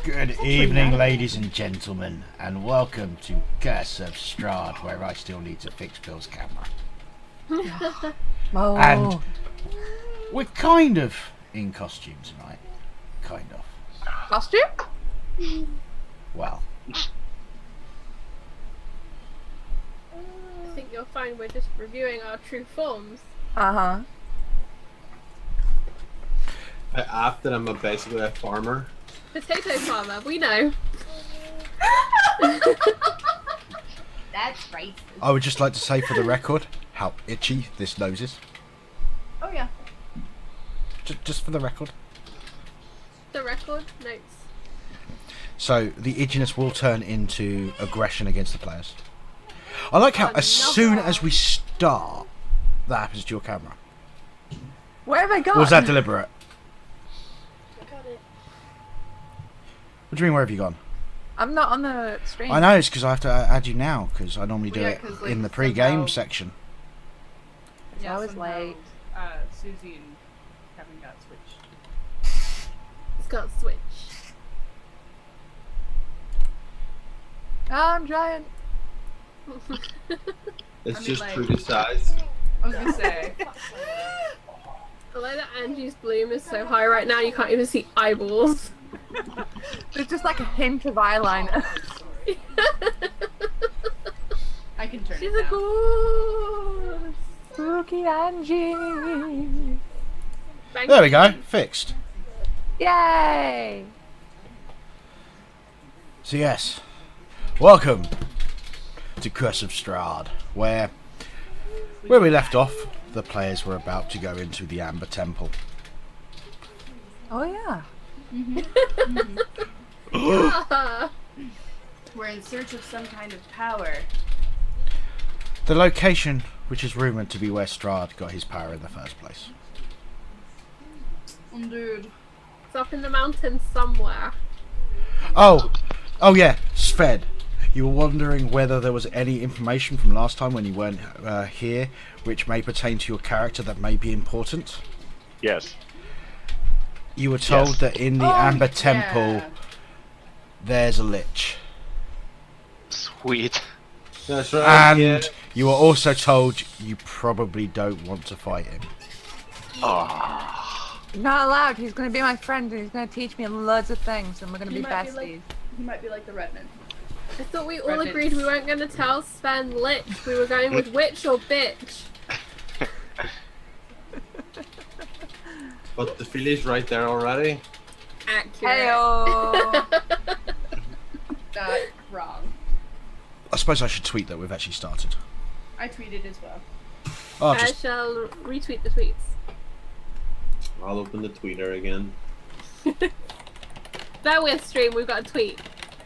Good evening, ladies and gentlemen, and welcome to Curse of Strahd, where I still need to fix Bill's camera. Oh. And we're kind of in costume tonight. Kind of. Costume? Well, I think you'll find we're just reviewing our true forms. Uh-huh. I app that I'm basically a farmer. Potato farmer, we know. That's racist. I would just like to say for the record how itchy this nose is. Oh yeah. Just for the record. The record notes. So the itchiness will turn into aggression against the players. I like how as soon as we start, that happens to your camera. Where have I gone? Or was that deliberate? I got it. What do you mean, where have you gone? I'm not on the stream. I know, it's because I have to add you now, because I normally do Yeah, it 'cause, like, in the pre-game somehow- section. Yeah, I was late. Susie and Kevin got switched. It's got switch. Oh, I'm giant. It's I mean, just like- true to size. I was gonna say. I like that Angie's bloom is so high right now you can't even see eyeballs. There's just like a hint of eyeliner. I can turn She's it a down. ghost. Spooky Angie. Thank There we you. go, fixed. Yay! So yes, welcome to Curse of Strahd, where we left off, the players were about to go into the Amber Temple. Oh yeah. We're in search of some kind of power. The location, which is rumoured to be where Strahd got his power in the first place. Dude. It's up in the mountains somewhere. Oh yeah, Sved. You were wondering whether there was any information from last time when you weren't here, which may pertain to your character that may be important. Yes. You were told Yes. that in the Amber Temple, there's a lich. Sweet. That's right. And yeah. you were also told you probably don't want to fight him. Oh. Not allowed. He's gonna be my friend and he's gonna teach me loads of things and we're gonna be besties. He might be like the Redman. I thought we all Rabbits. agreed we weren't going to tell Sven Lich. We were going with witch or bitch. But the filly's right there already. Accurate. Heyo! Not wrong. I suppose I should tweet that we've actually started. I tweeted as well. Oh, I just shall retweet the tweets. I'll open the tweeter again. Bear with stream, we've got a tweet.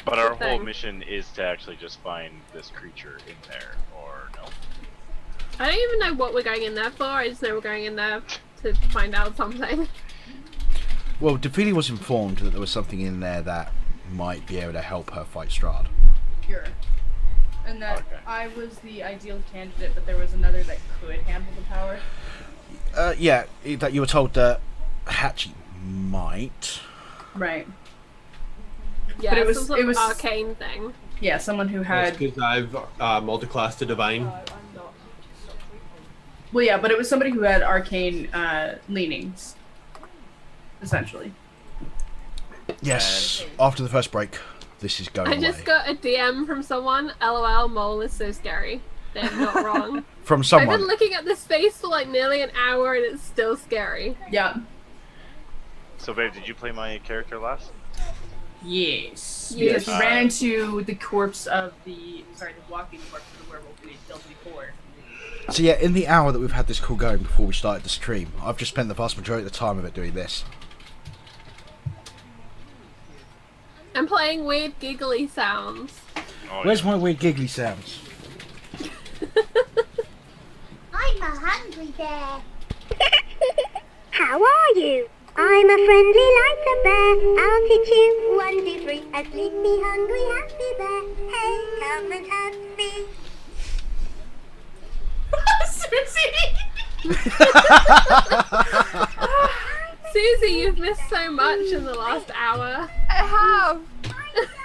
But our whole Thing. mission is to actually just find this creature in there, or no? I don't even know what we're going in there for, I just know we're going in there to find out something. well, Defili was informed that there was something in there that might be able to help her fight Strahd. Pure. And that Okay. I was the ideal candidate, but there was another that could handle the power. Yeah, that you were told that Hatchie might. Right. Yeah, it was- some sort it of was- arcane thing. Yeah, someone who That's had. because I've multiclassed to divine. Well, yeah, but it was somebody who had arcane leanings. Essentially. Yes, after the first break, this is going I away. just got a DM from someone, LOL, mole is so scary. They're not wrong. From I've someone. been looking at this face for like nearly an hour and it's still scary. Yeah. So, babe, did you play my character last? Yes. Yes. Because we ran into the corpse of the walking corpse of the werewolf we had killed before. So yeah, in the hour that we've had this call going before we started the stream, I've just spent the vast majority of the time of it doing this. I'm playing weird giggly sounds. Oh, Where's my weird giggly sounds? I'm a hungry bear. How are you? I'm a friendly like a bear. I'll teach you 1, 2, 3. And leave me hungry, happy bear. Hey, come and have me. Susie! Susie, you've missed so much in the last hour. I have.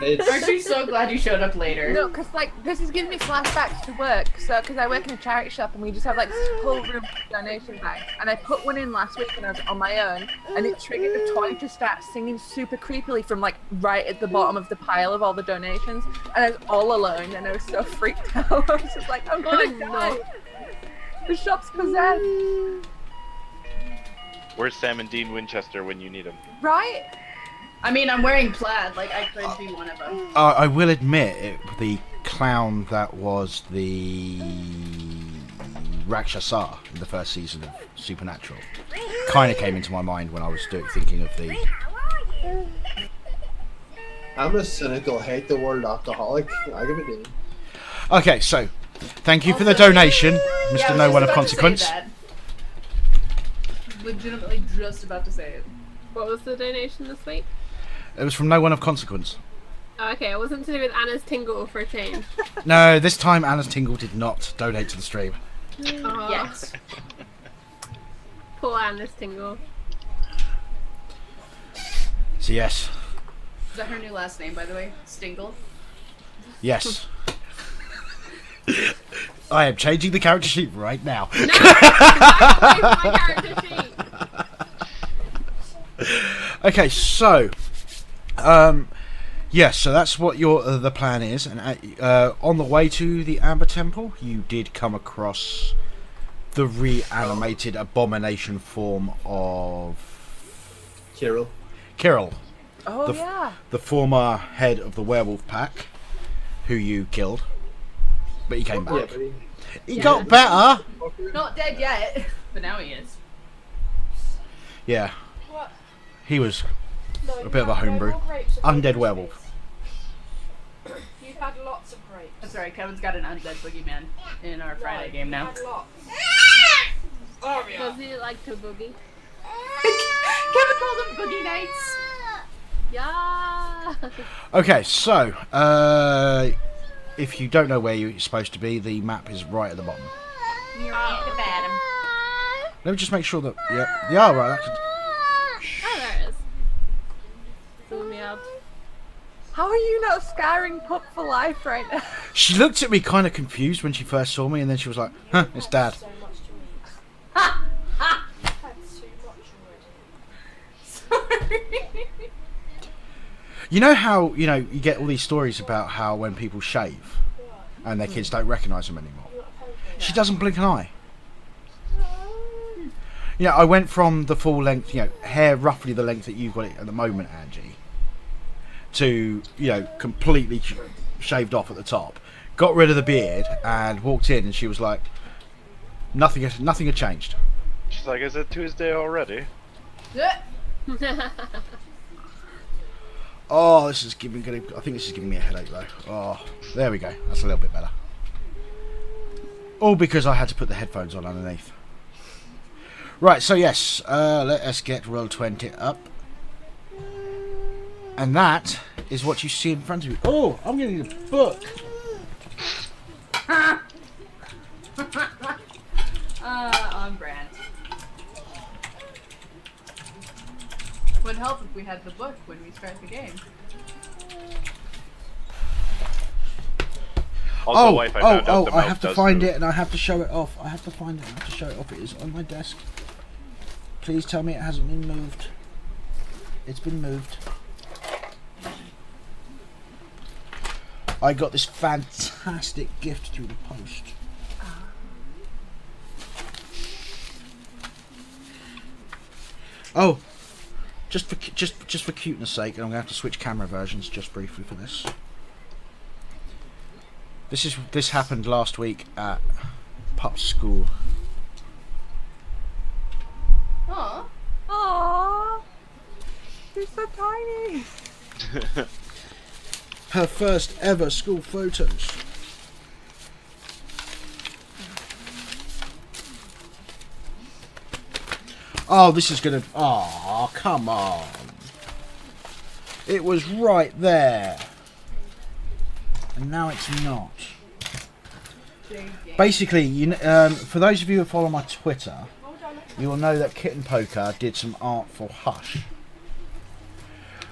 Aren't you so glad you showed up later? No, because like this is giving me flashbacks to work. So, because I work in a charity shop and we just have like this whole room of donation bags. And I put one in last week when I was on my own, and it triggered the toy to start singing super creepily from like right at the bottom of the pile of all the donations. And I was all alone, and I was so freaked out. I was just like, I'm gonna die. The shop's possessed. Where's Sam and Dean Winchester when you need them? Right? I mean, I'm wearing plaid. Like, I could be one of them. I will admit, the clown that was the Rakshasa in the first season of Supernatural kind of came into my mind when I was thinking of the... I'm a cynical, hate the world alcoholic. I give it in. Okay, so, thank you for the Also- donation, Yeah, Mr. I was No just One of about to say Consequence. that. Legitimately just about to say it. What was the donation this week? It was from No One of Consequence. Oh, okay, it wasn't to do with Anna's tingle for a change. No, this time Anna's Tingle did not donate to the stream. Oh, Yes. Poor Anna's tingle. So yes, Is that her new last name, by the way? Stingle? yes. I am changing the character sheet right now. No! That's my character sheet. Okay, so, yes, so that's what your the plan is, and on the way to the Amber Temple, you did come across the reanimated abomination form of Kirill. Kirill, Oh The f- yeah. the former head of the werewolf pack, who you killed, but he came back. Yeah, but He got better. Not dead yet, but now he is. Yeah, he was a bit of a homebrew. Undead werewolf. You've had lots of grapes. That's right, Kevin's got an undead boogeyman in our Friday game now. You've had lots. Oh, yeah. Does he like to boogie? Kevin called them boogie nights. Yeah. Okay, so if you don't know where you're supposed to be, the map is right at the bottom. You're at the bottom. Let me just make sure that yeah, right. That could, Oh, there it is. Zoom me out. How are you not scarring Pup for life right now? she looked at me kind of confused when she first saw me, and then she was like, "Huh, it's Dad." So much to eat. I've had too much already. Sorry. You know how you get all these stories about how when people shave and their kids don't recognise them anymore. She doesn't blink an eye. I went from the full length, hair roughly the length that you've got it at the moment, Angie, to completely shaved off at the top. Got rid of the beard and walked in, and she was like, nothing had changed. She's like, is it Tuesday already? Oh, this is I think this is giving me a headache though. Oh, there we go. That's a little bit better. All because I had to put the headphones on underneath. Right, so yes, let us get Roll20 up. And that is what you see in front of you. Oh, I'm getting a book. On brand. Would help if we had the book when we start the game. Also, wife, I found out the I mouth have to does find move. it and I have to show it off. I have to find it and I have to show it off. It is on my desk. Please tell me it hasn't been moved. It's been moved. I got this fantastic gift through the post. Oh, just for cuteness sake, I'm gonna have to switch camera versions just briefly for this. This happened last week at Pup's school. Aw. Aww. She's so tiny. Her first ever school photos. Oh, this is gonna. Oh, come on. It was right there. And now it's not. Basically, for those of you who follow my Twitter, you will know that Kitten Poker did some art for Hush.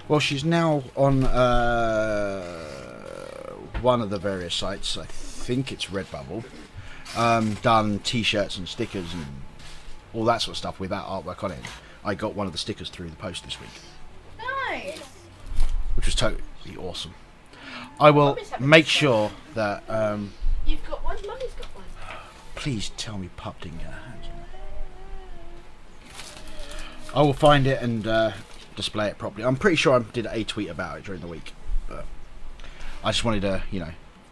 Well, she's now on one of the various sites. I think it's Redbubble. Done T-shirts and stickers and all that sort of stuff with that artwork on it. I got one of the stickers through the post this week, Nice. which was totally awesome. I will make sure that. You've got one. Mummy's got one. Please tell me Pup didn't get her hands on it. I will find it and display it properly. I'm pretty sure I did a tweet about it during the week, but I just wanted to,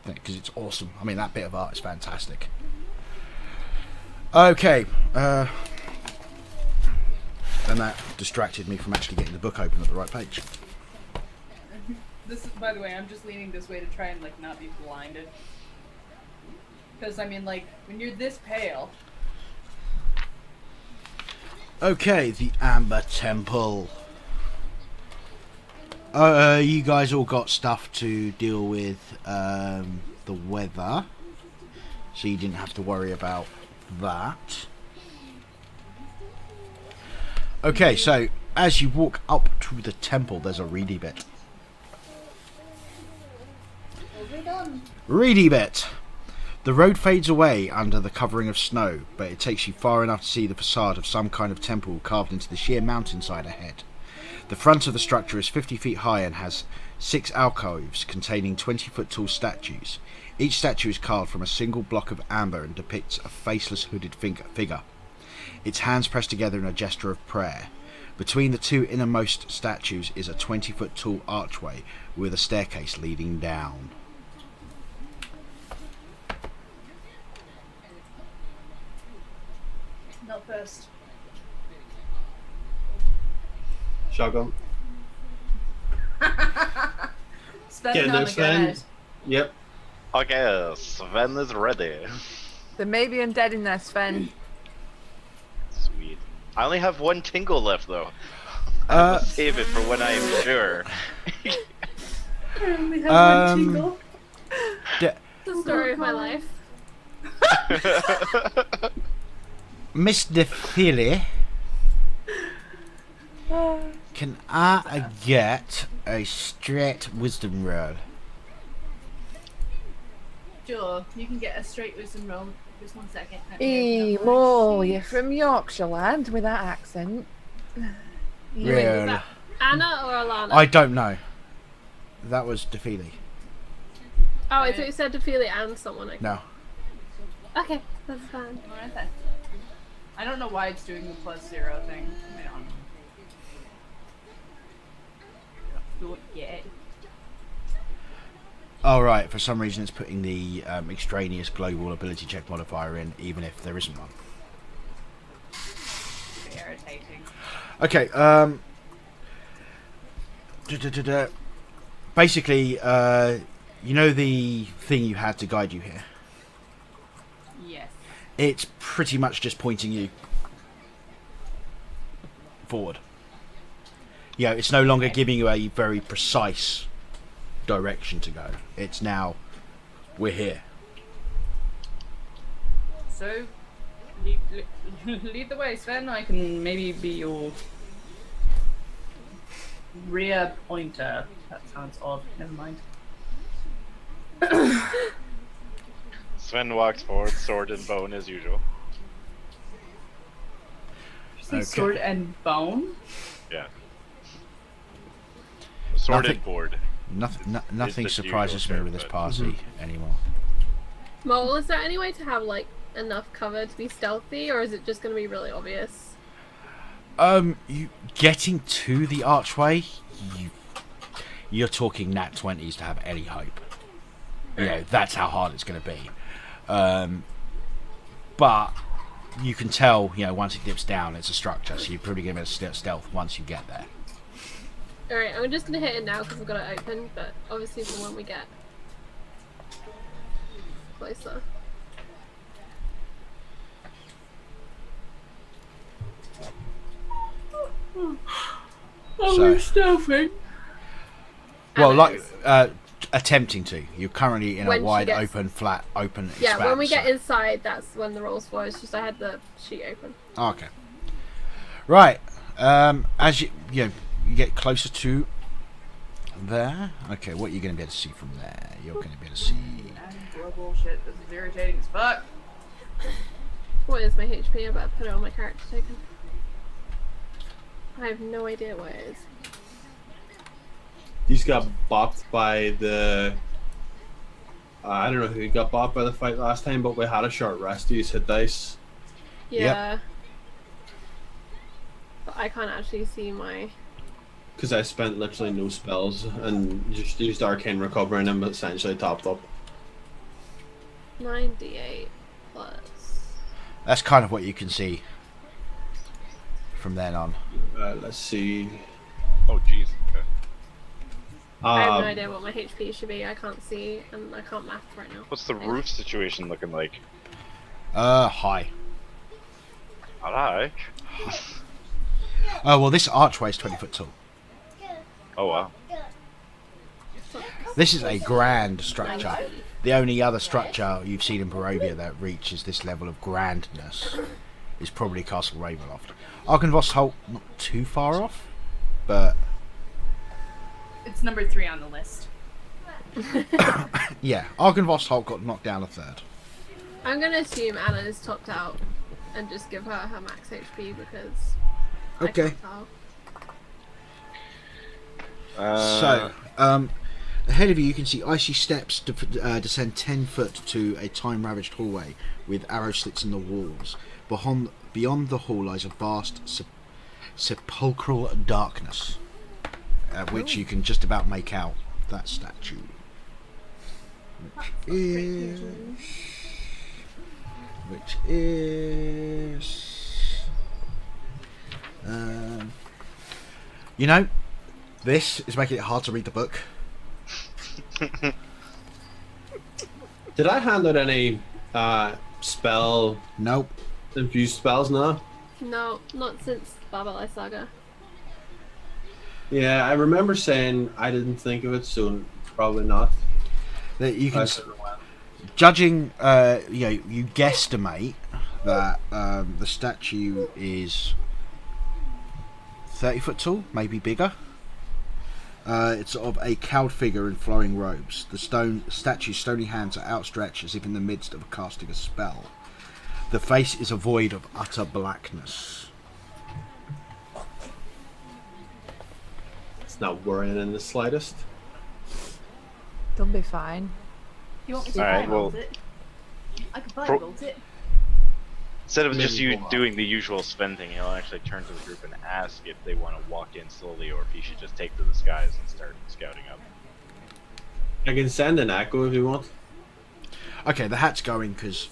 because it's awesome. I mean, that bit of art is fantastic. Okay, and that distracted me from actually getting the book open at the right page. This is, by the way, I'm just leaning this way to try and like not be blinded. Because I mean, like when you're this pale. Okay, the Amber Temple. You guys all got stuff to deal with the weather, so you didn't have to worry about that. Okay, so as you walk up to the temple, there's a reedy bit. Reedy bit. The road fades away under the covering of snow, but it takes you far enough to see the facade of some kind of temple carved into the sheer mountainside ahead. The front of the structure is 50 feet high and has 6 alcoves containing 20-foot tall statues. Each statue is carved from a single block of amber and depicts a faceless hooded figure, its hands pressed together in a gesture of prayer. Between the two innermost statues is a 20-foot tall archway with a staircase leading down. Not first. Shotgun. Sven, Get in there, Sven. Yep. Okay, Sven is ready. There may be undead in there, Sven. Sweet. I only have one tingle left though. I must save it for when I am sure. I only have one tingle. The story of my life. Mr. Philly, can I get a straight wisdom roll? Sure, you can get a straight wisdom roll. Just 1 second. Mole, you're from Yorkshire land with that accent. Wait, was that Anna or Alana? I don't know. That was Defeely. Oh, I thought you said to feel it and someone. No. Okay, that's fine. Alright then. I don't know why it's doing the +0 thing. I don't know. Do it yet. Oh right, for some reason it's putting the extraneous global ability check modifier in, even if there isn't one. Irritating. Okay, basically, you know the thing you had to guide you here? Yes. It's pretty much just pointing you forward. Yeah, it's no longer giving you a very precise direction to go. It's now, we're here. So, lead the way, Sven. I can maybe be your rear pointer. That sounds odd. Never mind. Sven walks forward, sword and bone as usual. Okay. Sword and bone? Yeah. Sword Nothing- and board. Nothing the surprises me usual with this term, party anymore. Mole, is there any way to have like enough cover to be stealthy, or is it just going to be really obvious? You getting to the archway, you're talking nat 20s to have any hope. You know, that's how hard it's going to be. But you can tell, once it dips down, it's a structure, so you're probably going to be stealth once you get there. Alright, I'm just going to hit it now because I've got it open, but obviously for when we get closer. So, stealthing. well, Alex. attempting to. You're currently in When a she wide gets- open, flat, open Yeah, expanse. when we get so- inside, that's when the rolls for. It's just I had the sheet open. Oh, okay. Right. As you get closer to there. Okay, what are you going to be able to see from there? You're going to be able to see. Bullshit. This is irritating as fuck. What is my HP? I better put it on my character token. I have no idea what it is. He's got bopped by the. I don't know who got bopped by the fight last time, but we had a short rest. He's hit dice. Yeah. But I can't actually see my. Because I spent literally no spells and just used Arcane Recovery and I'm essentially topped up. 98 plus. That's kind of what you can see from then on. Let's see. Oh, jeez. Okay. I have no idea what my HP should be. I can't see and I can't math right now. What's the roof situation looking like? High. Alright. Oh, well, this archway is 20 foot tall. Oh, wow. This is a grand structure. The only other structure you've seen in Barovia that reaches this level of grandness is probably Castle Ravenloft. Arkenvost Holt, not too far off, but It's number 3 on the list. yeah, Arkenvost Holt got knocked down a third. I'm gonna assume Anna is topped out and just give her her max HP because Okay. I can't tell. So, ahead of you, you can see icy steps descend 10 foot to a time-ravaged hallway with arrow slits in the walls. Beyond the hall lies a vast sepulchral darkness, which you can just about make out that statue. Which is... you know, this is making it hard to read the book. Did I hand out any spell Nope. infused spells now? No, not since Babel Saga. Yeah, I remember saying I didn't think of it, so probably not. That you can, I don't know when. judging, you guesstimate that the statue is 30 foot tall, maybe bigger. It's sort of a cowled figure in flowing robes. The statue's stony hands are outstretched as if in the midst of casting a spell. The face is a void of utter blackness. It's not worrying in the slightest. They'll be fine. You want me to Alright, firebolt well- it? I could firebolt it. Instead of just Maybe you go on. doing the usual Sven thing, he'll actually turn to the group and ask if they want to walk in slowly or if he should just take to the skies and start scouting up. I can send an echo if you want. Okay, the hat's going because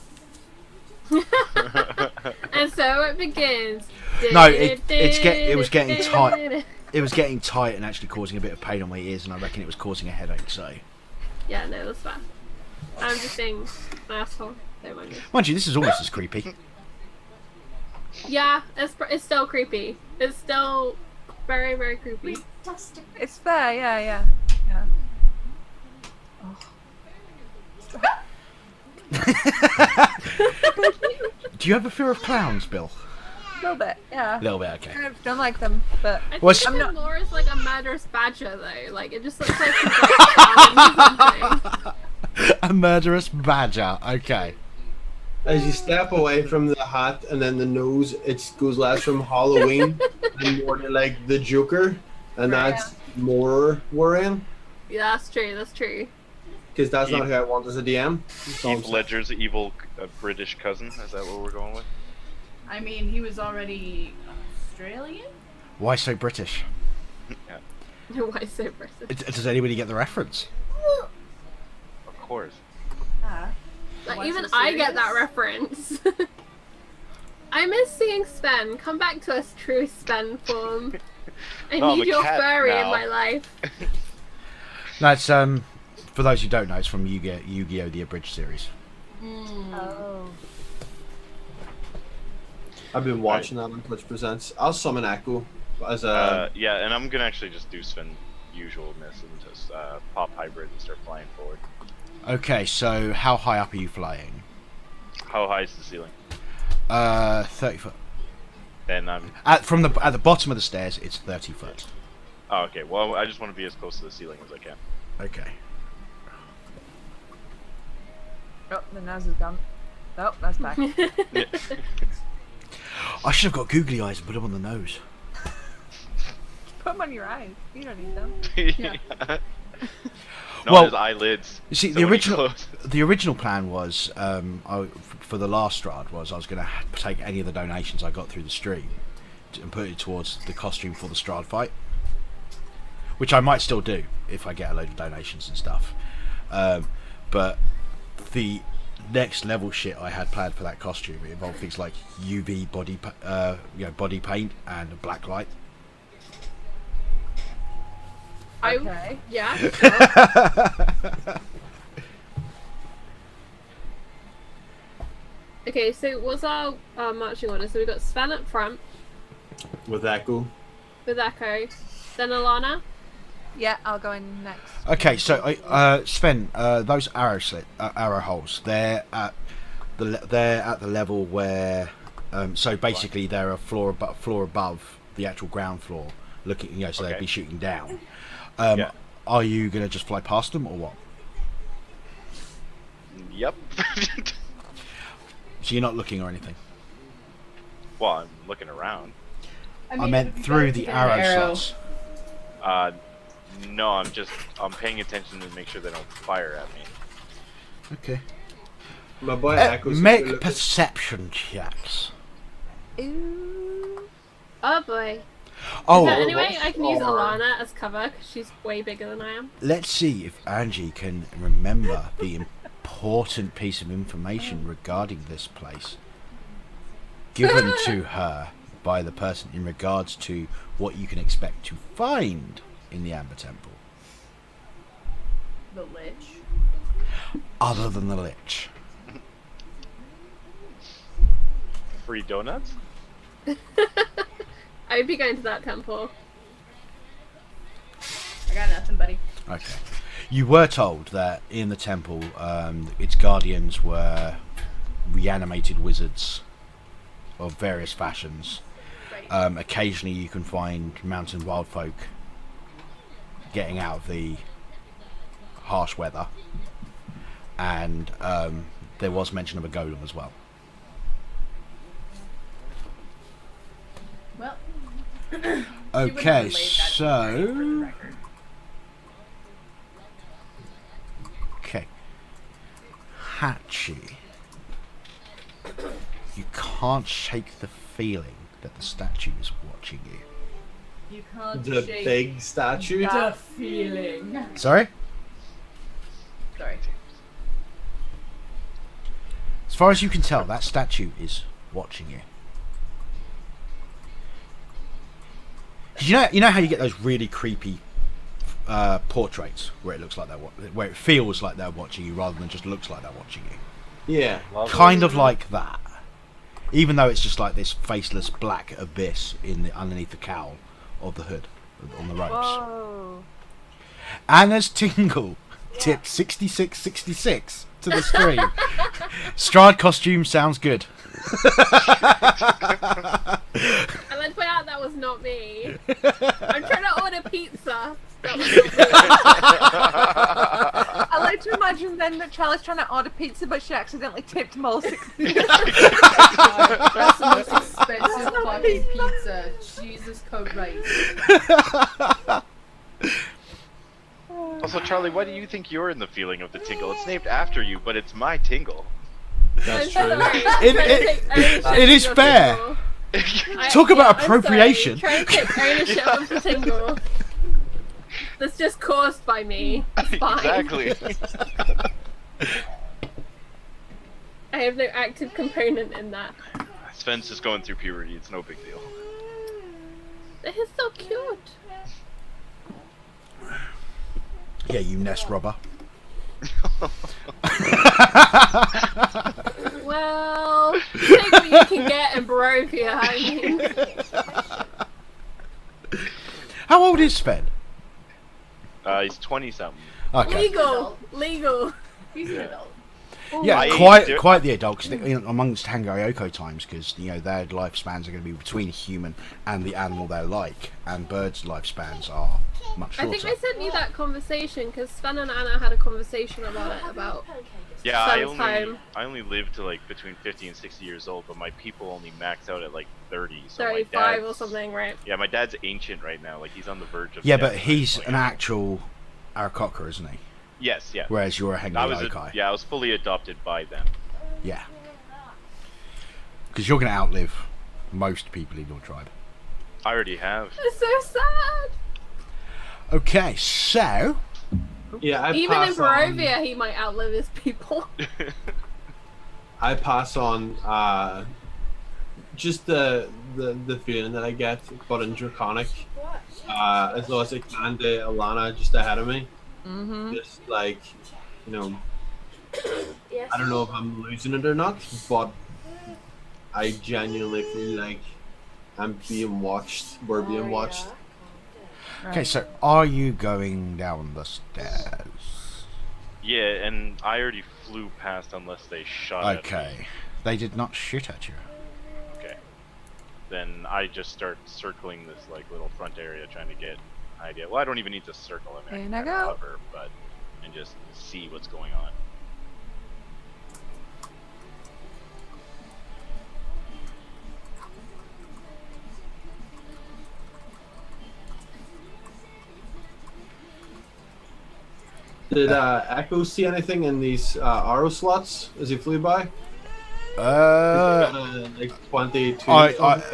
And so it begins. No, it was getting tight. It was getting tight and actually causing a bit of pain on my ears, and I reckon it was causing a headache. So, Yeah, no, that's fine. I'm just being an asshole. Don't mind me. mind you, this is almost as creepy. Yeah, it's still creepy. It's still very, very creepy. Fantastic. It's fair, yeah. Do you have a fear of clowns, Bill? A little bit, yeah. A little bit, okay. I kind of don't like them, but I What's- think I'm of not- more as like a murderous badger though. Like it just looks like he's like something. A murderous badger. Okay. As you step away from the hat and then the nose, it goes less from Halloween and more to like the Joker, and that's more worrying Yeah, that's true. That's true. because that's not who I want as a DM. Heath Ledger's evil British cousin, is that what we're going with? I mean, he was already Australian? Why so British? Why so British? Does anybody get the reference? Of course. Ah. Like Why even so I get that serious? reference. I miss seeing Sven. Come back to us, true Sven form. I Oh, I'm need a your cat furry in now. my life. No, it's for those who don't know, it's from Yu-Gi-Oh! The Abridged series. oh. I've been watching that on Twitch Presents. I'll summon Echo as a. Yeah, and I'm gonna actually just do Sven usualness and just pop hybrid and start flying forward. Okay, so how high up are you flying? How high is the ceiling? 30 foot. Then I'm. At the bottom of the stairs, it's 30 foot. Oh, okay. Well, I just want to be as close to the ceiling as I can. Okay. Oh, the nose is gone. Oh, that's back. I should have got googly eyes and put them on the nose. Put them on your eyes. You don't need them. Yeah. Not Well, his eyelids. You see, So when he closes- the original plan was for the last Strahd was I was going to take any of the donations I got through the stream and put it towards the costume for the Strahd fight, which I might still do if I get a load of donations and stuff. But the next level shit I had planned for that costume it involved things like UV body paint and a black light. Okay. Yeah. Sure. Okay, so what's our marching order? So we've got Sven up front With Echo. with Echo, then Alana. Yeah, I'll go in next. Okay, so Sven, those arrow holes, they're at the level where, so basically they're a floor above the actual ground floor, looking, so they'd Okay. be shooting down. Yeah. Are you gonna just fly past them or what? Yep. So you're not looking or anything. Well, I'm looking around. I mean, meant it'd be through better the to get an arrow slots. No, I'm paying attention to make sure they don't fire at me. Okay. My boy Echo's Make perception checks. Ooh. Oh boy. Oh, But anyway, I can use Alana as cover because she's way bigger than I am. let's see if Angie can remember the important piece of information regarding this place given to her by the person in regards to what you can expect to find in the Amber Temple, The Lich. other than the Lich. Free donuts? I would be going to that temple. I got nothing, buddy. Okay. You were told that in the temple, its guardians were reanimated wizards of various fashions. Right. Occasionally you can find mountain wild folk getting out of the harsh weather, and there was mention of a golem as well. Well. Okay, so okay, Hatchie, you can't shake the feeling that the statue is watching you. You can't The shake big statue. the feeling. Sorry? Sorry. As far as you can tell, that statue is watching you. You know how you get those really creepy portraits where it looks like where it feels like they're watching you rather than just looks like they're watching you. Yeah. Kind of like that. Even though it's just like this faceless black abyss underneath the cowl of the hood on the ropes. Whoa. Anna's Tingle tipped 66.66 to the stream. Strahd costume sounds good. I'd like to point out that was not me. I'm trying to order pizza. That was not me. I like to imagine then that Charlie's trying to order pizza, but she accidentally tipped Mole 60. God, that's the most expensive fucking pizza. Jesus Christ. Also, Charlie, why do you think you're in the feeling of the tingle? It's named after you, but it's my tingle. That's I'm true. sorry. It- I'm trying to take ownership it is of your fair. tingle. Talk about I'm sorry. appropriation. Trying to take ownership of the tingle. That's just caused by me. It's fine. Exactly. I have no active component in that. Sven's just going through puberty. It's no big deal. They're so cute. Yeah, you nest robber. Well, take what you can get and broke it, I mean. How old is Sven? He's 20 something. Okay. Legal. He's an adult. Yeah, I do- quite the adult, cause amongst Hangarioko times, because their lifespans are going to be between a human and the animal they're like, and birds' lifespans are much I shorter. think I sent you that conversation because Sven and Anna had a conversation about it about Yeah, sometime. I only lived to like between 50 and 60 years old, but my people only max out at like 30. So 35 or something, right? Yeah, my dad's ancient right now. Like he's on the verge of. Yeah, death, but he's like, an actual Arakocra, isn't he? Yes, yeah. Whereas you're a Hangarioko. I was fully adopted by them. Yeah. Because you're going to outlive most people in your tribe. I already have. It's so sad. Okay, so Yeah, I Even in pass on. Barovia, he might outlive his people. I pass on just the feeling that I get, but in Draconic, as low as I can to Alana just ahead of me. Mm-hmm. Just like, I don't know if I'm losing it or not, but I genuinely feel like I'm being watched. We're being watched. okay, so are you going down the stairs? Yeah, and I already flew past unless they shot at me. Okay, they did not shoot at you. Okay. Then I just start circling this like little front area, trying to get an idea. Well, I don't even need to circle them. In I can go. hover, and just see what's going on. Did Echo see anything in these arrow slots as he flew by? Like 22.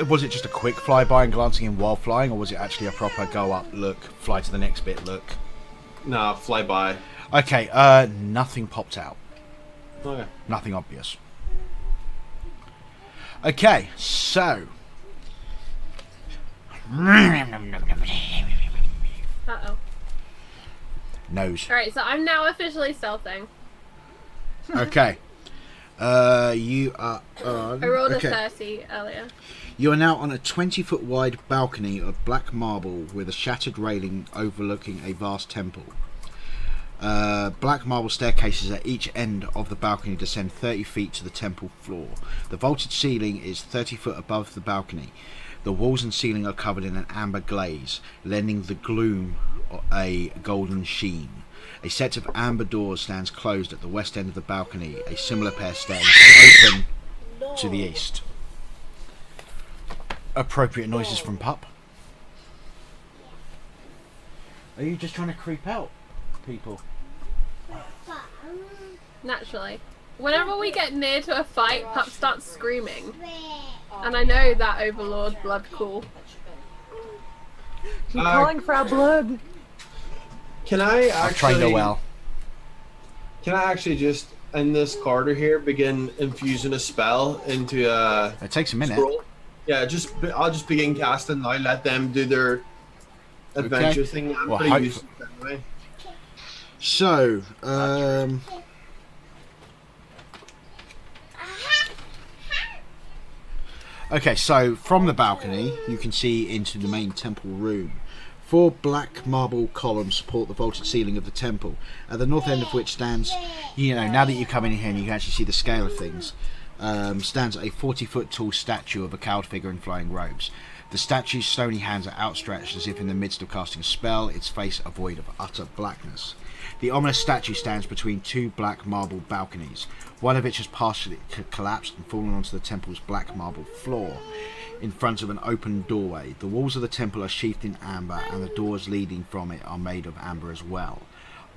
Was it just a quick flyby and glancing in while flying, or was it actually a proper go up, look, fly to the next bit, look? Nah, fly by. Okay, nothing popped out. Okay. Nothing obvious. Okay, so. Uh-oh. Nose. Alright, so I'm now officially stealthing. Okay. You are on. I rolled okay. a 30 earlier. You are now on a 20-foot wide balcony of black marble with a shattered railing overlooking a vast temple. Black marble staircases at each end of the balcony descend 30 feet to the temple floor. The vaulted ceiling is 30 foot above the balcony. The walls and ceiling are covered in an amber glaze, lending the gloom a golden sheen. A set of amber doors stands closed at the west end of the balcony. A similar pair stands open to the east. Appropriate noises from Pup. Are you just trying to creep out, people? Naturally. Whenever we get near to a fight, Pup starts screaming. And I know that Overlord blood cool. She's calling for our blood. Can I I've trained her actually? well. Can I actually just in this corridor here begin infusing a spell into a It takes a minute. scroll? Yeah, I'll just begin casting now. Let them do their adventure Okay. thing. I'm Well, pretty hope- used to it anyway. So, okay, so from the balcony, you can see into the main temple room. 4 black marble columns support the vaulted ceiling of the temple, at the north end of which stands, now that you come in here and you can actually see the scale of things, stands a 40-foot tall statue of a cowled figure in flying robes. The statue's stony hands are outstretched as if in the midst of casting a spell, its face a void of utter blackness. The ominous statue stands between 2 black marble balconies, one of which has partially collapsed and fallen onto the temple's black marble floor. In front of an open doorway, the walls of the temple are sheathed in amber, and the doors leading from it are made of amber as well.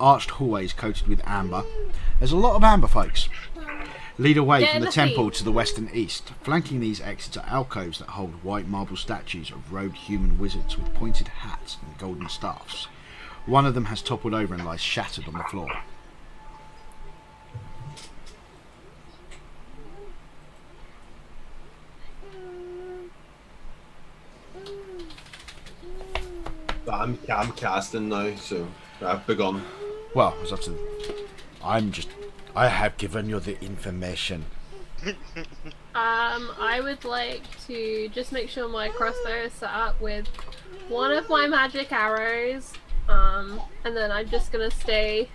Arched hallways coated with amber. There's a lot of amber, folks. Lead away Get from in the the temple feet. to the west and east. Flanking these exits are alcoves that hold white marble statues of robed human wizards with pointed hats and golden staffs. One of them has toppled over and lies shattered on the floor. But I'm casting now, so I've begun. Well, it's up to. I have given you the information. I would like to just make sure my crossbow is set up with one of my magic arrows, and then I'm just gonna stay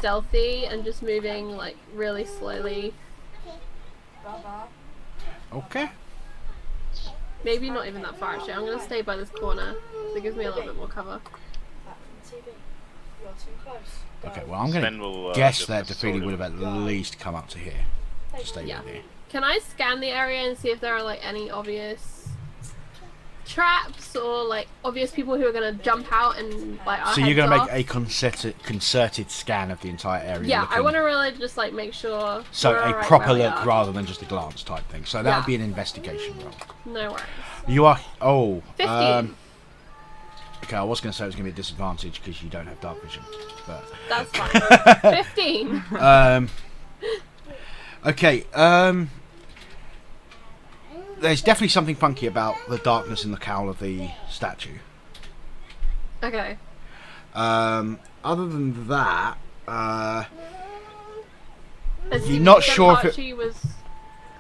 stealthy and just moving like really slowly. Baba. Okay. Maybe not even that far actually. I'm gonna stay by this corner. That gives me a little bit more cover. Back from the TV. You're too close. Go. Okay, well, I'm going Sven to will guess just that sort Defeaty of- would have at least come up to here to stay Yeah. with you. Can I scan the area and see if there are like any obvious traps or like obvious people who are gonna jump out and like our So you're going heads to off? make a concerted scan of the entire area. Yeah, I looking- want to really just like make sure. So we're a alright proper where we look are. rather than just a glance type thing. So that Yeah. would be an investigation roll. No worries. You are... Oh. 15. Okay, I was going to say it was going to be a disadvantage because you don't have dark vision. But... That's fine. 15. Okay, there's definitely something funky about the darkness in the cowl of the statue. Okay. Other than that, Assuming not that sure if it- Archie was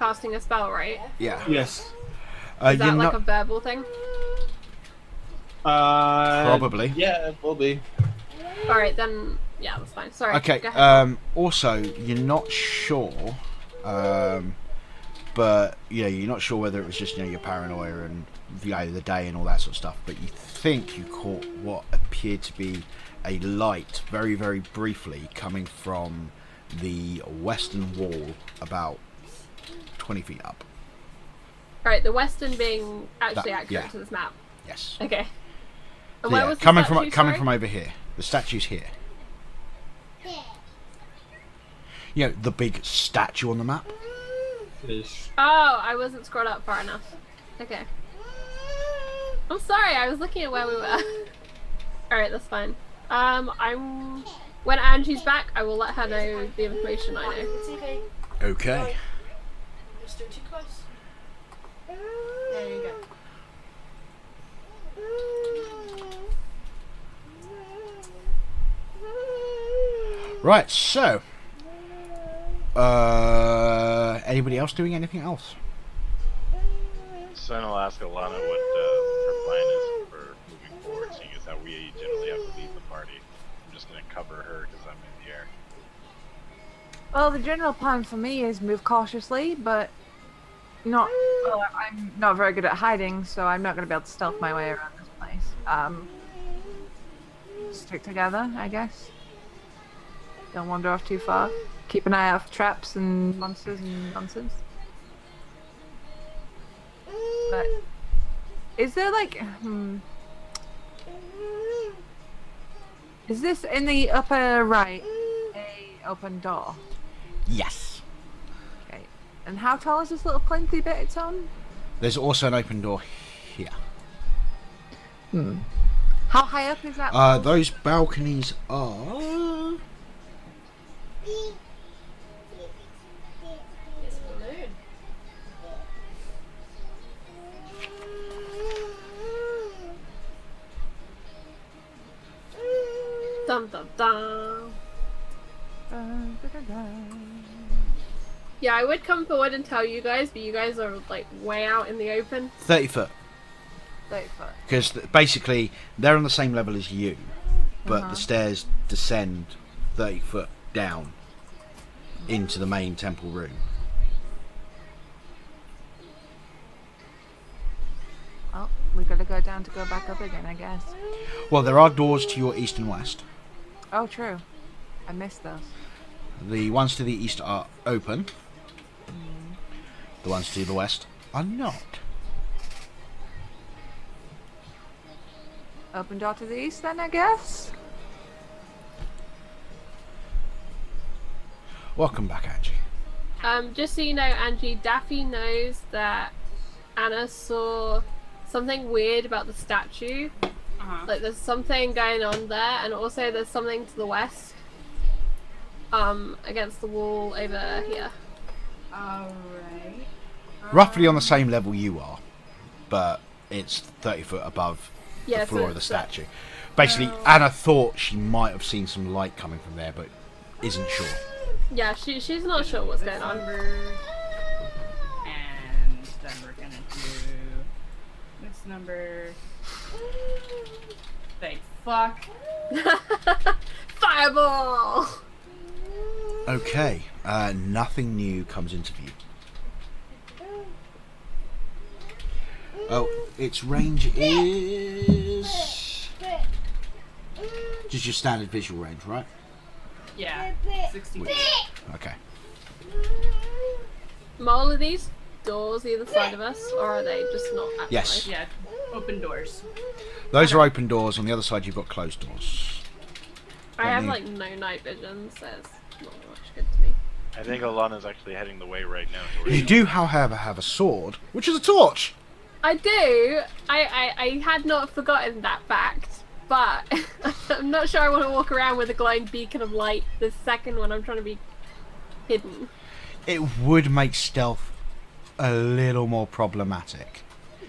casting a spell, right? yeah. Yes. Is you're that like not a verbal thing? Probably. Yeah, it will be. Alright, then. Yeah, that's fine. Sorry. okay. Go ahead. Also, you're not sure, but yeah, you're not sure whether it was just your paranoia and the day and all that sort of stuff. But you think you caught what appeared to be a light, very very briefly, coming from the western wall, about 20 feet up. Alright, the western being actually That- accurate yeah. to this map. Yes. Okay. So, And where yeah, was the coming statue, from sorry? over here. The statue's here. The big statue on the map. Yes. Oh, I wasn't scrolled up far enough. Okay. I'm sorry, I was looking at where we were. Alright, that's fine. When Angie's back, I will let her know the information I Back know. from the TV. Okay. You're still too close. There you go. Right, so anybody else doing anything else? Sven will ask Alana what her plan is for moving forward, seeing as how we generally have to leave the party. I'm just gonna cover her because I'm in the air. Well, the general plan for me is move cautiously, but not. Well, I'm not very good at hiding, so I'm not going to be able to stealth my way around this place. Stick together, I guess. Don't wander off too far. Keep an eye out for traps and monsters and nonsense. But is there like, is this in the upper right a open door? Yes. Okay. And how tall is this little plinthy bit it's on? There's also an open door here. How high up is that? Those balconies are... It's a balloon. Dum dum dum. Yeah, I would come forward and tell you guys, but you guys are like way out in the open. 30 foot. 30 foot. Because basically they're on the same level as you, but the stairs descend 30 foot down into the main temple room. Well, we gotta go down to go back up again, I guess. Well, there are doors to your east and west. Oh, true. I missed those. The ones to the east are open. The ones to the west are not. Open door to the east, then, I guess? Welcome back, Angie. Just so you know, Angie, Daffy knows that Anna saw something weird about the statue. Like there's something going on there, and also there's something to the west. Against the wall over here. Alright. Roughly on the same level you are, but it's 30 foot above Yeah, the floor so- of the so- statue. Basically, Anna thought she might have seen some light coming from there, but isn't sure. Yeah, she's not sure what's going on. And then we're gonna do this number. Thank fuck. Fireball! Okay, nothing new comes into view. Oh, its range is just your standard visual range, right? Yeah, 60 Which- feet. Okay. Mole, are these doors either side of us, or are they just not at Yes. Yeah, open doors. Those are open doors. On the other side, you've got closed doors. I Let have me- like no night vision, so it's not much good to me. I think Alana's actually heading the way right now. Towards You do, however, have a sword, which is a torch. I do. I had not forgotten that fact, but I'm not sure I want to walk around with a glowing beacon of light the second when I'm trying to be hidden. It would make stealth a little more problematic.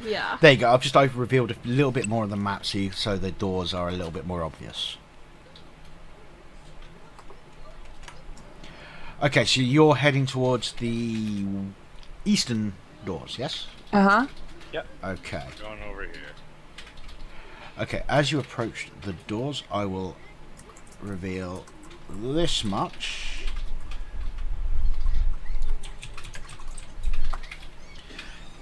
Yeah. There you go. I've just over-revealed a little bit more of the map, so the doors are a little bit more obvious. Okay, so you're heading towards the eastern doors, yes? Uh-huh. Okay. Going over here. Okay, as you approach the doors, I will reveal this much.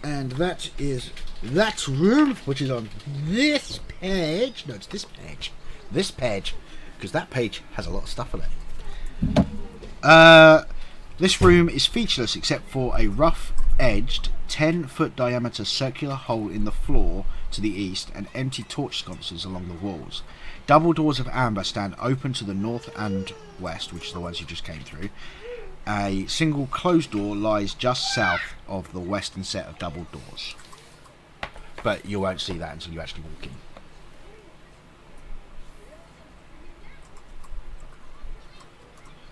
And that is that room, which is on this page. No, it's this page. This page, because that page has a lot of stuff on it. This room is featureless except for a rough-edged, 10-foot diameter circular hole in the floor to the east and empty torch sconces along the walls. Double doors of amber stand open to the north and west, which is the ones you just came through. A single closed door lies just south of the western set of double doors. But you won't see that until you actually walk in.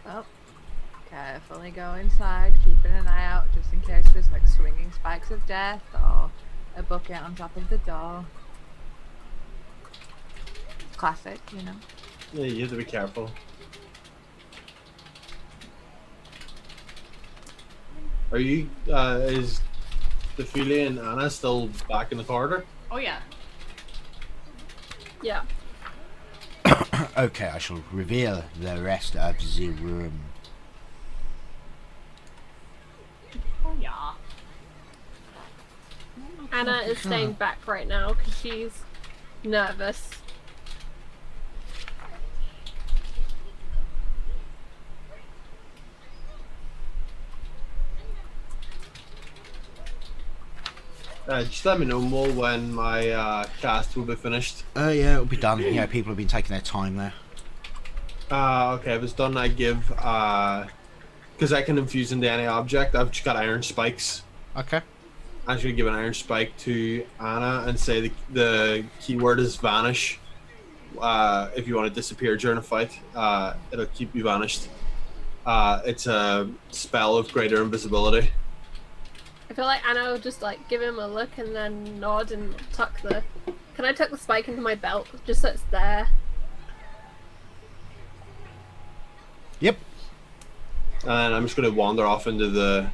Well, carefully go inside, keeping an eye out just in case there's like swinging spikes of death or a bucket on top of the door. Classic, you know. Yeah, you have to be careful. Are you, is the Fili and Anna still back in the corridor? Oh yeah. Yeah. Okay, I shall reveal the rest of the room. Oh yeah. Anna is staying back right now because she's nervous. Just let me know more when my cast will be finished. Yeah, it'll be done. Yeah, people have been taking their time there. Okay, if it's done, I give, because I can infuse into any object, I've just got iron spikes. Okay. I'm just going to give an iron spike to Anna and say the keyword is vanish. If you want to disappear during a fight, it'll keep you vanished. It's a spell of greater invisibility. I feel like Anna will just like give him a look and then nod and tuck the. Can I tuck the spike into my belt just so it's there? Yep. And I'm just going to wander off into the.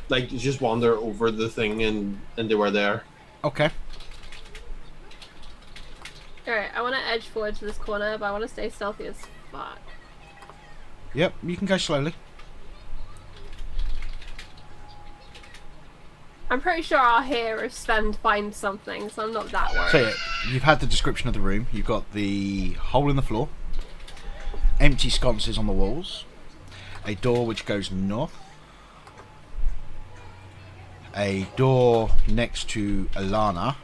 Like, just wander over the thing and into where they are. Okay. Alright, I want to edge forward to this corner, but I want to stay stealthy as fuck. Yep, you can go slowly. I'm pretty sure I'll hear if Sven finds something, so I'm not that worried. So yeah, you've had the description of the room. You've got the hole in the floor, empty sconces on the walls, a door which goes north, a door next to Alana,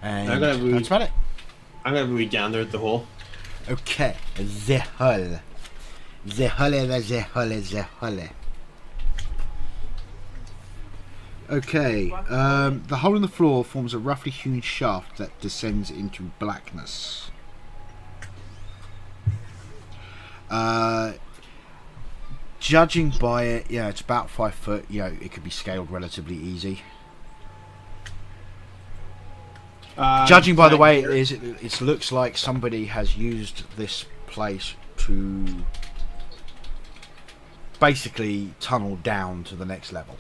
and I'm gonna that's about it. I'm going to be gander at the hole. Okay, the hull. The hull. Okay, the hole in the floor forms a roughly hewn shaft that descends into blackness. Judging by it, yeah, it's about 5 foot. You know, it could be scaled relatively easy. Judging by the way it is, it looks like somebody has used this place to basically tunnel down to the next level.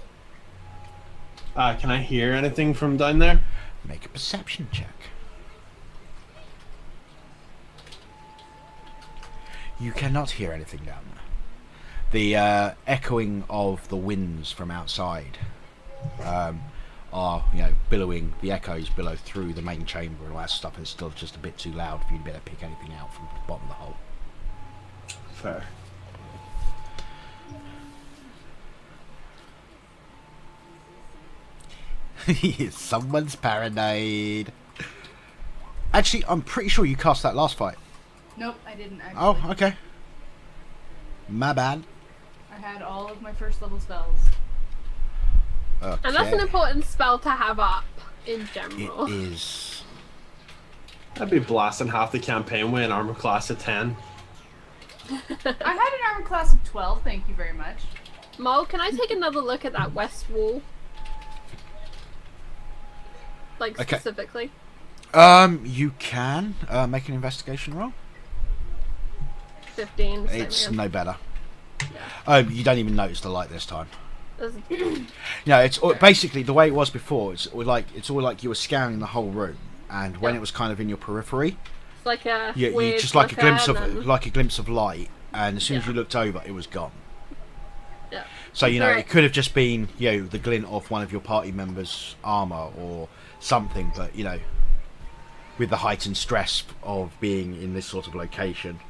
Can I hear anything from down there? Make a perception check. You cannot hear anything down there. The echoing of the winds from outside are, billowing. The echoes billow through the main chamber and all that stuff, and it's still just a bit too loud for you to be able to pick anything out from the bottom of the hole. Fair. Someone's paranoid. Actually, I'm pretty sure you cast that last fight. Nope, I didn't actually. Oh, okay. My bad. I had all of my first level spells. Okay. And that's an important spell to have up in general. It is. I'd be blasting half the campaign with an armor class of 10. I had an armor class of 12, thank you very much. Mo, can I take another look at that west wall? Like, Okay. specifically? You can make an investigation roll. 15. same It's again. no better. Yeah. You don't even notice the light this time. There's- It's basically the way it was before. It's all like you were scanning the whole room, and when Yeah. it was kind of in your periphery, It's like a you weird just like a glimpse flicker of and then- light, and as soon as Yeah. you looked over, it was gone. Yeah. So it Right. could have just been the glint of one of your party members' armor or something, but with the heightened stress of being in this sort of location.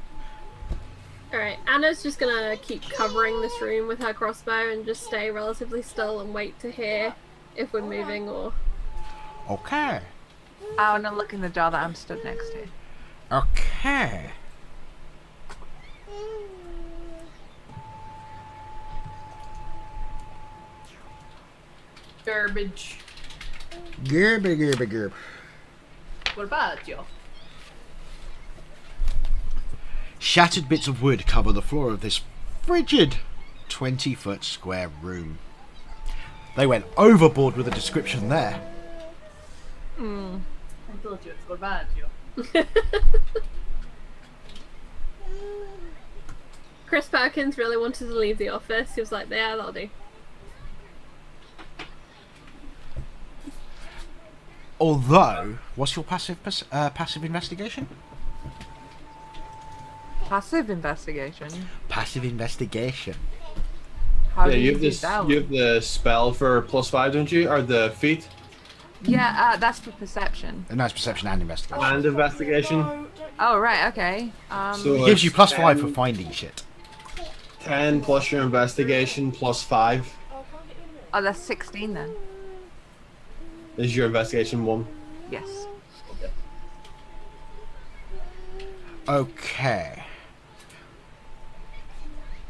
Alright, Anna's just gonna keep covering this room with her crossbow and just stay relatively still and wait to hear if we're moving or... Okay. I want to look in the door that I'm stood next to. Okay. Garbage. Gerb. What about you? Shattered bits of wood cover the floor of this frigid 20-foot square room. They went overboard with the description there. I told you it's what about you. Chris Perkins really wanted to leave the office. He was like, yeah, that'll do. Although, what's your passive investigation? Passive investigation. Passive investigation. How Yeah, do you you have do this. that? You have the spell for +5, don't you? Or the feat Yeah, that's for perception. A nice perception and investigation. and investigation. Oh, right, okay. So It gives you it's +5 for 10 finding shit. 10 plus your investigation +5 Oh, that's 16 then. is your investigation 1. Yes. Okay.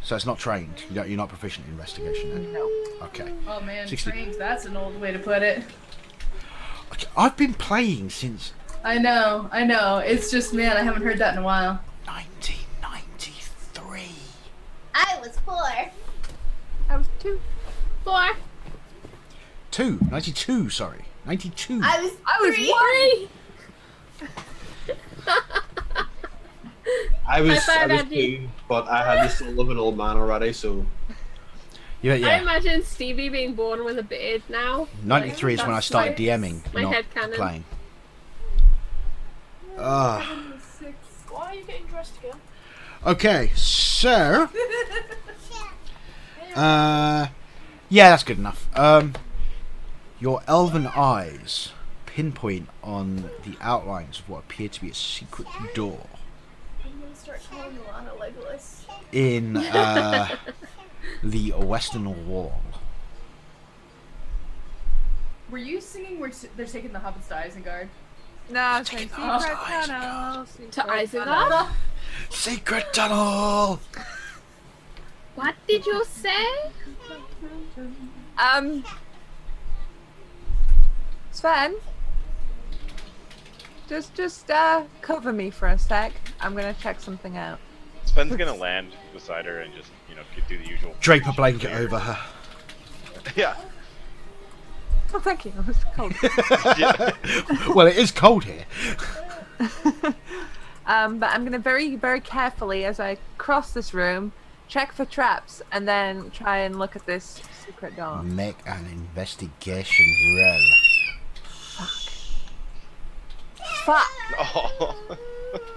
So it's not trained. You're not proficient in investigation then? No. Okay. Oh man, 60. trained, that's an old way to put it. Okay. I've been playing since I know. It's just, man, I haven't heard that in a while. 1993. I was 4. I was 2. 4. 92, sorry. 92. I was I was 3. 3. I was High five, 2, but I had the soul of an old man already, so Yeah, I yeah. imagine Stevie being born with a beard now. 93 is when I That's started my- DMing, my not headcanon. playing. Why are you getting dressed again? Okay, so yeah, that's good enough. Your elven eyes pinpoint on the outlines of what appear to be a secret door I'm gonna start calling Lana Legolas. in the western wall. Were you singing where they're taking the hobbits to Isengard? No, Take secret it to tunnel. To Isengard? Secret tunnel. What did you say? Sven, just cover me for a sec. I'm gonna check something out. Sven's gonna land beside her and just, do the usual. Drape a blanket over her. Yeah. Oh, thank you. It was cold. Yeah. Well, it is cold here. But I'm gonna very, very carefully, as I cross this room, check for traps, and then try and look at this secret door. Make an investigation roll. Fuck! Oh.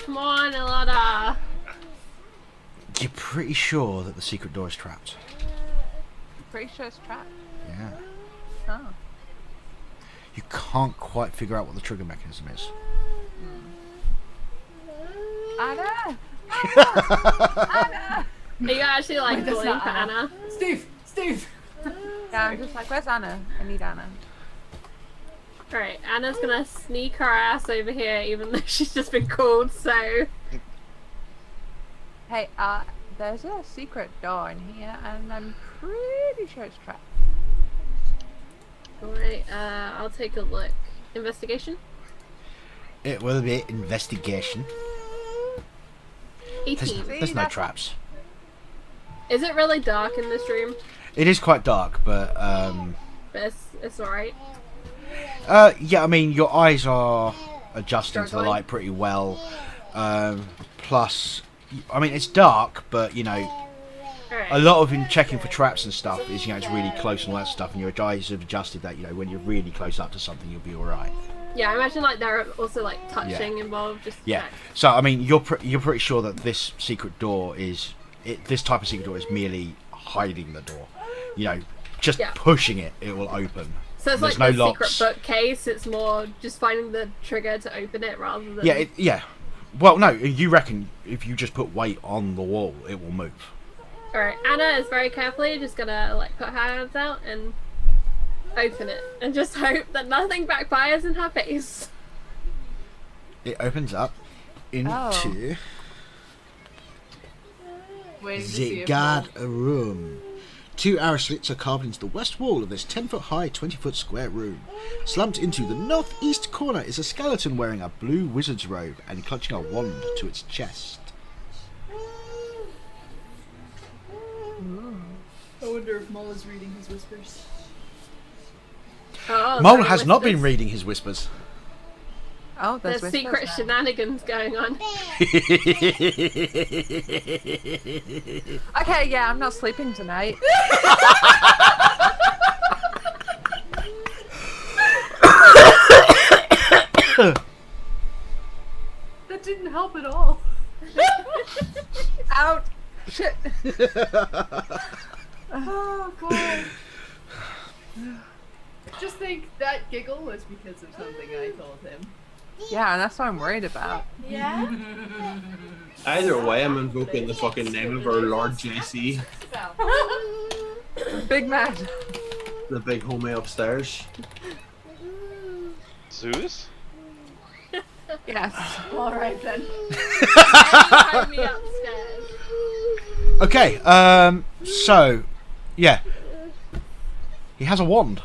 Come on, Elada. You're pretty sure that the secret door is trapped. Pretty sure it's trapped. Yeah. Oh. You can't quite figure out what the trigger mechanism is. Anna! Are you actually like Wait, that's bullying not for Anna. Anna? Steve! Yeah, I'm just like, where's Anna? I need Anna. Alright, Anna's gonna sneak her ass over here even though she's just been called, so... Hey, there's a secret door in here, and I'm pretty sure it's trapped. Alright, I'll take a look. Investigation? It will be investigation. 18. There's no traps. Is it really dark in this room? It is quite dark, but But it's alright. yeah, I mean your eyes are adjusting to the Struggling. light pretty well. Plus, I mean it's dark, but you know Alright. a lot of in checking for traps and stuff is it's really close and all that stuff, and your eyes have adjusted that when you're really close up to something you'll be all right. Yeah, I imagine like there are also like touching involved. Just to Yeah. check. So I mean you're pretty sure that this secret door is this type of secret door is merely hiding the door. Just Yeah. pushing it will open. So it's There's like no the locks. secret bookcase. It's more just finding the trigger to open it rather than. Yeah, yeah. Well, no, you reckon if you just put weight on the wall, it will move. Alright, Anna is very carefully just gonna like put her hands out and open it and just hope that nothing backfires in her face. It opens up into Waiting to see the if guard room. 2 arrow slits are carved into the west wall of this 10-foot high, 20-foot square room. Slumped into the northeast corner is a skeleton wearing a blue wizard's robe and clutching a wand to its chest. I wonder if Mull is reading his whispers. Oh, Mole there are has not been whispers. reading his whispers. Oh, There's whispers secret now. shenanigans going on. Okay, yeah, I'm not sleeping tonight. That didn't help at all. Out! Shit! Oh god. Just think that giggle was because of something I told him. Yeah, and that's what I'm worried about. Yeah? Either way, I'm invoking the fucking name of our Lord JC, Big man. the big homie upstairs. Zeus? Yes. Alright then. Behind me upstairs. Okay, so, yeah. He has a wand.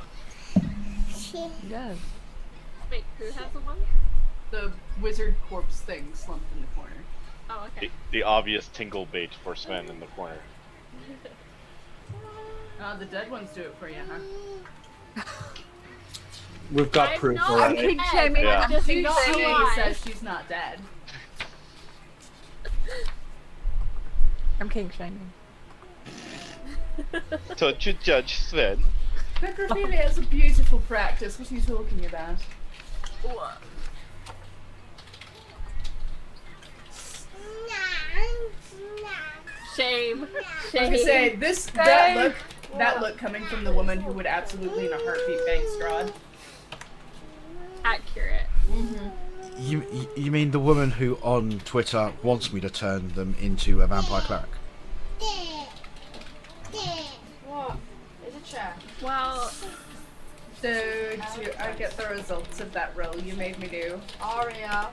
Yes. Wait, who has the one? The wizard corpse thing slumped in the corner. Oh, okay. The obvious tingle bait for Sven in the corner. The dead ones do it for you, huh? We've got I'm proof not already. King shaming. Yeah. I'm Just king not shaming. alive. says she's not dead. I'm king shaming. Don't you judge Sven? Necrophilia is a beautiful practice. What are you talking about? Shame. I was gonna say that look coming from the woman who would absolutely in a heartbeat bang Strahd. Accurate. You mean the woman who on Twitter wants me to turn them into a vampire cleric? What? It's a chair. Well, So, I get the results of that roll you made me do. Aria.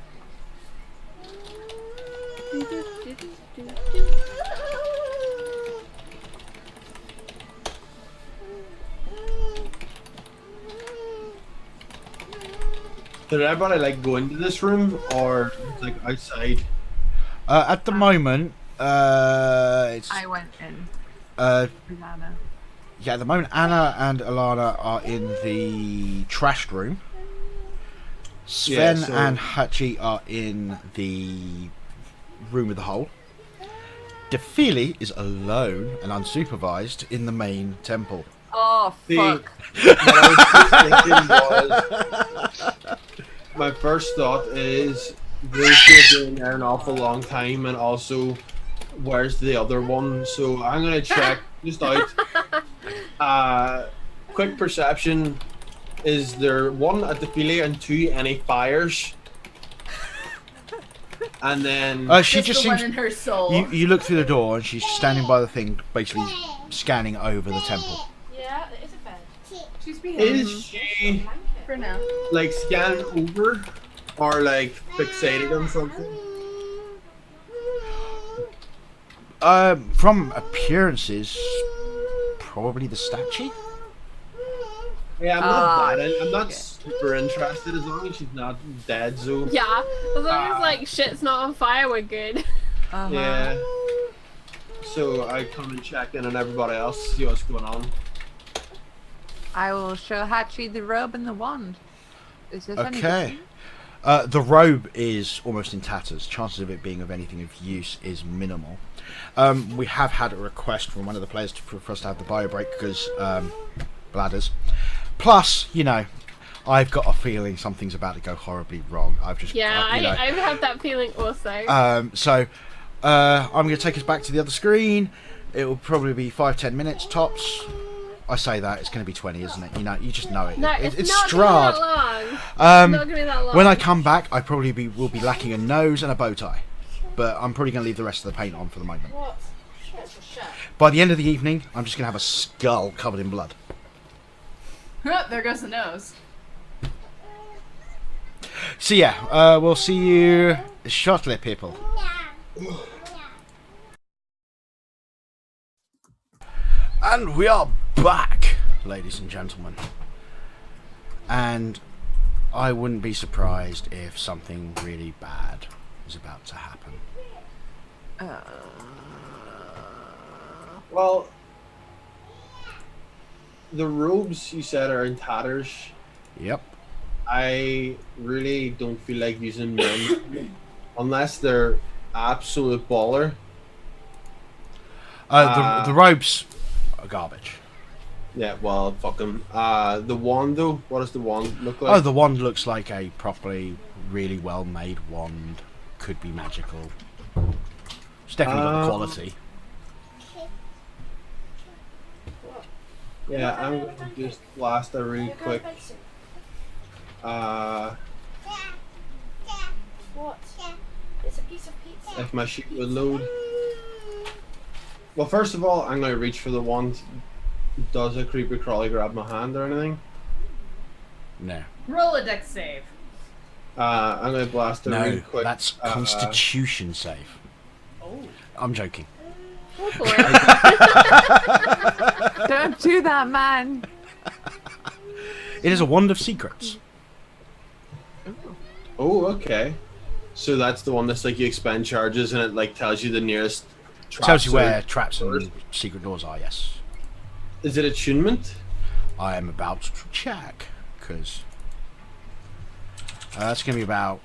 Did everybody like go into this room or like outside? At the moment, it's I went in with Anna. yeah. At the moment, Anna and Alana are in the trashed room. Sven Yeah, so- and Hachi are in the room with the hole. Defili is alone and unsupervised in the main temple. Oh, See, fuck. what I was just thinking was, my first thought is they should have been there an awful long time, and also where's the other one. So I'm gonna check just out. Quick perception: is there one at the Philly and two any fires? And then She just the one seems. in her soul. You look through the door and she's standing by the thing, basically scanning over the temple. Yeah, it is a bed. She's being is she for now. like scanning over or like fixated on something? From appearances, probably the statue. Yeah, I'm not super interested as long as she's not dead. So Yeah, as long as like shit's not on fire, we're good. yeah. So I come and check in on everybody else, see what's going on. I will show Hachi the robe and the wand. Is this any Okay. different? The robe is almost in tatters. Chances of it being of anything of use is minimal. We have had a request from one of the players for us to have the bio break because bladders. Plus, you know, I've got a feeling something's about to go horribly wrong. Yeah, you know. I have that feeling also. So I'm going to take us back to the other screen. It will probably be 5-10 minutes tops. I say that it's going to be 20, isn't it? You know, you just know it. No, it's not Strahd. gonna be that long. It's not gonna be that long. When I come back, I probably will be lacking a nose and a bow tie, but I'm probably going to leave the rest of the paint on for the moment. What? That's a shirt. By the end of the evening, I'm just going to have a skull covered in blood. There goes the nose. So yeah, we'll see you shortly, people. And we are back, ladies and gentlemen. And I wouldn't be surprised if something really bad is about to happen. Well, the robes you said are in tatters. Yep. I really don't feel like using them unless they're absolute baller. The robes are garbage. Yeah, well, fuck them. The wand though, what does the wand look like? Oh, the wand looks like a properly, really well-made wand. Could be magical. It's definitely got the quality. Yeah, I'm going to just blast a really quick. What? It's a piece of pizza. If my sheet would load. Well, first of all, I'm going to reach for the wand. Does a creepy crawly grab my hand or anything? No. Roll a dex save. I'm going to blast a really No, quick. that's Constitution save. Oh. I'm joking. Go for it. Don't do that, man. It is a wand of secrets. Oh, okay. So that's the one that's like you expend charges and it like tells you the nearest. Tells you traps where or traps doors. and secret doors are, yes. Is it attunement? I am about to check, because that's going to be about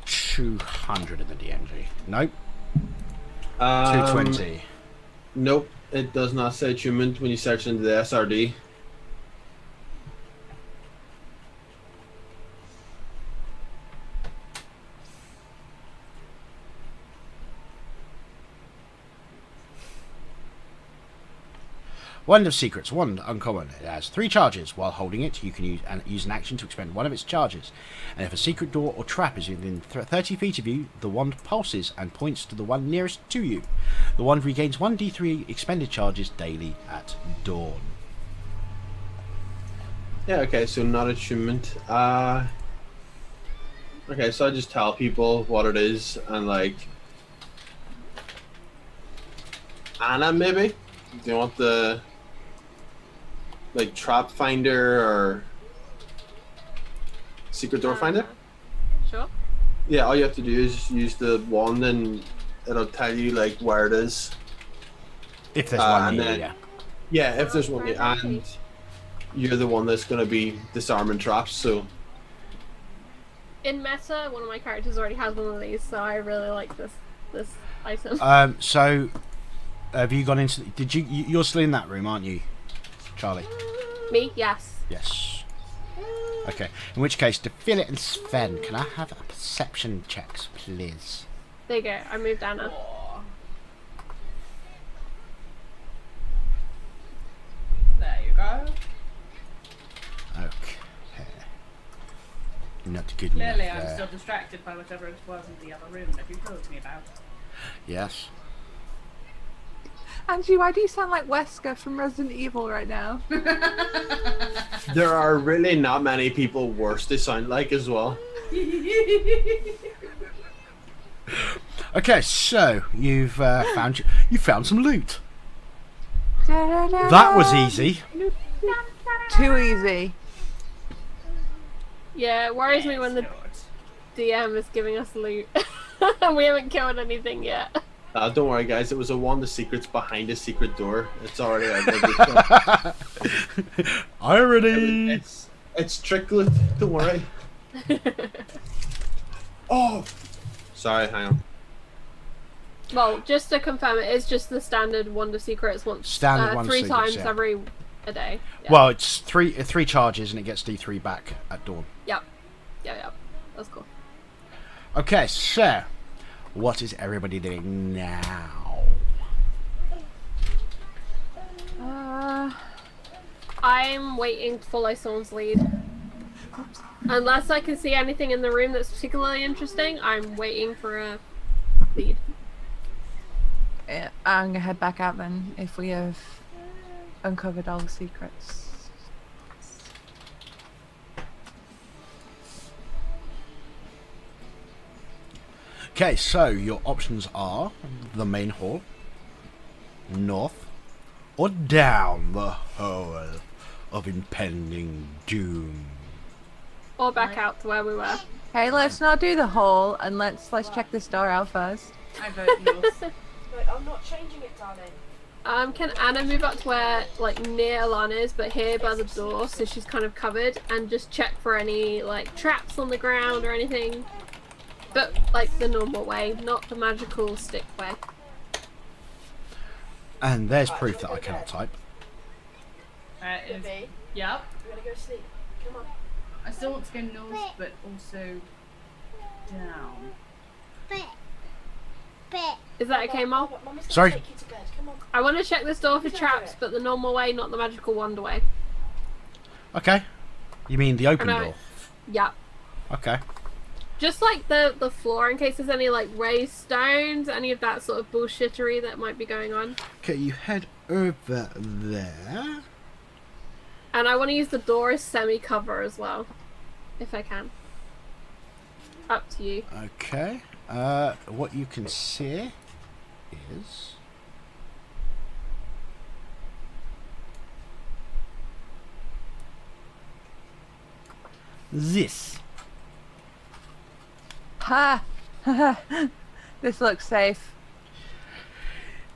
200 in the DMG. Nope. 220. Nope. It does not say attunement when you search into the SRD. Wand of Secrets, wand uncommon. It has 3 charges. While holding it, you can use an action to expend one of its charges. And if a secret door or trap is within 30 feet of you, the wand pulses and points to the one nearest to you. The wand regains 1d3 expended charges daily at dawn. Yeah, okay, so not attunement. Okay, so I just tell people what it is and like Anna maybe? Do you want the like trap finder or secret door finder? Sure. Yeah, all you have to do is just use the wand and it'll tell you like where it is. If there's one and near, then- yeah. Yeah, if there's one, and you're the one that's gonna be disarming traps. So In meta, one of my characters already has one of these, so I really like this item. So, have you gone into... Did you... You're still in that room, aren't you, Charlie? Me? Yes. Yes. Okay. In which case, to Philip and Sven, can I have a perception checks, please? There you go. I moved Anna. child. Okay. Not good Clearly, enough I'm there. still distracted by whatever it was in the other room that you told me about. Yes. Angie, why do you sound like Wesker from Resident Evil right now? There are really not many people worse they sound like as well. Okay, so you've found some loot. That was easy. Too easy. Yeah, it worries me when the DM is giving us loot. And we haven't killed anything yet. Don't worry, guys. It was a wand of secrets behind a secret door. It's already out there. Irony. It's tricklet. Don't worry. Oh, sorry. Hang on. Well, just to confirm, it is just the standard Wonder Secrets once Standard Wonder 3 Secrets, times yeah. every a day. Yeah. Well, it's three charges and it gets D3 back at dawn. Yep. Yeah. That's cool. Okay, so what is everybody doing now? I'm waiting to follow someone's lead. Unless I can see anything in the room that's particularly interesting, I'm waiting for a lead. Yeah, I'm gonna head back out then if we have uncovered all the secrets. Okay, so your options are the main hall, north, or down the hole of impending doom. Or back out to where we were. Hey, let's not do the hole and let's check this door out first. I vote north. Wait, I'm not changing it, darling. Can Anna move up to where, like, near Alana is, but here by the door, so she's kind of covered, and just check for any, like, traps on the ground or anything? But, like, the normal way, not the magical stick way. And there's proof that I cannot type. Libby, Yep. we're gonna go sleep. Come on. I still want to go north, but also down. Is that okay, Mom? Mummy's gonna Sorry? take you to bed. Come on. I want to check this door for traps, but the normal way, not the magical wonder way. Okay. You mean the open I know. door? Yeah. Okay. Just like the floor, in case there's any like raised stones, any of that sort of bullshittery that might be going on. Okay, you head over there. And I want to use the door as semi-cover as well, if I can. Up to you. Okay. What you can see is this. Ha! This looks safe.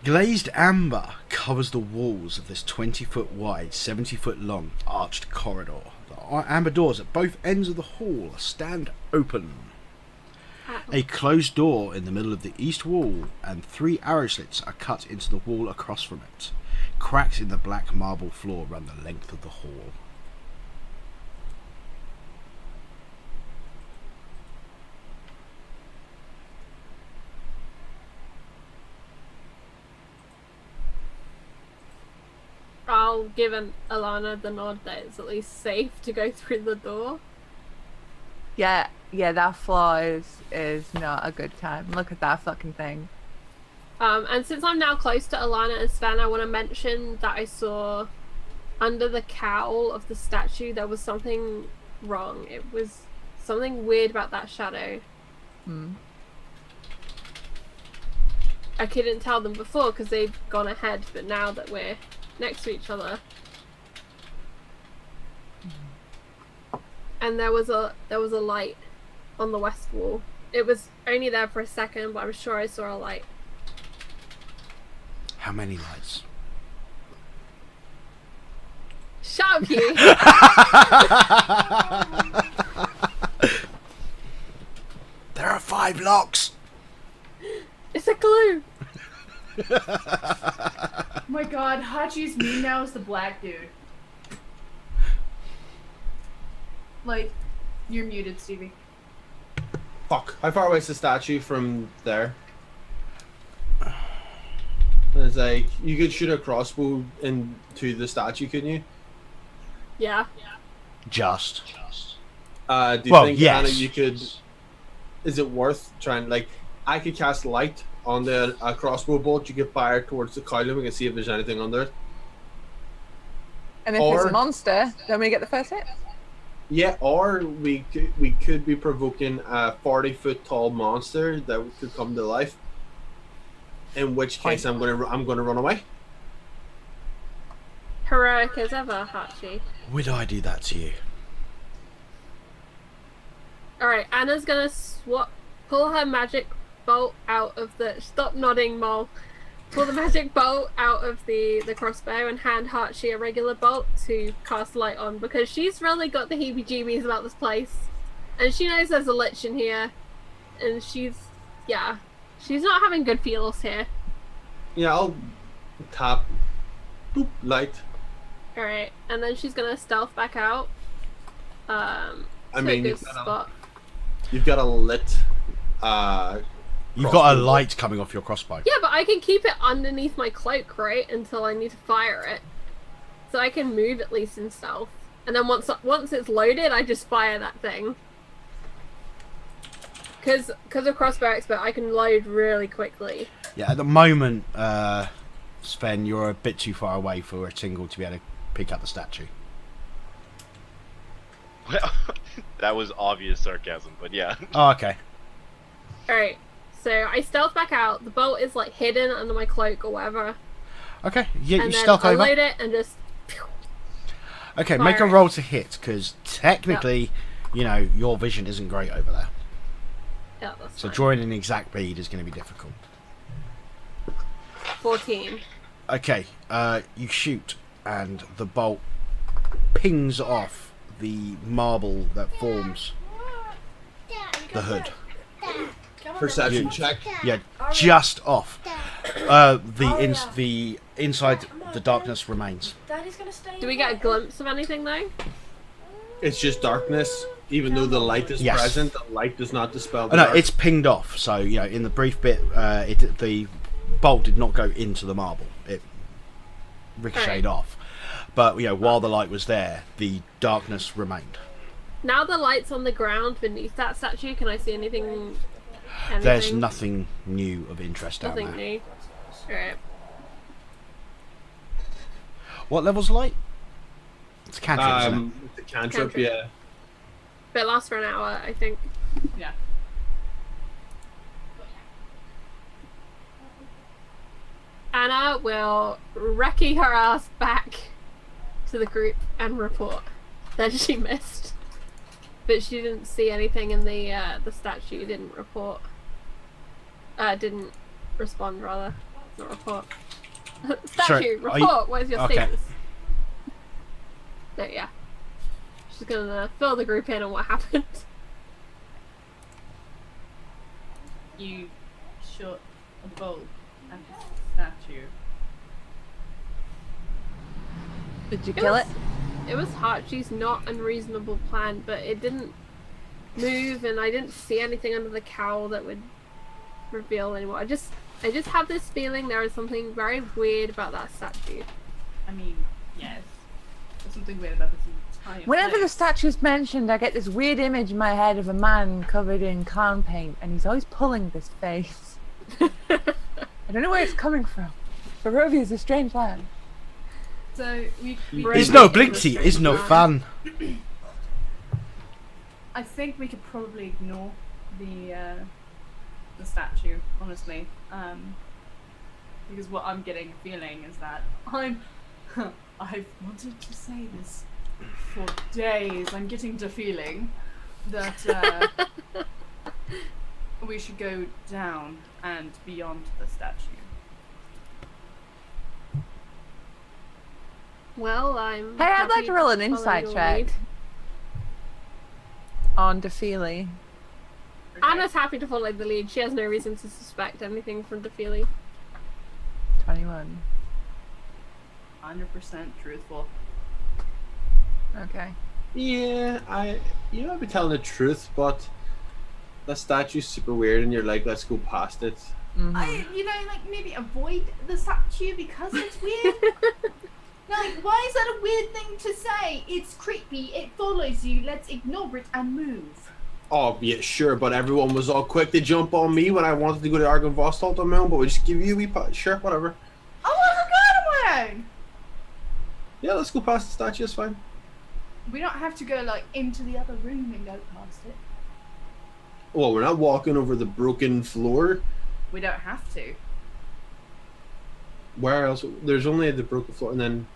Glazed amber covers the walls of this 20-foot wide, 70-foot long arched corridor. The amber doors at both ends of the hall stand open. A closed door in the middle of the east wall and 3 arrow slits are cut into the wall across from it. Cracks in the black marble floor run the length of the hall. I'll give Alana the nod that it's at least safe to go through the door. Yeah, that floor is not a good time. Look at that fucking thing. And since I'm now close to Alana and Sven, I want to mention that I saw under the cowl of the statue there was something wrong. It was something weird about that shadow. I couldn't tell them before because they've gone ahead, but now that we're next to each other, and there was a light on the west wall. It was only there for a second, but I'm sure I saw a light. How many lights? Shut up, you! There are 5 locks! It's a clue! Oh my god, Hachi's meme now is the black dude. Like, you're muted, Stevie. Fuck. How far away is the statue from there? It's like, you could shoot a crossbow into the statue, couldn't you? Yeah. Just. Do you Well, think, yes. Anna, you could? Is it worth trying? Like, I could cast light on the crossbow bolt. You could fire towards the column and see if there's anything under it. And if there's Or- a monster, then we get the first hit. Yeah, or we could be provoking a 40-foot tall monster that could come to life. In which case, I'm gonna run away. Heroic as ever, Hachi. Would I do that to you? Alright, Anna's gonna pull her magic bolt out of the. Stop nodding, Mole. Pull the magic bolt out of the crossbow and hand Hachi a regular bolt to cast light on, because she's really got the heebie-jeebies about this place. And she knows there's a lich in here. And she's not having good feels here. Yeah, I'll tap. Boop, light. Alright, and then she's gonna stealth back out. I To mean, a good spot. you've got a lit. You've got a crossbow. light coming off your crossbow. Yeah, but I can keep it underneath my cloak, right? Until I need to fire it. So I can move at least in stealth. And then once it's loaded, I just fire that thing. Because of crossbow expert, I can load really quickly. Yeah, at the moment, Sven, you're a bit too far away for a tingle to be able to pick up the statue. Well, that was obvious sarcasm, but yeah. Oh, okay. Alright, so I stealth back out. The bolt is like hidden under my cloak or whatever. Okay, yeah, And you then stealth I over. load it and just... Okay, make a fire it. roll to hit, because technically, you know, your vision isn't great over there. Yeah, that's So fine. drawing an exact bead is going to be difficult. 14. Okay, you shoot, and the bolt pings off the marble that forms the hood. Perception check. Yeah, just off. The inside the darkness remains. Daddy's gonna stay. Do we get a glimpse of anything though? It's just darkness. Even though the light is Yes. present, the light does not dispel Oh, the no, dark. it's pinged off. So you know, in the brief bit, the bolt did not go into the marble. It ricocheted off. But you know, while the light was there, the darkness remained. Now the light's on the ground beneath that statue. Can I see anything? There's nothing new of interest down Nothing there. new. Alright. What level's the light? It's a cantrip, isn't it? The cantrip, Cantrip. yeah. But it lasts for an hour, I think. Yeah. Anna will recce her ass back to the group and report that she missed. But she didn't see anything in the statue, didn't report. Didn't respond, rather. Not report. Statue, Sorry, are report! you- Where's your okay. status? So, yeah. She's gonna fill the group in on what happened. You shot a bolt at the statue. Did you kill it? It was Hachi's not unreasonable plan, but it didn't move, and I didn't see anything under the cowl that would reveal anymore. I just have this feeling there is something very weird about that statue. I mean, yes. There's something weird about this entire Whenever the place. statue's mentioned, I get this weird image in my head of a man covered in clown paint, and he's always pulling this face. I don't know where it's coming from. Barovia is a strange land. So we It's no Blinksy, it's no fun. I think we could probably ignore the statue, honestly, because what I'm getting feeling is that I've wanted to say this for days. I'm getting the feeling that we should go down and beyond the statue. Well, I'm. Hey, I'd like happy to roll an follow insight your check. lead. On Defeely. Okay? Anna's happy to follow the lead. She has no reason to suspect anything from Defeely. 21. 100% truthful. Okay. Yeah, I'd be telling the truth, but that statue's super weird, and you're like, let's go past it. Mhm. Maybe avoid the statue because it's weird. Like, why is that a weird thing to say? It's creepy, it follows you, let's ignore it and move. Oh, yeah, sure, but everyone was all quick to jump on me when I wanted to go to Argon Vostalt on my own, but we just give you a wee pat. Sure, whatever. I wasn't going on my own! Yeah, let's go past the statue, it's fine. We don't have to go, like, into the other room and go past it. Well, we're not walking over the broken floor. We don't have to. Where else? There's only the broken floor, and then...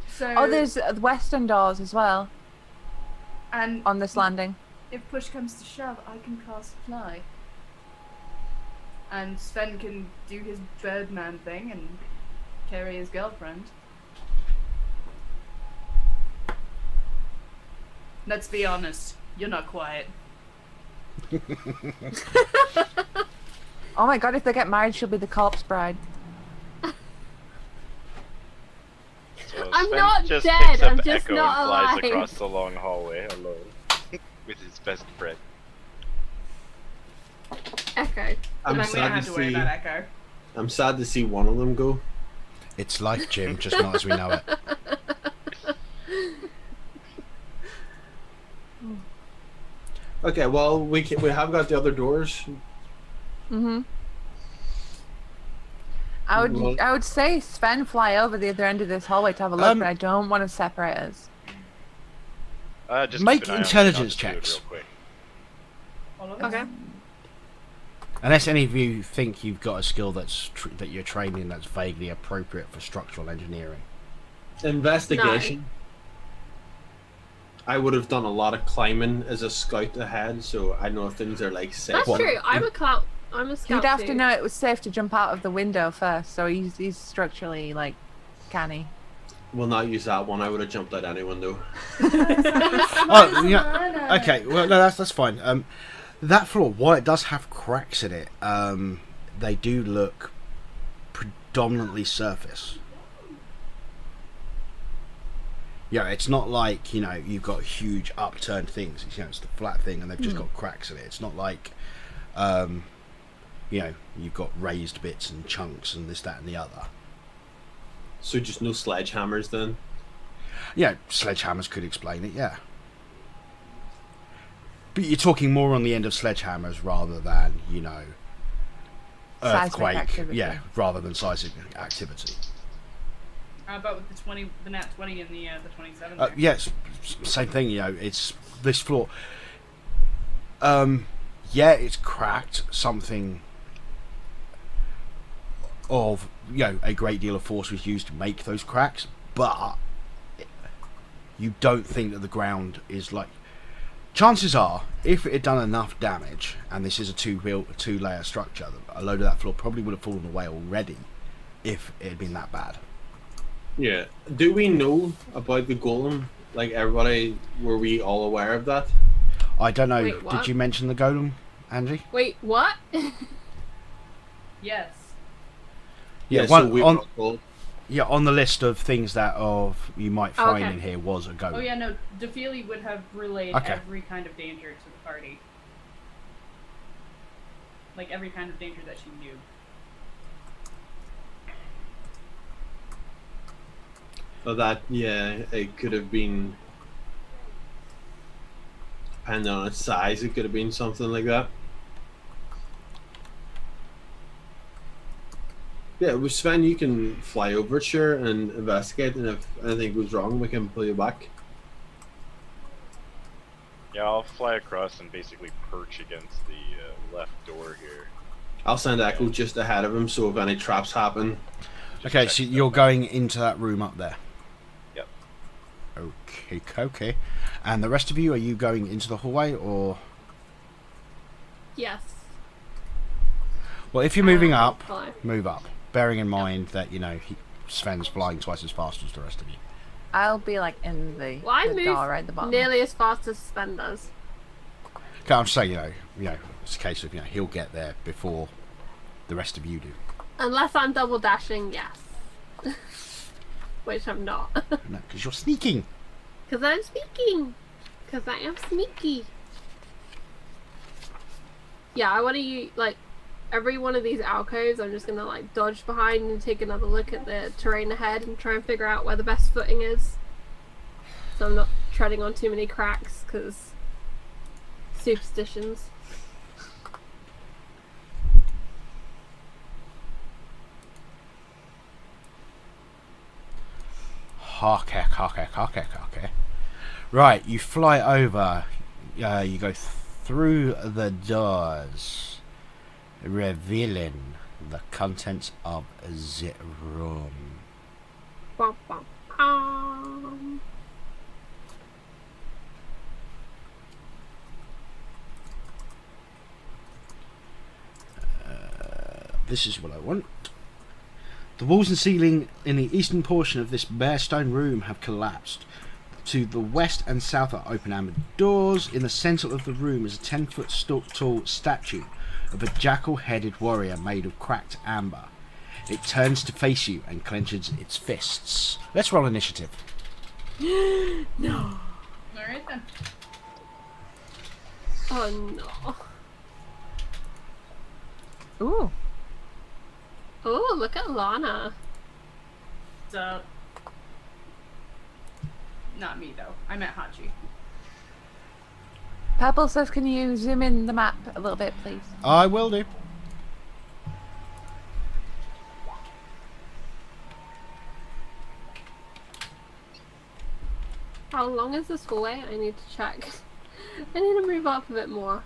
So, Oh, there's the western doors as well and on this landing. if push comes to shove, I can cast fly. And Sven can do his Birdman thing and carry his girlfriend. Let's be honest, you're not quiet. Oh my god, if they get married, she'll be the corpse bride. So I'm Sven not just dead, picks up I'm just Echo not and flies alive. across the long hallway alone with his best friend. Echo. I'm And we don't sad have to to worry see. about Echo. I'm sad to see one of them go. It's life, Jim, just not as we know it. Okay, well, we have got the other doors. Mm-hmm. Well- I would say Sven fly over the other end of this hallway to have a look, but I don't want to separate us. Just Make keep an eye on it, intelligence I'll just do it checks. real quick. All of us? Okay. Unless any of you think you've got a skill that you're trained in that's vaguely appropriate for structural engineering. Investigation. I would have done a lot of climbing as a scout ahead, so I know things are like safe. That's true. I'm a scout You'd have too. to know it was safe to jump out of the window first, so he's structurally, like, canny. We'll not use that one. I would have jumped out any window. Oh, yeah. Okay, well, no, that's fine. That floor, while it does have cracks in it, they do look predominantly surface. Yeah, it's not like, you've got huge upturned things. It's the flat thing and they've just got cracks in it. It's not like, you've got raised bits and chunks and this, that and the other. So just no sledgehammers then? Yeah, sledgehammers could explain it, yeah. But you're talking more on the end of sledgehammers rather than, Seismic earthquake. activity. Yeah, rather than seismic activity. How about with the nat 20 and the 27 there? Yes, same thing, it's this floor. Yeah, it's cracked. Something of, a great deal of force was used to make those cracks, but you don't think that the ground is like... Chances are, if it had done enough damage, and this is a two-layer structure, a load of that floor probably would have fallen away already if it had been that bad. Yeah. Do we know about the golem? Like, everybody, were we all aware of that? I don't know. Wait, what? Did you mention the golem, Angie? Wait, what? Yes. Yeah, so we were told. Yeah, on the list of things that you might find Okay. in here was a golem. Oh yeah, no, Defili would have relayed Okay. every kind of danger to the party. Like every kind of danger that she knew. So that, yeah, it could have been, depending on its size, it could have been something like that. Yeah, with Sven, you can fly over it, sure, and investigate, and if anything goes wrong, we can pull you back. Yeah, I'll fly across and basically perch against the left door here. I'll send Echo just ahead of him, so if any traps happen... Okay, so you're going into that room up there. Yep. Okay. And the rest of you, are you going into the hallway, or... Yes. Well, if you're moving up, Fly. move up. Bearing in mind that, Sven's flying twice as fast as the rest of you. I'll be, like, in the, Well, I the move door right at the bottom. nearly as fast as Sven does. Okay, I'm just saying, it's a case of, he'll get there before the rest of you do. Unless I'm double dashing, yes. Which I'm not. No, because you're sneaking. Because I'm speaking. Because I am sneaky. Yeah, I want to use, like, every one of these alcoves, I'm just gonna like dodge behind and take another look at the terrain ahead and try and figure out where the best footing is. So I'm not treading on too many cracks, because superstitions. Okay. Right, you fly over. You go through the doors, revealing the contents of the room. Bum, bum, bum. This is what I want. The walls and ceiling in the eastern portion of this bare stone room have collapsed. To the west and south are open amber doors. In the centre of the room is a 10-foot tall statue of a jackal-headed warrior made of cracked amber. It turns to face you and clenches its fists. Let's roll initiative. No. Alright then. Oh no. Ooh. Oh, look at Lana. So, not me though. I meant Hachi. Pebble says, can you zoom in the map a little bit, please? I will do. How long is this hallway? I need to check. I need to move up a bit more.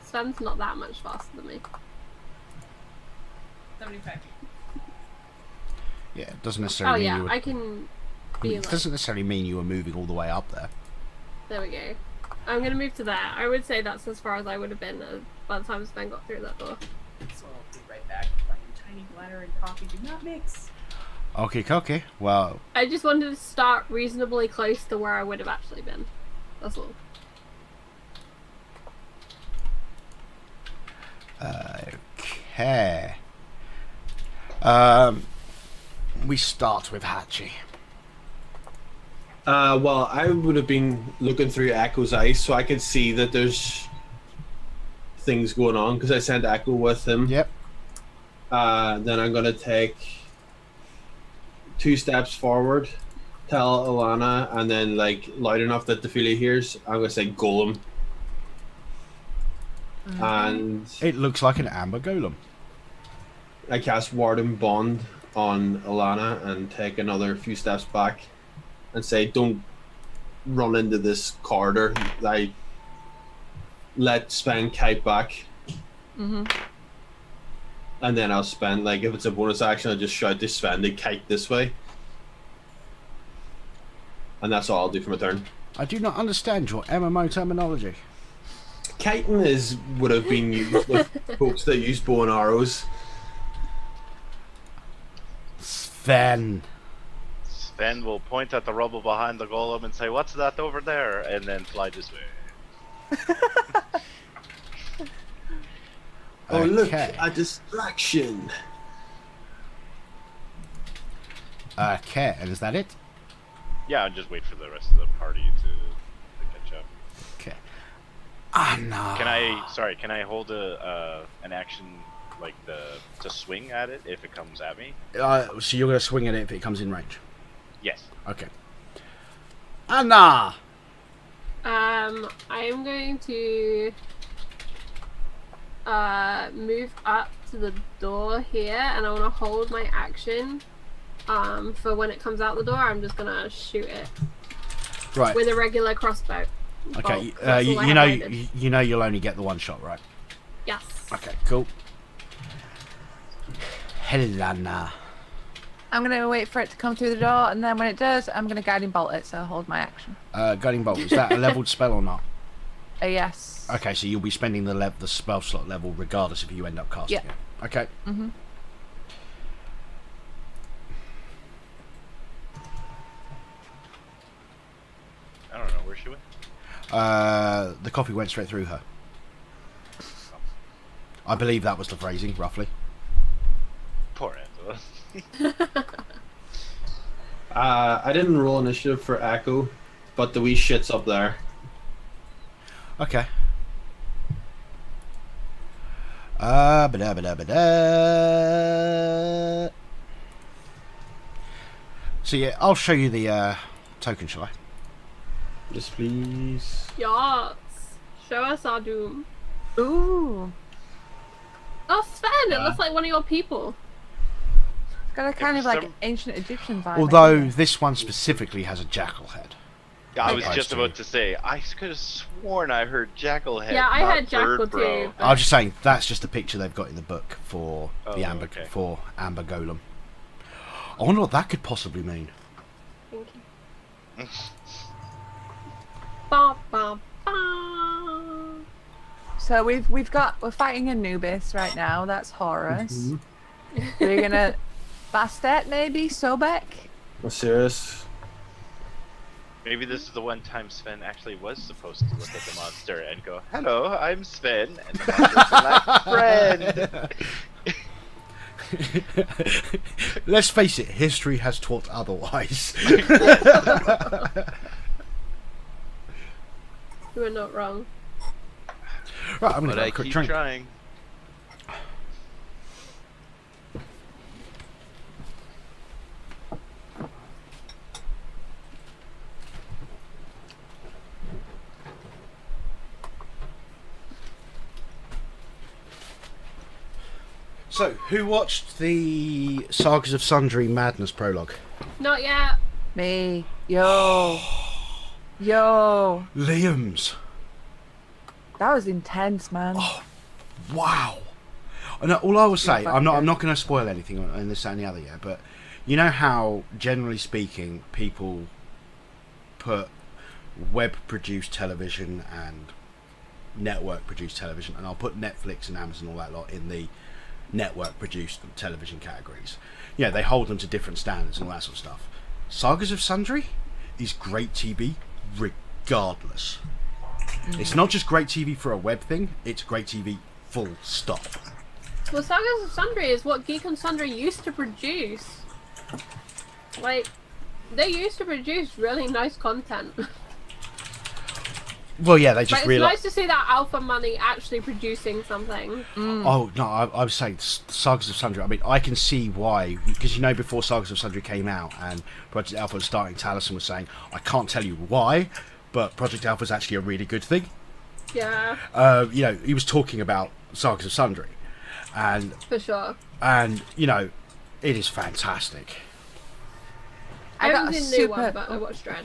Sven's not that much faster than me. 75 feet. Yeah, it doesn't Oh necessarily mean yeah, you were, I can be it like... doesn't necessarily mean you were moving all the way up there. There we go. I'm gonna move to there. I would say that's as far as I would have been by the time Sven got through that door. So I'll be right back. Fucking tiny bladder and coffee do not mix. Okay. Well, I just wanted to start reasonably close to where I would have actually been. That's all. okay. We start with Hachi. Well, I would have been looking through Echo's eyes so I could see that there's things going on because I sent Echo with him. Yep. Then I'm going to take 2 steps forward, tell Alana, and then, like, loud enough that the Ophelia hears, I'm going to say Golem. And It looks like an amber golem. I cast Ward and Bond on Alana and take another few steps back and say, don't run into this corridor. I let Sven kite back. Mm-hmm. And then I'll spend, like, if it's a bonus action, I'll just shout to Sven to kite this way. And that's all I'll do for my turn. I do not understand your MMO terminology. Kiting would have been used with folks that use bow and arrows. Sven. Sven will point at the rubble behind the golem and say, "What's that over there?" and then fly this way. Oh, look, Okay. a distraction. Okay, and is that it? Yeah, and just wait for the rest of the party to catch up. Okay. Ah, no. Can I hold an action like to swing at it if it comes at me? So you're going to swing at it if it comes in range? Yes. Okay. Anna! I am going to move up to the door here, and I want to hold my action for when it comes out the door. I'm just gonna shoot it Right. with a regular crossbow. Okay, bolt. That's all I have loaded. you know you'll only get the one shot, right? Yes. Okay, cool. Helena. I'm going to wait for it to come through the door, and then when it does, I'm going to guiding bolt it, so I'll hold my action. Guiding bolt, is that a leveled spell or not? Yes. Okay, so you'll be spending the spell slot level regardless if you end up casting Yeah. it. Okay. Mm-hmm. I don't know where she went. The coffee went straight through her. I believe that was the phrasing, roughly. Poor Angela. I didn't roll initiative for Echo, but the wee shit's up there. Okay. Ba-da-ba-da-ba-da. So yeah, I'll show you the token, shall I? Yes, please. Yes. Show us our doom. Ooh. Oh, Sven, it looks like one of your people. It's got a kind If of like some- ancient Egyptian vibe. Although this one specifically has a jackal head. I was Opposed just to- about to say, I could have sworn I heard jackal head. Yeah, I not had jackal bird, bro. too. I was just saying that's just a picture they've got in the book for Oh, the amber okay. for Amber Golem. I wonder what that could possibly mean. Thank you. Ba, ba, ba. So we're fighting Anubis right now. That's Horus. We're gonna Bastet maybe Sobek. I'm serious. Maybe this is the one time Sven actually was supposed to look at the monster and go, "Hello, I'm Sven," and the monster's like, "Friend." Let's face it, history has taught otherwise. You are not wrong. Right, I'm gonna But have I a quick keep drink. trying. So, who watched the Sagas of Sundry Madness prologue? Not yet. Me. Yo. Yo. Liam's. That was intense, man. Wow. And all I will say, Yeah, I'm fucking not going to spoil anything on this and the other yet, but you know how, generally speaking, people put web-produced television and network-produced television, and I'll put Netflix and Amazon and all that lot in the network-produced television categories. Yeah, they hold them to different standards and all that sort of stuff. Sagas of Sundry is great TV regardless. It's not just great TV for a web thing, it's great TV full stop. Well, Sagas of Sundry is what Geek and Sundry used to produce. Like, they used to produce really nice content. Well, yeah, they But just it's realised... nice to see that alpha money actually producing something. Oh no, I was saying Sagas of Sundry. I mean, I can see why, because you know, before Sagas of Sundry came out and Project Alpha was starting, Taliesin was saying, "I can't tell you why, but Project Alpha is actually a really good thing." Yeah, You know, he was talking about Sagas of Sundry, and for sure. you know, it is fantastic. I I got haven't a seen the new super- one, but I watched Strahd.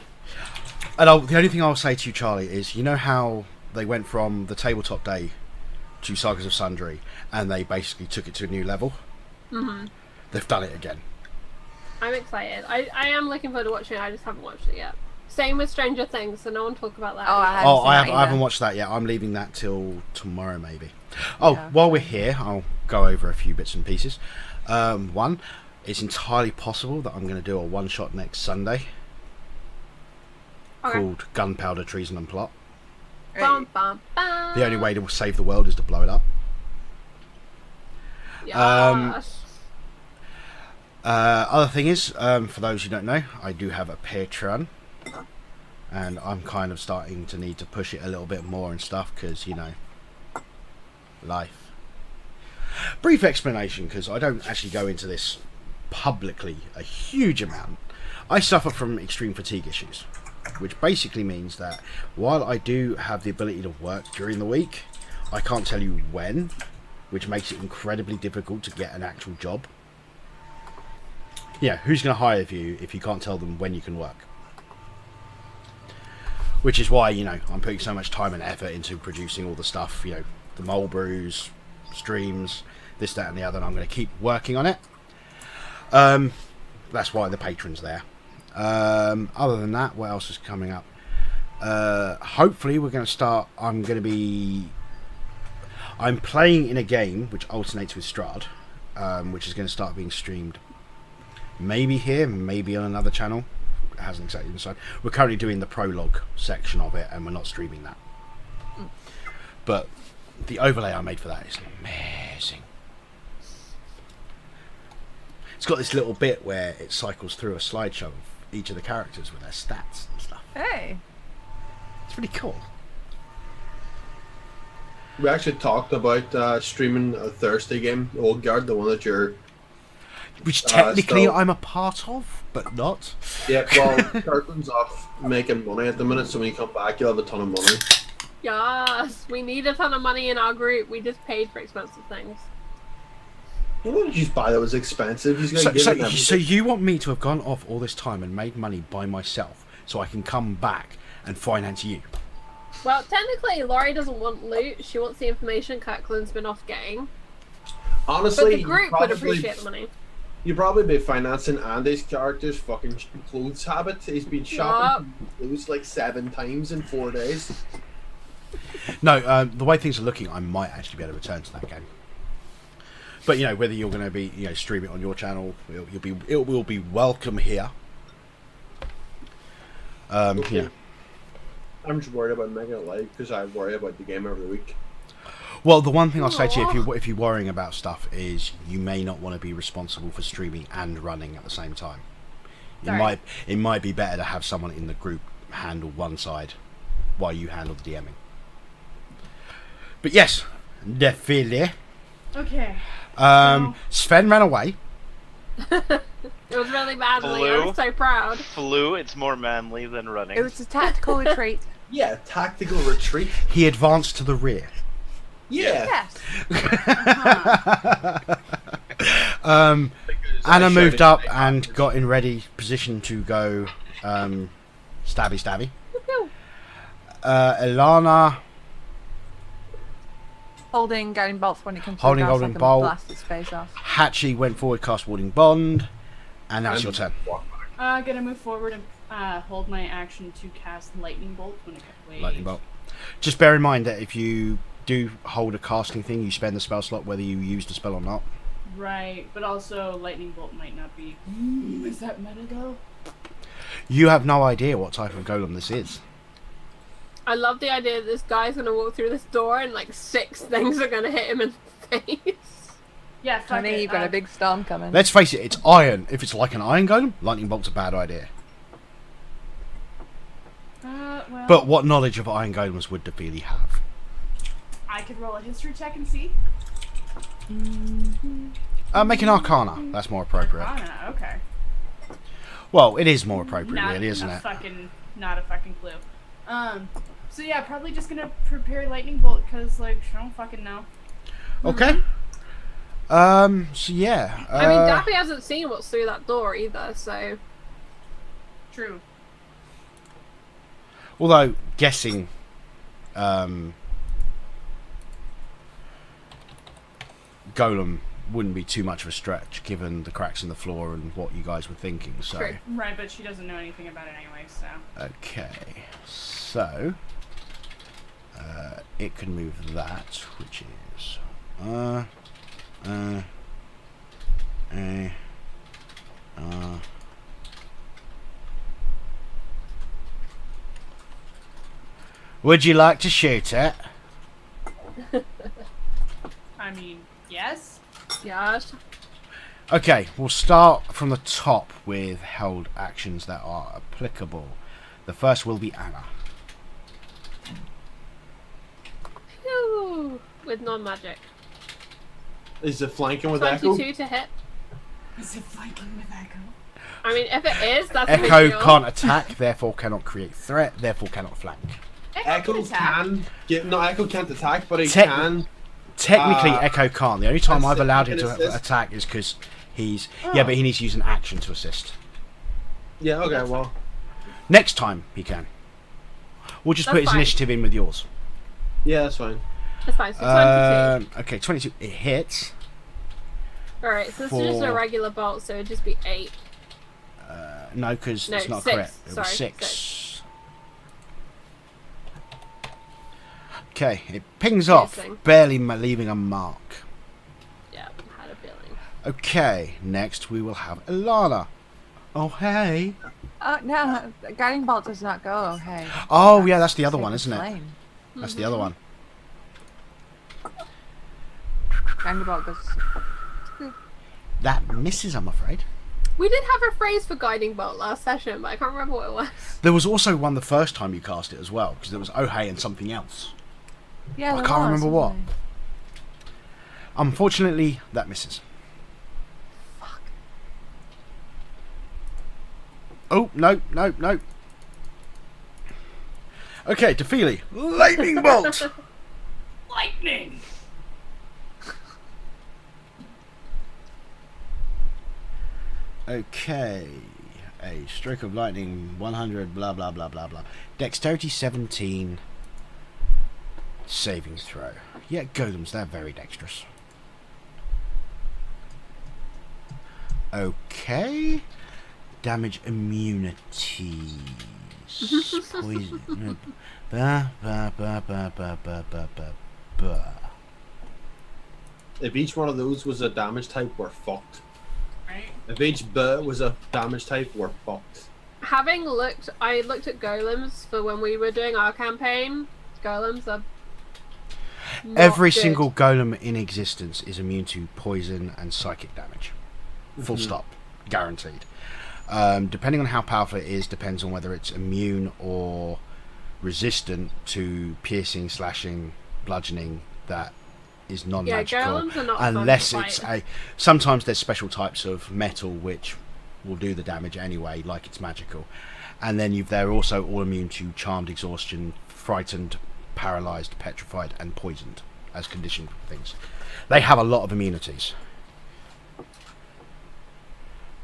And the only thing I'll say to you, Charlie, is you know how they went from the tabletop day to Sagas of Sundry, and they basically took it to a new level. Mhm. They've done it again. I'm excited. I am looking forward to watching it. I just haven't watched it yet. Same with Stranger Things, so no one talk about that. Oh, I haven't Oh, seen I that haven't either. watched that yet. I'm leaving that till tomorrow, maybe. Oh, Yeah. while we're here, I'll go over a few bits and pieces. One, it's entirely possible that I'm going to do a one-shot next Sunday Okay. called Gunpowder, Treason and Plot. Bum, bum, bum. The only way to save the world is to blow it up. Yes. Other thing is, for those who don't know, I do have a Patreon, and I'm kind of starting to need to push it a little bit more and stuff because, you know, life. Brief explanation, because I don't actually go into this publicly a huge amount. I suffer from extreme fatigue issues, which basically means that while I do have the ability to work during the week, I can't tell you when, which makes it incredibly difficult to get an actual job. Yeah, who's going to hire you if you can't tell them when you can work? Which is why, you know, I'm putting so much time and effort into producing all the stuff, you know, the mole brews, streams, this, that and the other, and I'm going to keep working on it. That's why the patron's there. Other than that, what else is coming up? Hopefully we're going to start, I'm playing in a game which alternates with Strahd, which is going to start being streamed maybe here, maybe on another channel. It hasn't exactly been decided. We're currently doing the prologue section of it, and we're not streaming that. But the overlay I made for that is amazing. It's got this little bit where it cycles through a slideshow of each of the characters with their stats and stuff. Hey. It's really cool. We actually talked about streaming a Thursday game, Old Guard, the one that you're. Which technically still- I'm a part of, but not. Yeah, well, Kirkland's off making money at the minute, so when you come back, you'll have a ton of money. Yes, we need a ton of money in our group. We just paid for expensive things. What did you buy that was expensive? He's So, gonna give so, it everything. so you want me to have gone off all this time and made money by myself so I can come back and finance you? Well, technically, Laurie doesn't want loot. She wants the information Kirkland's been off getting. But Honestly, the group would appreciate the money. You'd probably be financing Andy's character's fucking clothes habit. He's been shopping for clothes like 7 times in 4 days. No, the way things are looking, I might actually be able to return to that game. But you know, whether you're going to be, you know, stream it on your channel, it will be welcome here. Yeah. I'm just worried about making it live because I worry about the game every week. Well, the one thing I'll say to you, if you're worrying about stuff, is you may not want to be responsible for streaming and running at the same time. It might be better to have someone in the group handle one side while you handle the DMing. But yes, definitely. Okay. Sven ran away. It was really badly. I was so proud. Flew, it's more manly than running. It was a tactical retreat. Yeah, tactical retreat. He advanced to the rear. Yeah. Yes. Anna moved up and got in ready position to go stabby. Ilana Holding guiding bolts when it comes to Holding the grass, golden I can bolt. blast its face off. Hatchie went forward, cast Warding Bond, and that's your turn. Gonna move forward and hold my action to cast lightning bolt when it comes. Lightning bolt. Just bear in mind that if you do hold a casting thing, you spend the spell slot whether you use the spell or not. Right, but also lightning bolt might not be. Is that meta though? You have no idea what type of golem this is. I love the idea that this guy's gonna walk through this door and like 6 things are gonna hit him in the face. Yeah, fuck Honey, it. you've got a big storm coming. Let's face it, it's iron. If it's like an iron golem, lightning bolt's a bad idea. Well, But what knowledge of iron golems would Defeely have? I could roll a history check and see. Make an Arcana. That's more appropriate. Arcana, okay. Well, it is more appropriate, Not, really, isn't it? Not a fucking clue. So yeah, probably just gonna prepare lightning bolt because like I don't fucking know. Okay. So yeah. I mean, Daffy hasn't seen what's through that door either, so. True. Although guessing, golem wouldn't be too much of a stretch given the cracks in the floor and what you guys were thinking. So. True. Right, but she doesn't know anything about it anyway, so. Okay. So. It can move that, which is. Would you like to shoot it? I mean, yes. Yes. Okay, we'll start from the top with held actions that are applicable. The first will be Anna. Phew. With non-magic. Is it flanking with Echo? 22 to hit. Is it flanking with Echo? I mean, if it is, that's a big Echo deal. can't attack, therefore cannot create threat, therefore cannot flank. Echo can get no. Echo can't attack, but he Tec- can. Technically, Echo can't. The only time I've assist- allowed he him can to assist. attack is because he's... Yeah, but he needs to use an action to assist. Yeah. Okay. Well. Next time, he can. We'll just That's put his fine. initiative in with yours. Yeah, that's fine. That's fine. So 22. Okay, 22. It hits. Alright, so this is just a for- regular bolt, so it'd just be 8. No, because No, it's not 6. correct. It was Sorry, 6. Okay, it pings off, Piercing. barely leaving a mark. Yeah, had a feeling. Okay, next we will have Ilana. Oh, hey. Oh no, guiding bolt does not go. Oh hey. Oh, yeah, that's the other one, Save isn't the it? flame. That's the other one. Guiding bolt goes. That misses, I'm afraid. We did have a phrase for guiding bolt last session, but I can't remember what it was. There was also one the first time you cast it as well, because there was oh, hey and something else. Yeah, I there can't was, remember what. wasn't Unfortunately, that misses. Fuck. Oh, no. Okay, Tefili. Lightning bolt! Lightning! Okay. A stroke of lightning, 100, blah, blah, blah, blah, blah. Dexterity 17. Saving throw. Yeah, golems, they're very dexterous. Okay. Damage immunities. Poison. Bah, bah, bah, bah, bah, bah, bah, bah, bah. If each one of those was a damage type, we're fucked. Right? If each B was a damage type, we're fucked. I looked at golems for when we were doing our campaign. Golems are not Every good. single golem in existence is immune to poison and psychic damage. Full stop. Guaranteed. Depending on how powerful it is, depends on whether it's immune or resistant to piercing, slashing, bludgeoning that is non-magical. golems are not fun to unless it's fight. sometimes there's special types of metal which will do the damage anyway, like it's magical. And then they're also all immune to charmed, exhaustion, frightened, paralyzed, petrified, and poisoned as conditioned things. They have a lot of immunities.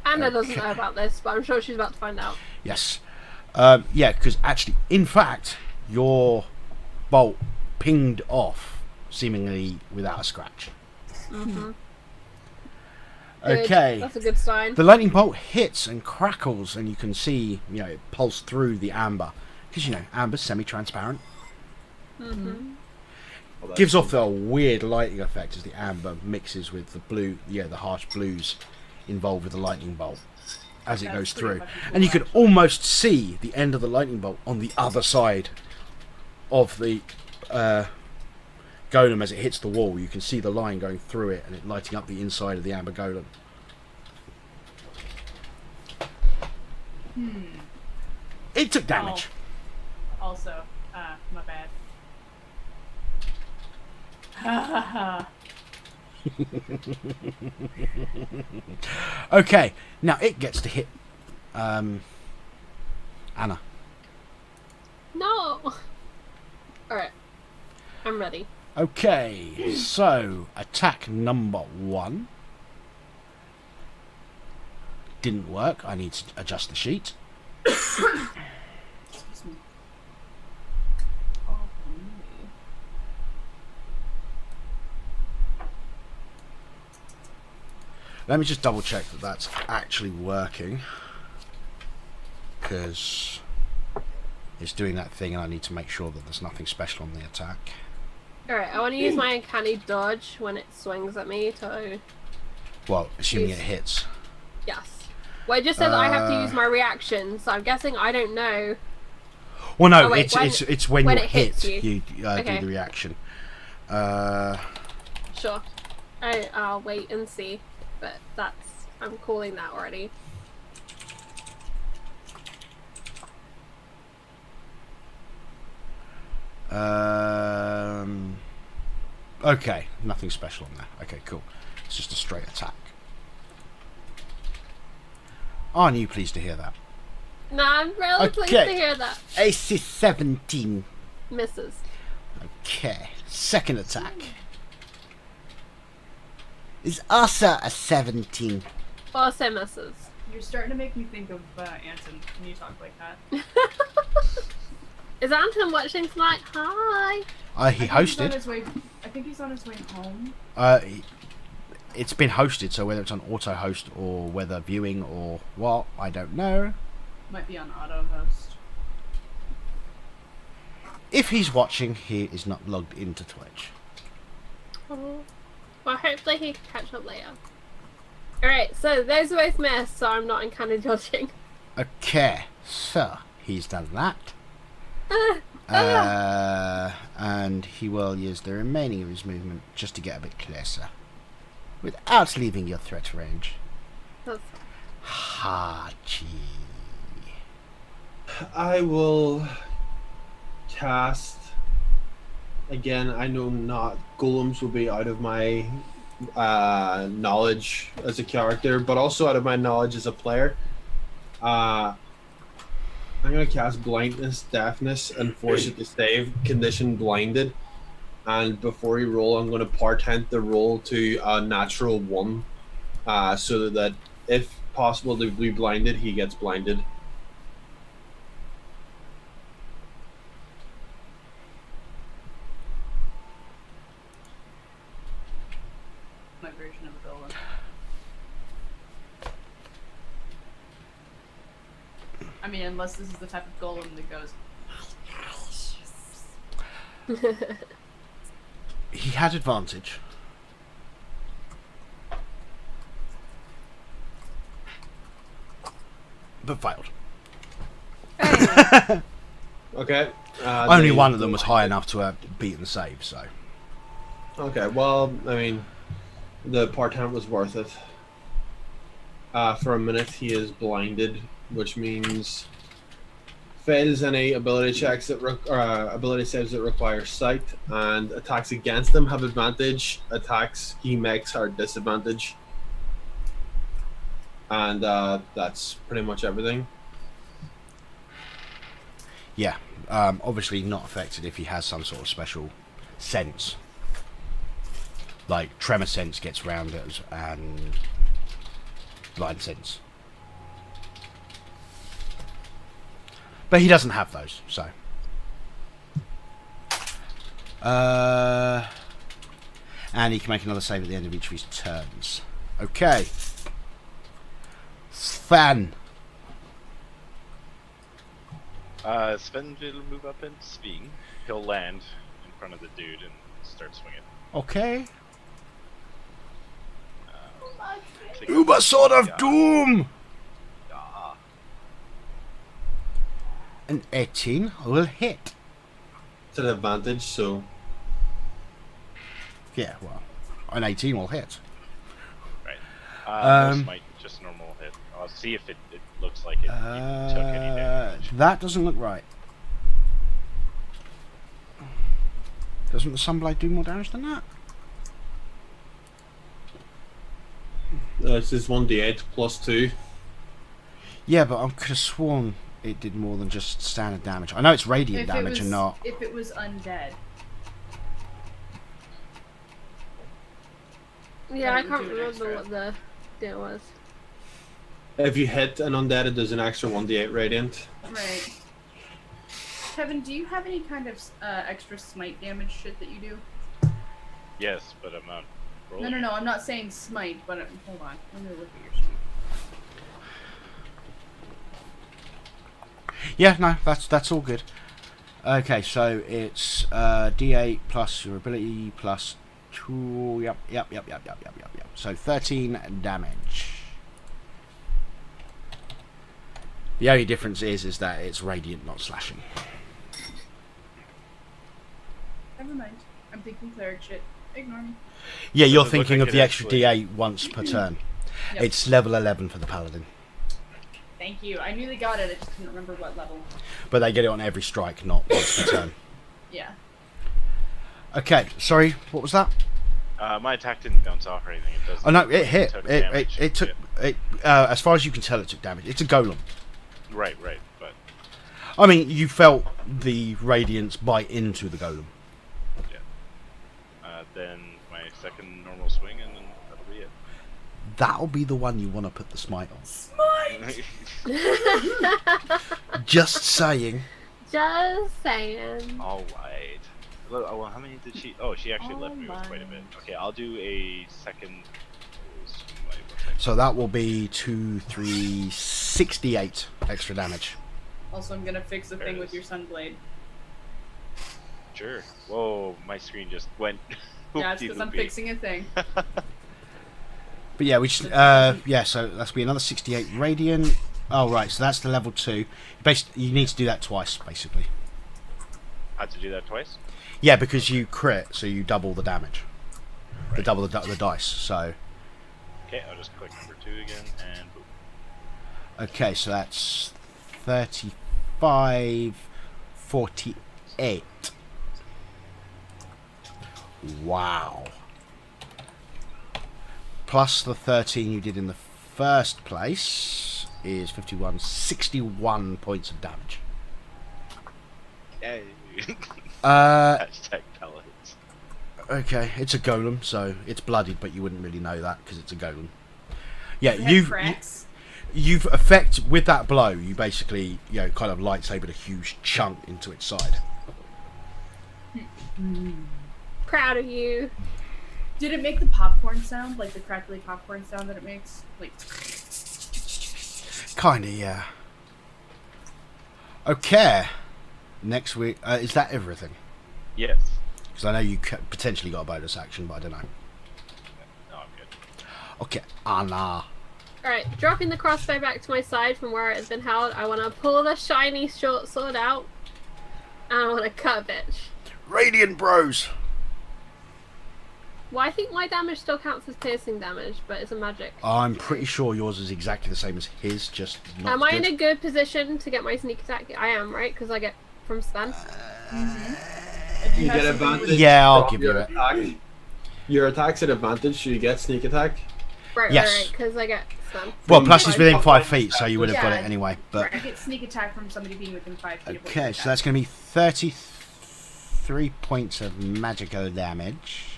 Anna doesn't know about this, but I'm sure she's about to find out. Yes. Yeah, because actually, in fact, your bolt pinged off seemingly without a scratch. Mm-hmm. Okay. That's a good sign. The lightning bolt hits and crackles, and you can see, it pulse through the amber. Because, amber's semi-transparent. Mm-hmm. Well, Gives off a weird lighting effect as the amber mixes with the blue, the harsh blues involved with the lightning bolt as it That's goes pretty through. fucking cool, And you can actually. almost see the end of the lightning bolt on the other side of the golem as it hits the wall. You can see the line going through it and it lighting up the inside of the amber golem. It took damage. Also, my bad. Okay, now it gets to hit Anna. No. Alright. I'm ready. Okay, so attack number 1. Didn't work. I need to adjust the sheet. Excuse me. Oh, Let me just double check that that's actually working. Because it's doing that thing and I need to make sure that there's nothing special on the attack. Alright, I want to use my uncanny dodge when it swings at me to... Well, assuming Use- it hits. Yes. Well, it just says I have to use my reaction, so I'm guessing I don't know. Well, no, Oh, wait, it's when when you're it hits hit, you. do Okay. the reaction. Sure. I'll wait and see. But I'm calling that already. Okay, nothing special on there. Okay, cool. It's just a straight attack. Aren't you pleased to hear that? No, I'm really pleased Okay. to hear that. AC 17. Misses. Okay, second attack. Is also a 17. Also misses. You're starting to make me think of Anton when you talk like that. Is Anton watching tonight? Hi. He I think he's on hosted. his way. I think he's on his way home. It's been hosted, so whether it's on auto host or whether viewing or what, I don't know. Might be on auto host. If he's watching, he is not logged into Twitch. Well, hopefully he can catch up later. Alright, so those are both missed, so I'm not in kind of dodging. Okay, so he's done that. And he will use the remaining of his movement just to get a bit closer. Without leaving your threat range. That's Hachi. I will cast again, I know not golems will be out of my knowledge as a character, but also out of my knowledge as a player. I'm gonna cast blindness, deafness, and force it to save condition blinded. And before you roll, I'm gonna portent the roll to a natural 1, so that if possible to be blinded, he gets blinded. My version of a golem. I mean, unless this is the type of golem that goes. He had advantage. But failed. Okay. Only then one he's of them was high enough to have beaten the save, so. Okay, well, I mean, the portent was worth it. For a minute, he is blinded, which means fails any ability checks that ability saves that require sight, and attacks against them have advantage. Attacks he makes are disadvantage, and that's pretty much everything. Yeah, obviously not affected if he has some sort of special sense. Like tremor sense gets round it, and line sense. But he doesn't have those, so. And he can make another save at the end of each of his turns. Okay. Sven. Sven will move up and swing. He'll land in front of the dude and start swinging. Okay. Take Uber Sword of Yeah. Doom! Ah. An 18 will hit. It's an advantage, so Yeah, well, an 18 will hit. Right. No smite, just normal hit. I'll see if it looks like it even took any damage. That doesn't look right. Doesn't the Sunblade do more damage than that? this is 1d8 plus 2. Yeah, but I could have sworn it did more than just standard damage. I know it's radiant damage and not. If it was undead. Yeah, I Right, can't we do an remember extra. what the deal was. If you hit an undead, it does an extra 1d8 radiant. Right. Kevin, do you have any kind of extra smite damage shit that you do? Yes, but I'm not rolling. No, I'm not saying smite, but hold on. Let me look at your sheet. Yeah, no, that's all good. Okay, so it's D8 plus your ability plus 2. Yep. So 13 damage. The only difference is that it's radiant, not slashing. Never mind. I'm thinking cleric shit. Ignore me. Yeah, you're Does it look thinking like of it the extra actually- D8 once per turn. Yep. It's level 11 for the paladin, Thank you. I knew they got it. I just couldn't remember what level. but they get it on every strike, not once per turn. Yeah. Okay, sorry, what was that? My attack didn't bounce off or anything. It doesn't. Oh no, it hit. took It damage. took. It, as far as you can tell, it took damage. It's a golem. Right, but I mean, you felt the radiance bite into the golem. then my second normal swing, and then that'll be it. That'll be the one you want to put the smite on. Smite! Just saying. Just saying. All right. Well, how many did she? Oh, she actually left me with quite a bit. Okay, I'll do a second. So that will be 2, 3, 68 extra damage. Also, I'm gonna fix the There thing it with is. your sunblade. Sure. Whoa, my screen just went. Yeah, it's because I'm whoopty-loopy. fixing a thing. But yeah, we just yeah. So that's be another 68 radiant. Oh right, so that's the level 2. Basically, you need to do that twice, basically. Had to do that twice. Yeah, because you crit, so you double the damage. The Right. double the dice. So Okay, I'll just click number 2 again, and boom. okay, so that's 35, 48. Wow. Plus the 13 you did in the first place is 51, 61 points of damage. Yay. Uh, Hashtag pellets. okay, it's a golem, so it's bloodied, but you wouldn't really know that because it's a golem. Yeah, It you've cracks. you've affected with that blow. You basically, kind of lightsabered a huge chunk into its side. Proud of you. Did it make the popcorn sound, like the crackly popcorn sound that it makes? Like, Kinda, yeah. Okay. Next week, is that everything? Yes. Because I know you potentially got a bonus action, but I don't know. No, I'm good. Okay, Anna. Alright, dropping the crossbow back to my side from where it has been held, I want to pull the shiny short sword out. And I want to cut a bitch. Radiant Bros. Well, I think my damage still counts as piercing damage, but it's a magic. I'm pretty sure yours is exactly the same as his, just not Am I in good. a good position to get my sneak attack? I am, right? Because I get from Sven. if You have get something advantage. with- Yeah, I'll from give you your it. attack. Your attack's at advantage, so you get sneak attack. Right, Yes. right, because I get Sven. Well, from plus he's within 5 5 feet, so you would have got it Yeah. anyway. But I get sneak attack from somebody being within 5 feet of what okay, you so attack. that's going to be 33 points of magical damage.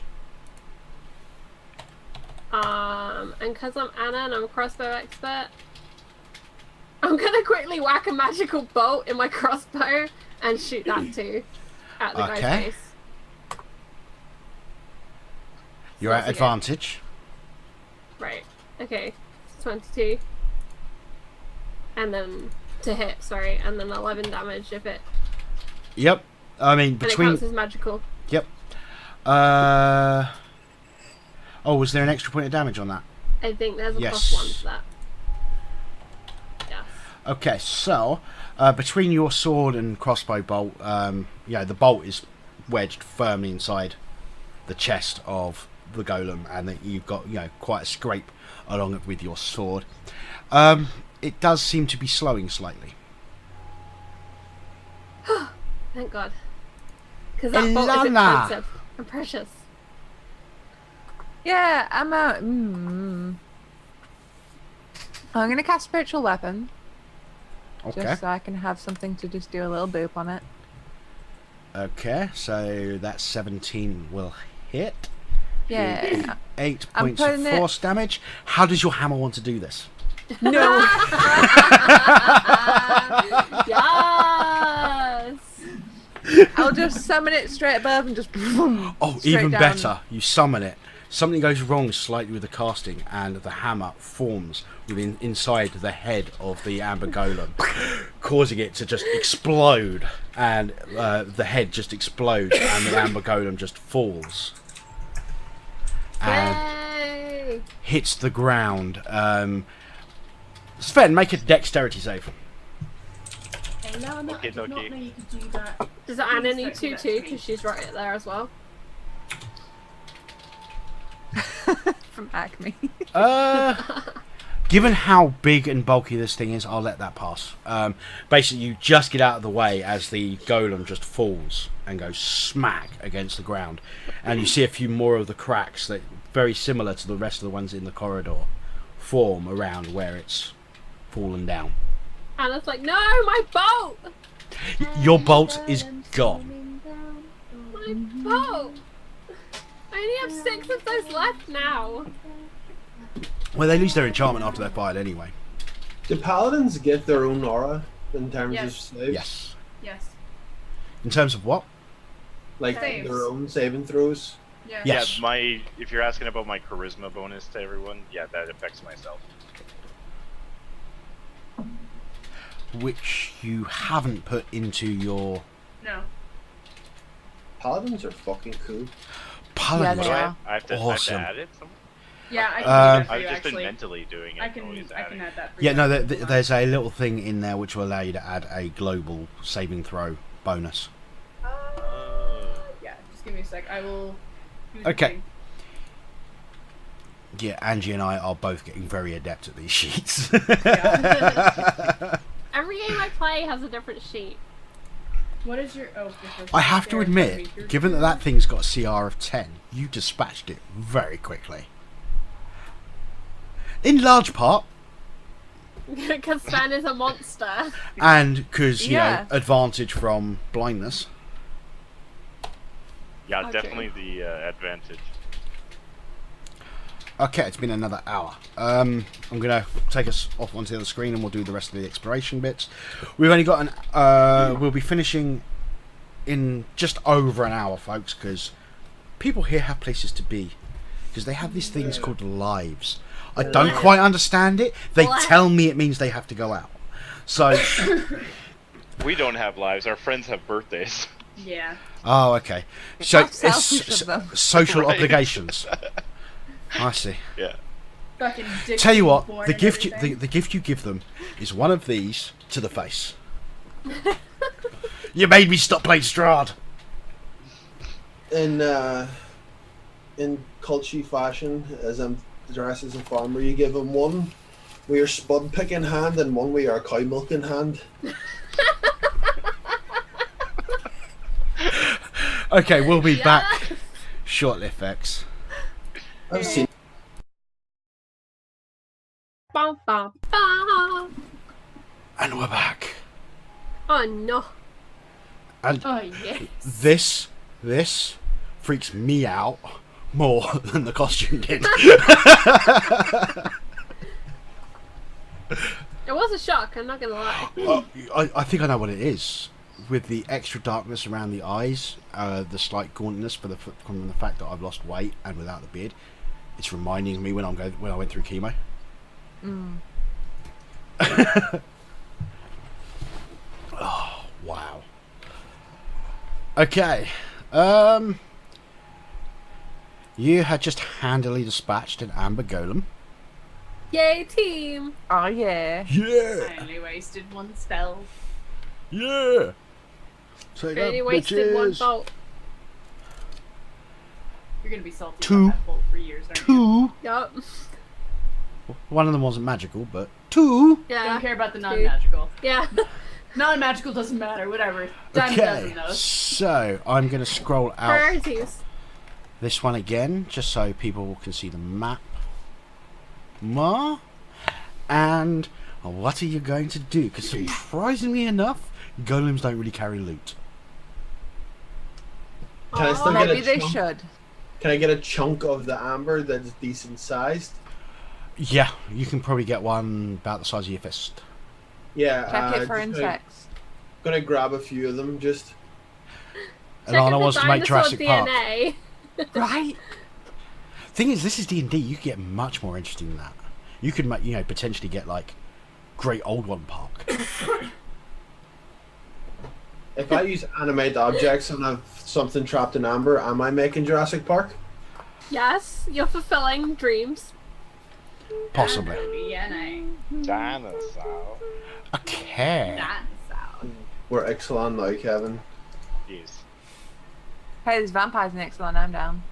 And because I'm Anna and I'm a crossbow expert, I'm gonna quickly whack a magical bolt in my crossbow and shoot that too at the guy's Okay. face. You're at Once again. advantage. Right. Okay. 22. And then to hit, sorry, and then 11 damage if it Yep. I mean, and it between. counts as magical. Yep. Oh, was there an extra point of damage on that? I think there's a Yes. +1 to that. Yes. Okay, so between your sword and crossbow bolt, the bolt is wedged firmly inside the chest of the golem, and that you've got quite a scrape along it with your sword. It does seem to be slowing slightly. Thank God. Because that bolt is Ilana. expensive and precious. Yeah, I'm out. I'm gonna cast spiritual weapon Okay. just so I can have something to just do a little boop on it. Okay, so that 17 will hit. Yeah. 8 I'm points of putting it- force damage. How does your hammer want to do this? No. Yes! I'll just summon it straight above and just. Oh, straight even down. better. You summon it. Something goes wrong slightly with the casting, and the hammer forms inside the head of the amber golem, causing it to just explode. And the head just explodes, and the amber golem just falls and Yay! hits the ground. Sven, make a dexterity save. Hey, no, I Okay, did not know dokie. you could do that. Does Anna Please need don't do to that too? to me. Because she's right there as well. From Acme. Given how big and bulky this thing is, I'll let that pass. Basically, you just get out of the way as the golem just falls and goes smack against the ground. And you see a few more of the cracks that, very similar to the rest of the ones in the corridor, form around where it's fallen down. Anna's like, no, my bolt! Your bolt is gone. My bolt! I only have 6 of those left now. Well, they lose their enchantment after they're fired anyway. Do paladins get their own aura in terms Yes. of saves? Yes. Yes. In terms of what? Like Saves. their own saving throws? Yeah. Yes. Yeah, if you're asking about my charisma bonus to everyone, yeah, that affects myself. Which you haven't put into your No. Paladins are fucking cool. paladins. they Do are. I have to Awesome. add it somewhere? Yeah, I can do Uh, that for I've you, just been actually. mentally doing it. I always can adding. add that for Yeah, you. no, there's a little thing in there which will allow you to add a global saving throw bonus. Oh. Yeah, just give me a sec. I will. do the Okay. thing. Yeah, Angie and I are both getting very adept at these sheets. Every game I play has a different sheet. What is your? Oh, I have to admit, given that that thing's got a CR of 10, you dispatched it very quickly. In large part, Because Sven is a monster. and because, you Yeah. know, advantage from blindness. Yeah, Okay. definitely the advantage. Okay, it's been another hour. I'm going to take us off onto the other screen and we'll do the rest of the exploration bits. We've only got we'll be finishing in just over an hour, folks, because people here have places to be. Because they have these things called lives. I don't quite understand it. They What? tell me it means they have to go out. So, We don't have lives. Our friends have birthdays. Yeah. oh, okay. So, how selfish of them. social Right. obligations. I see. Yeah. Fucking dick Tell you being what, born the and gift everything. the gift you give them is one of these to the face. You made me stop playing Strahd. In culty fashion, as I'm dressed as a farmer, you give them one with your spud pick in hand and one with your cow milk in hand. Okay, we'll be Yeah. back shortly, effects. I've seen. Bum, bum, bum. And we're back. Oh no. And Oh yes. this freaks me out more than the costume did. It was a shock, I'm not gonna lie. I think I know what it is. With the extra darkness around the eyes, the slight gauntness from the fact that I've lost weight and without the beard, it's reminding me when I went through chemo. Oh wow. Okay. You had just handily dispatched an amber golem. Yay, team! Oh yeah. Yeah. I only wasted one spell. Yeah. Take Only that, wasted one bitches. bolt. You're gonna be salty Two. about that bolt for years, aren't you? Two. Yup. One of them wasn't magical, but two. Don't Yeah. care about the non-magical. Yeah. Non-magical doesn't matter. Whatever. Dime a Okay. dozen those. So I'm gonna scroll out Priorities. this one again, just so people can see the map more. And what are you going to do? Because surprisingly enough, golems don't really carry loot. Can I still get Maybe a they chunk? should. Can I get a chunk of the amber that's decent sized? Yeah, you can probably get one about the size of your fist. Yeah. Check it for just insects. Gonna grab a few of them. Just And Check Lana if wants the to make dinosaur Jurassic Park. DNA. Right? Thing is, this is D&D. You can get much more interesting than that. You could, potentially get like Great Old One Park. if I use animate objects and have something trapped in amber, am I making Jurassic Park? Yes, you're fulfilling dreams. Possibly. DNA. Dinosaur. Okay. Dinosaur. We're Ixalan now, Kevin. Jeez. Hey, there's vampires next one. I'm down.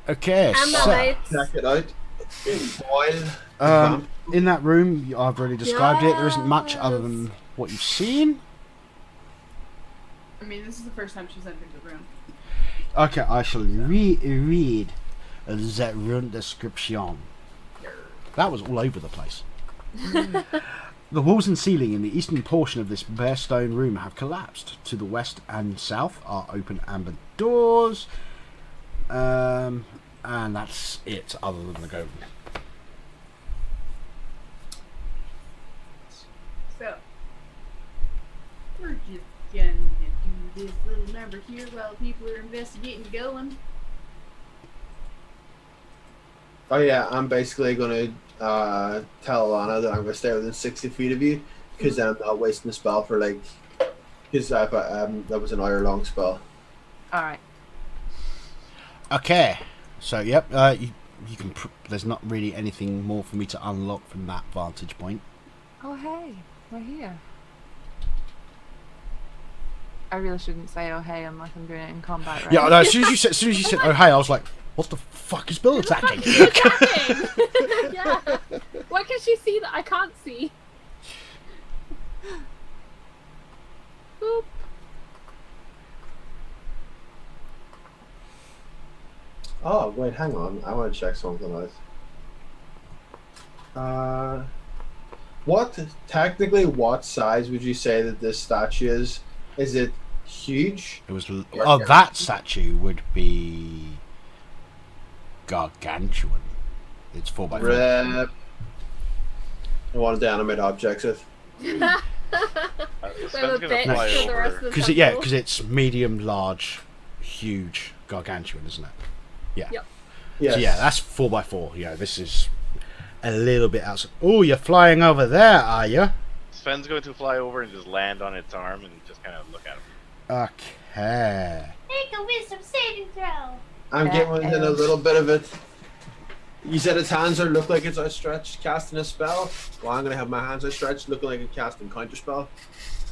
Okay. And the So, lights. Check it out. Boil. in that room, I've already described it. There isn't much other than what you've seen. I mean, this is the first time she's entered the room. Okay, I shall read that room description. That was all over the place. The walls and ceiling in the eastern portion of this bare stone room have collapsed. To the west and south are open amber doors. And that's it, other than the golem. So, we're just gonna do this little number here while people are investigating the golem. Oh yeah, I'm basically gonna tell Alana that I'm gonna stay within 60 feet of you, because I'm not wasting a spell for like, because that was an hour-long spell. All right. Okay, so yep, you can. There's not really anything more for me to unlock from that vantage point. Oh hey, we're here. I really shouldn't say oh hey unless I'm doing it in combat, right? Yeah, no, as soon as you said oh hey, I was like, what the fuck is Bill attacking? Attacking. Yeah. Why can she see that I can't see? Boop. Oh, wait, hang on. I want to check something out. What size would you say that this statue is? Is it huge? It was. Oh, that statue would be gargantuan. It's 4x4. Rip. I wanted to animate objects with. We have a bit fly for the rest over. of the Because it's medium, large, huge, gargantuan, isn't it? Yeah. Yep. Yes. So yeah, that's 4x4. Yeah, this is a little bit outside. Oh, you're flying over there, are you? Sven's going to fly over and just land on its arm and just kind of look at him. Okay. Make a wisdom saving throw. I'm getting within a little bit of it. You said its hands are look like it's outstretched, casting a spell. Well, I'm gonna have my hands outstretched, looking like a casting counter spell.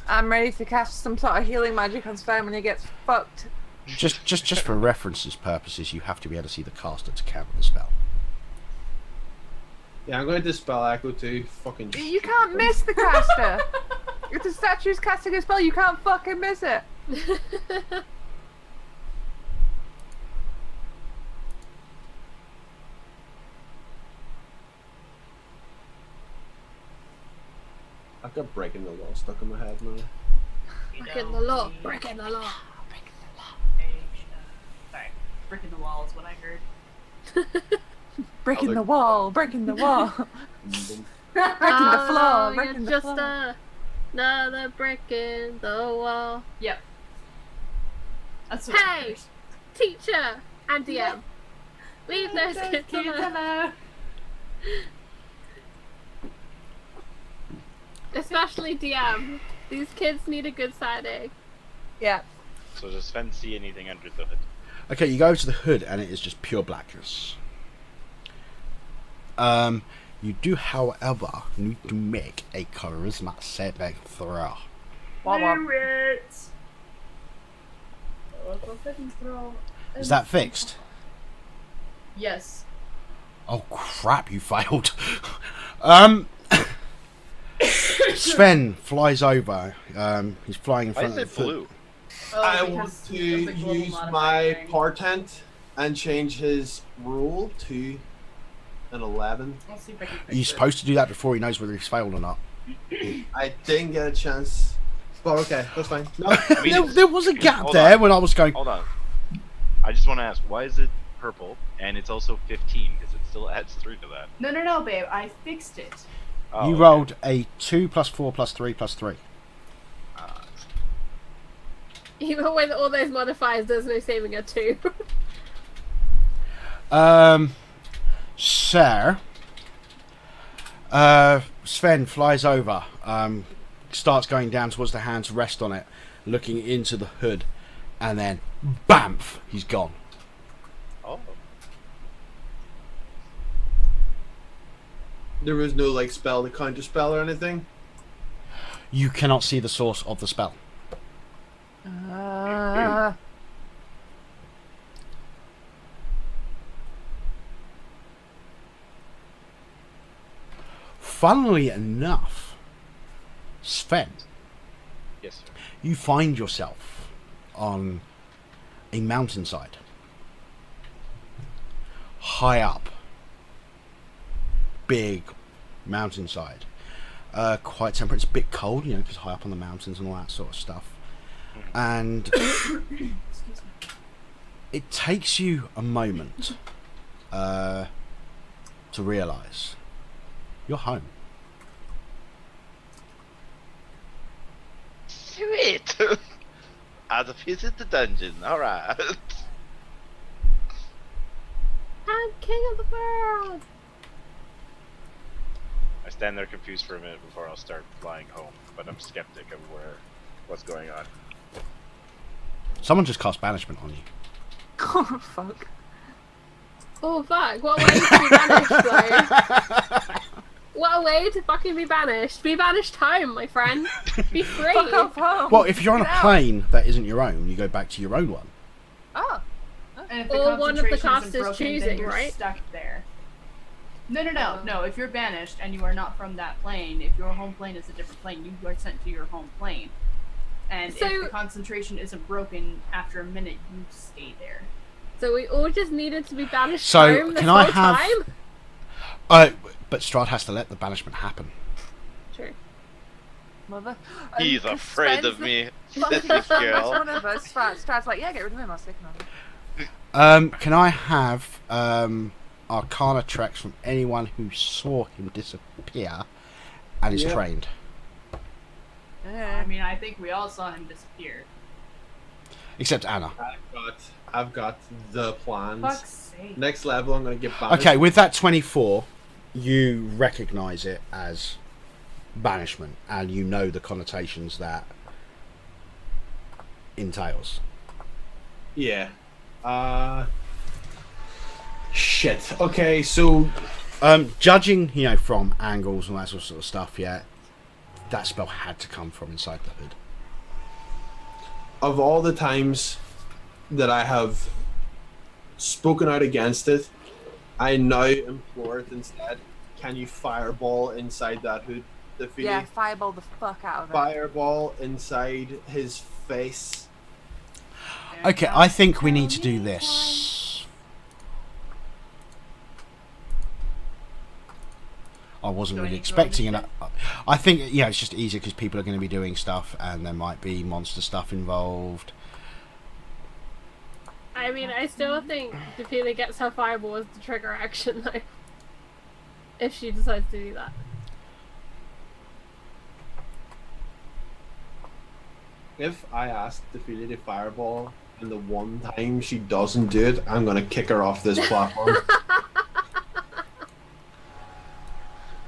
I'm ready to cast some sort of healing magic on Sven when he gets fucked. Just for references purposes, you have to be able to see the caster to counter the spell. Yeah, I'm going to dispel echo too. Fucking. You can't miss the caster. If the statue's casting a spell, you can't fucking miss it. I've got breaking the law stuck in my head now. Breaking the law. Breaking the law. Sorry, breaking the wall is what I heard. Breaking Other- the wall, breaking the wall. Breaking the floor, breaking the just floor. another brick in the wall. Yep. That's what I Hey, heard. teacher and DM. Leave those kids alone. Hello. Especially DM. These kids need a good side egg. Yeah. So does Sven see anything under the hood? Okay, you go to the hood and it is just pure blackness. You do, however, need to make a charisma saving throw. Wah, wah. Do it. Saving throw. Is that fixed? Yes. Oh crap, you failed. Sven flies over. He's flying in Why front is of it the hood. blue? I because want of to the global use modifier my thing. portent and change his rule to an 11. I'll see if I can fix Are you it. supposed to do that before he knows whether he's failed or not? I didn't get a chance. But okay, that's fine. No, I mean, There was a gap hold there on. when I was going. Hold on. I just want to ask, why is it purple and it's also 15? Because it still adds 3 to that. No, babe. I fixed it. Oh, You okay. rolled a 2 plus 4 plus 3 plus 3. Even with all those modifiers, there's no saving a 2. Sir. Sven flies over, starts going down towards the hand to rest on it, looking into the hood, and then BAMF! He's gone. Oh. there was no like spell to counter spell or anything. You cannot see the source of the spell. Funnily enough, Sven, Yes, sir. you find yourself on a mountainside. High up. Big mountainside. Quite temperate. It's a bit cold, you know, because high up on the mountains and all that sort of stuff. And it takes you a moment to realise you're home. Sweet! As a visit the dungeon, alright. I'm king of the world. I stand there confused for a minute before I'll start flying home, but I'm skeptic of what's going on. Someone just cast banishment on you. Oh, fuck. Oh fuck! What a way to be banished, though. What a way to fucking be banished. Be banished home, my friend. Be free. Fuck off home. Well, if you're on a Get out. plane that isn't your own, you go back to your own one. Oh. And if the Or one of the concentration isn't casters broken, then choosing, you're right? stuck there. No. If you're banished and you are not from that plane, if your home plane is a different plane, you are sent to your home plane. And So- if the concentration isn't broken after a minute, you stay there. So we all just needed to be banished So, home this can whole I have- time? But Strahd has to let the banishment happen. True. Mother. He's And afraid Sven's of the me. fucking That's the strongest girl. one of us. Strahd's like, yeah, get rid of him. I'll stick him on. Can I have Arcana tracks from anyone who saw him disappear and is Yeah. trained? Yeah. I mean, I think we all saw him disappear. Except Anna. I've got the plans. Fuck's sake. Next level, I'm gonna get banished. Okay, with that 24, you recognise it as banishment, and you know the connotations that entails. Yeah. Shit. Okay, so Judging, from angles and that sort of stuff, yeah, that spell had to come from inside the hood. of all the times that I have spoken out against it, I now implore it instead. Can you fireball inside that hood, Defeaty? Yeah, fireball the fuck out of it. Fireball inside his face. Okay, I think we need to do this. I wasn't really expecting it. I think, it's just easier because people are going to be doing stuff and there might be monster stuff involved. I mean, I still think Defeater gets her fireball as the trigger action, though. If she decides to do that. If I ask Defeaty to fireball and the one time she doesn't do it, I'm gonna kick her off this platform.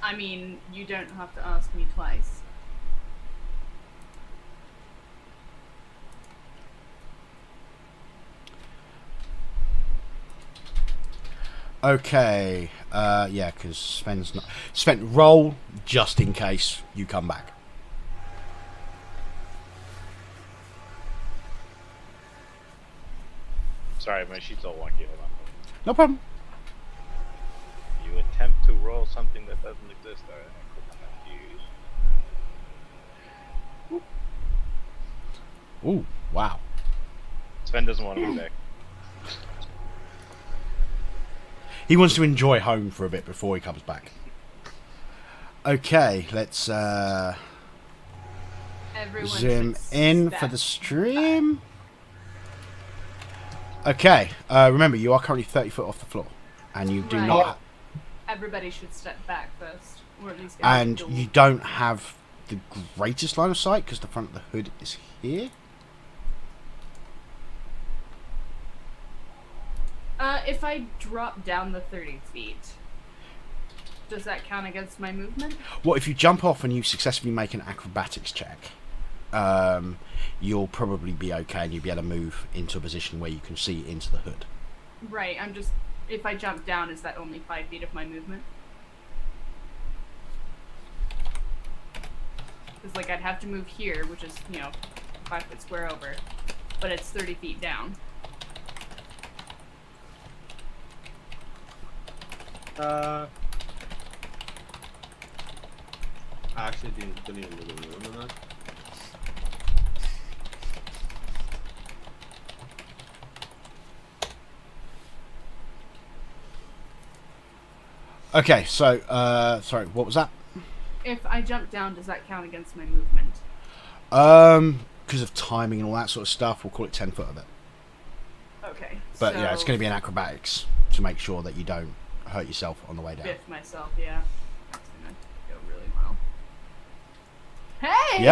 I mean, you don't have to ask me twice. Okay, yeah, because Sven's not... Sven, roll just in case you come back. Sorry, my sheet's all wonky. Hold on. No problem. You attempt to roll something that doesn't exist. Alright, I click on that. Ooh, wow. Sven doesn't want to be back. He wants to enjoy home for a bit before he comes back. Okay, let's Everyone zoom should in step for the stream. Okay, remember you are currently 30 foot off the floor, and you do Right. not, Everybody should step back first, or at least. and you don't have the greatest line of sight because the front of the hood is here. If I drop down the 30 feet, does that count against my movement? Well, if you jump off and you successfully make an acrobatics check, you'll probably be okay, and you'll be able to move into a position where you can see into the hood. Right. I'm just. If I jump down, is that only 5 feet of my movement? Because like I'd have to move here, which is 5 foot square over, but it's 30 feet down. I actually don't even know the room on that. Okay, so sorry, what was that? If I jump down, does that count against my movement? Because of timing and all that sort of stuff, we'll call it 10 foot of it. Okay. But so yeah, it's going to be an acrobatics to make sure that you don't hurt yourself on the way down. biff myself, yeah. That's gonna go really well. Hey!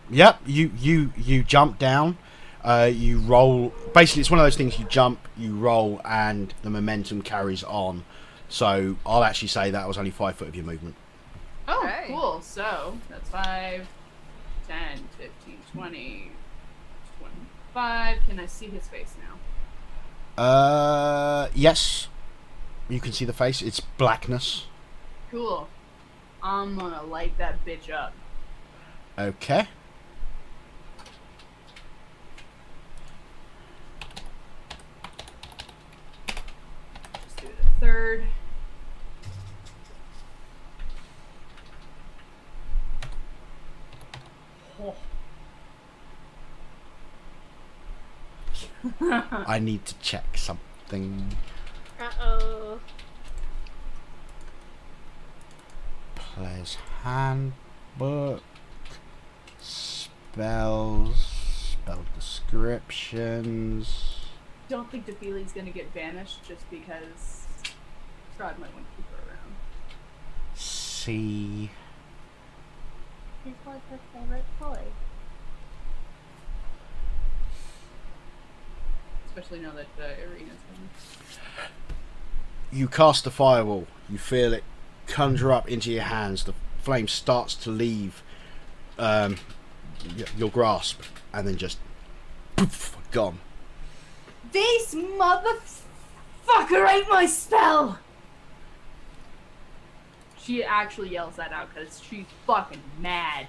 Yep. You jump down. You roll. Basically, it's one of those things. You jump, you roll, and the momentum carries on. So I'll actually say that was only 5 foot of your movement. Oh, Okay. cool. So that's 5, 10, 15, 20, 25. Can I see his face now? Yes. You can see the face. It's blackness. Cool. I'm gonna light that bitch up. Okay. Just do it a third. Oh. I need to check something. Uh-oh. Player's handbook. Spells. Spell descriptions. Don't think the feeling's gonna get banished just because Strahd might want to keep her around. See. He's like her favorite toy. Especially now that Arena's in. You cast the fireball. You feel it conjure up into your hands. The flame starts to leave your grasp, and then just poof, gone. This motherfucker ate my spell! She actually yells that out because she's fucking mad.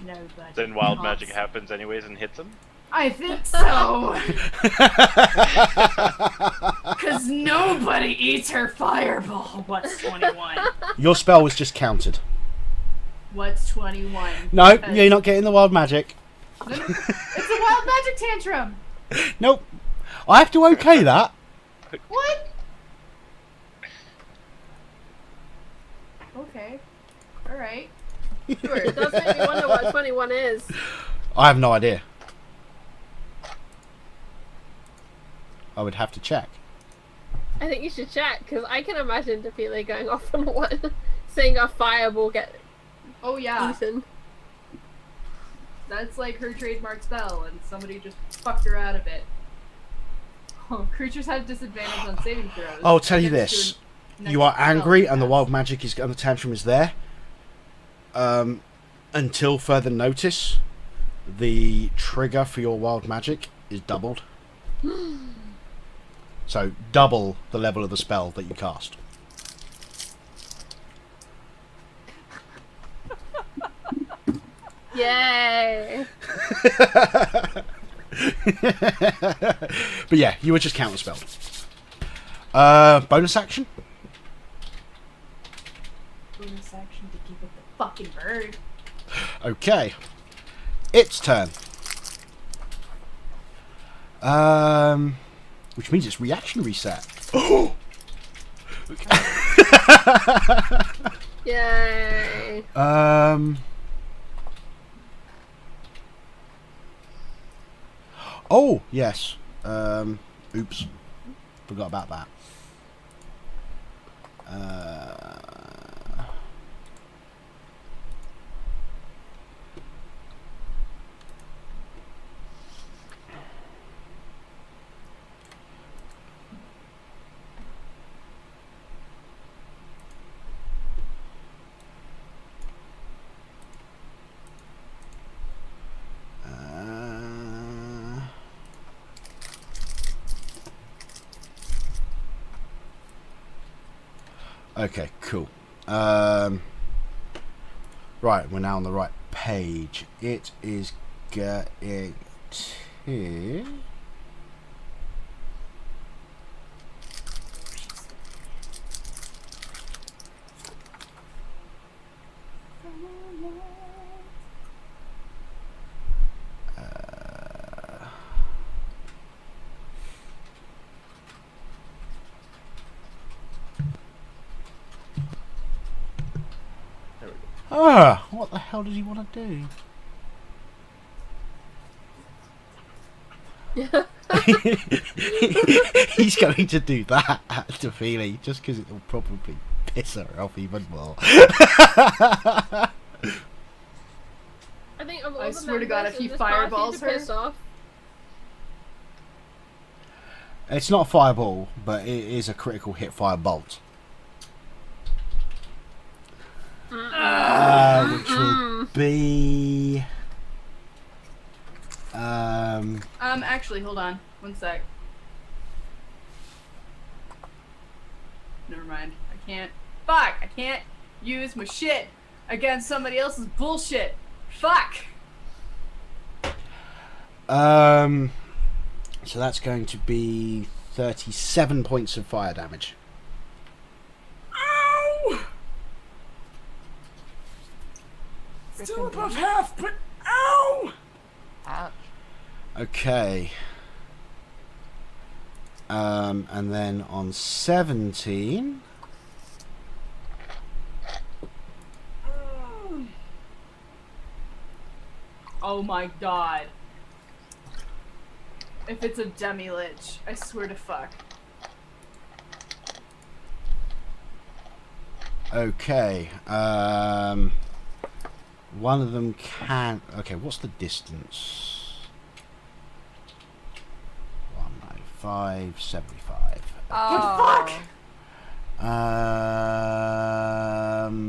Nobody. Then wild talks. magic happens anyways and hits him. I think so. Because nobody eats her fireball. What's 21? Your spell was just countered. What's 21? No, Because- you're not getting the wild magic. No, no, it's a wild magic tantrum. Nope. I have to okay that. What? Okay. Alright. Sure, it does make me wonder what 21 is. I have no idea. I would have to check. I think you should check, because I can imagine Defile going off on one, seeing a fireball get Oh yeah. eaten. That's like her trademark spell, and somebody just fucked her out of it. Oh, creatures have disadvantage on saving throws. I'll tell you against this. your You next are angry spell and the cast. wild magic is and the tantrum is there. Until further notice, the trigger for your wild magic is doubled. So double the level of the spell that you cast. Yay! But yeah, you were just counterspelled. Bonus action? Bonus action to keep it the fucking bird. Okay. Its turn. Which means it's reaction reset. Yay! Oh, yes. Oops. Forgot about that. Okay, cool. Right, we're now on the right page. It is getting to... what the hell does he want to do? He's going to do that to Feely just because it will probably piss her off even more. I think of all I the swear to God, members if he in this party fireballs to her- piss off. It's not a fireball, but it is a critical hit firebolt. Which will be... Actually, hold on. One sec. Never mind. I can't. Fuck! I can't use my shit against somebody else's bullshit. Fuck! So that's going to be 37 points of fire damage. Ow! Still above half, but ow! Ouch. Okay. And then on 17. Oh my god. If it's a demi-lich, I swear to fuck. Okay. One of them can. Okay, what's the distance? 195, 75. Oh.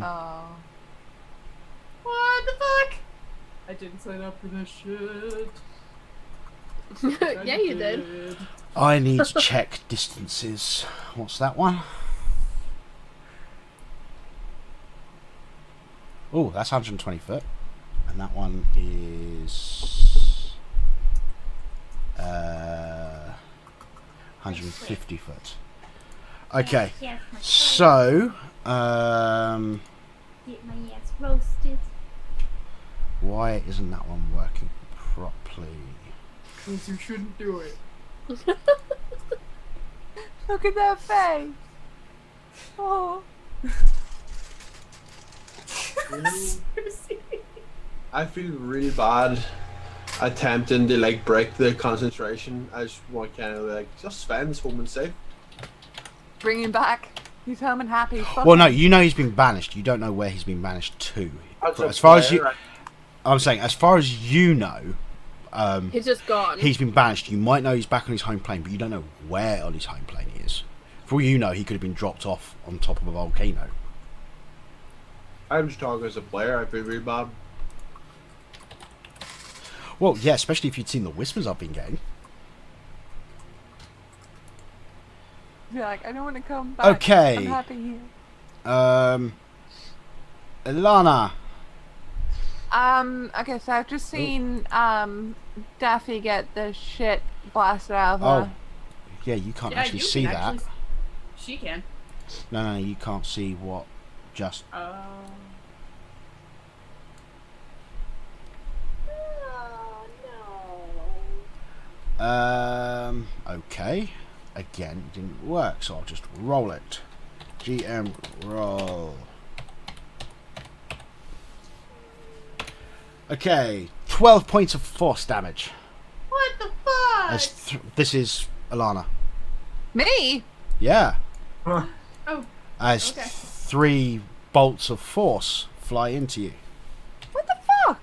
Oh. What the fuck? I didn't sign up for this shit. Yeah, you did. I need to check distances. What's that one? Oh, that's 120 foot. And that one is 150 foot. Okay, Yes, my so get my ass roasted. why isn't that one working properly? Because you shouldn't do it. Look at that face. Oh. I feel really bad attempting to like break the concentration. I just want kind of like just Sven's home and safe. Bring him back. He's home and happy. Fuck Well, no, him. you know he's been banished. You don't know where he's been banished to. As a As far as player, you, I'm saying, as far as you know, He's just gone. he's been banished. You might know he's back on his home plane, but you don't know where on his home plane he is. For all you know, he could have been dropped off on top of a volcano. I'm just talking as a player. I feel really bad. Well, yeah, especially if you'd seen the whispers I've been getting. Be like, I don't want to come back. Okay. I'm happy here. Ilana. Okay, so I've just seen Daffy get the shit blasted out of Oh, her. yeah, you can't Yeah, actually you see can that. actually She can. No, you can't see what just. Oh no. Okay. Again, it didn't work, so I'll just roll it. GM roll. Okay, 12 points of force damage. What the fuck? As this is Alana. Me? Yeah. Oh, As okay. 3 bolts of force fly into you. What the fuck?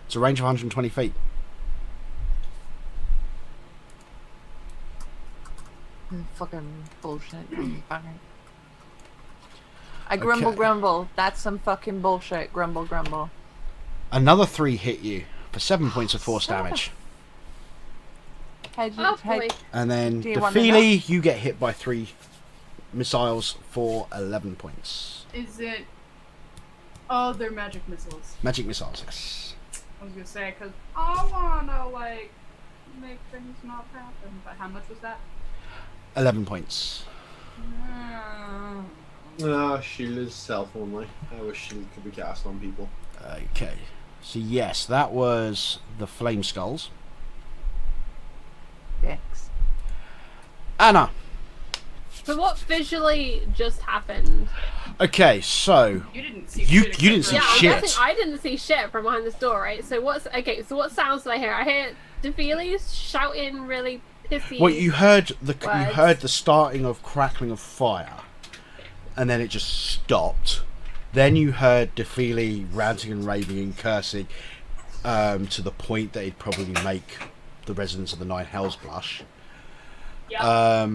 It's a range of 120 feet. Fucking bullshit. I grumble, Okay. grumble. That's some fucking bullshit. Grumble, grumble. Another 3 hit you for 7 points of force damage. Head, Oh, head, boy. And then Do you want to Defeely, you get hit by 3 missiles for 11 points. is it? Oh, they're magic missiles. Magic missiles, yes. I was gonna say, because I wanna, like, make things not happen. But how much was that? 11 points. No, shield is self only. I wish shield could be cast on people. Okay. So yes, that was the Flame Skulls. dicks. Anna. So what visually just happened? Okay, so You didn't see. You- shit you didn't except see Yeah, for- I'm shit. guessing I didn't see shit from behind this door, right? So what sounds did I hear? I hear Defeely's shouting really pissy. well, you heard the Words. starting of crackling of fire, and then it just stopped. Then you heard Defeely ranting and raving and cursing, to the point that it'd probably make the residents of the Nine Hells blush. Yeah.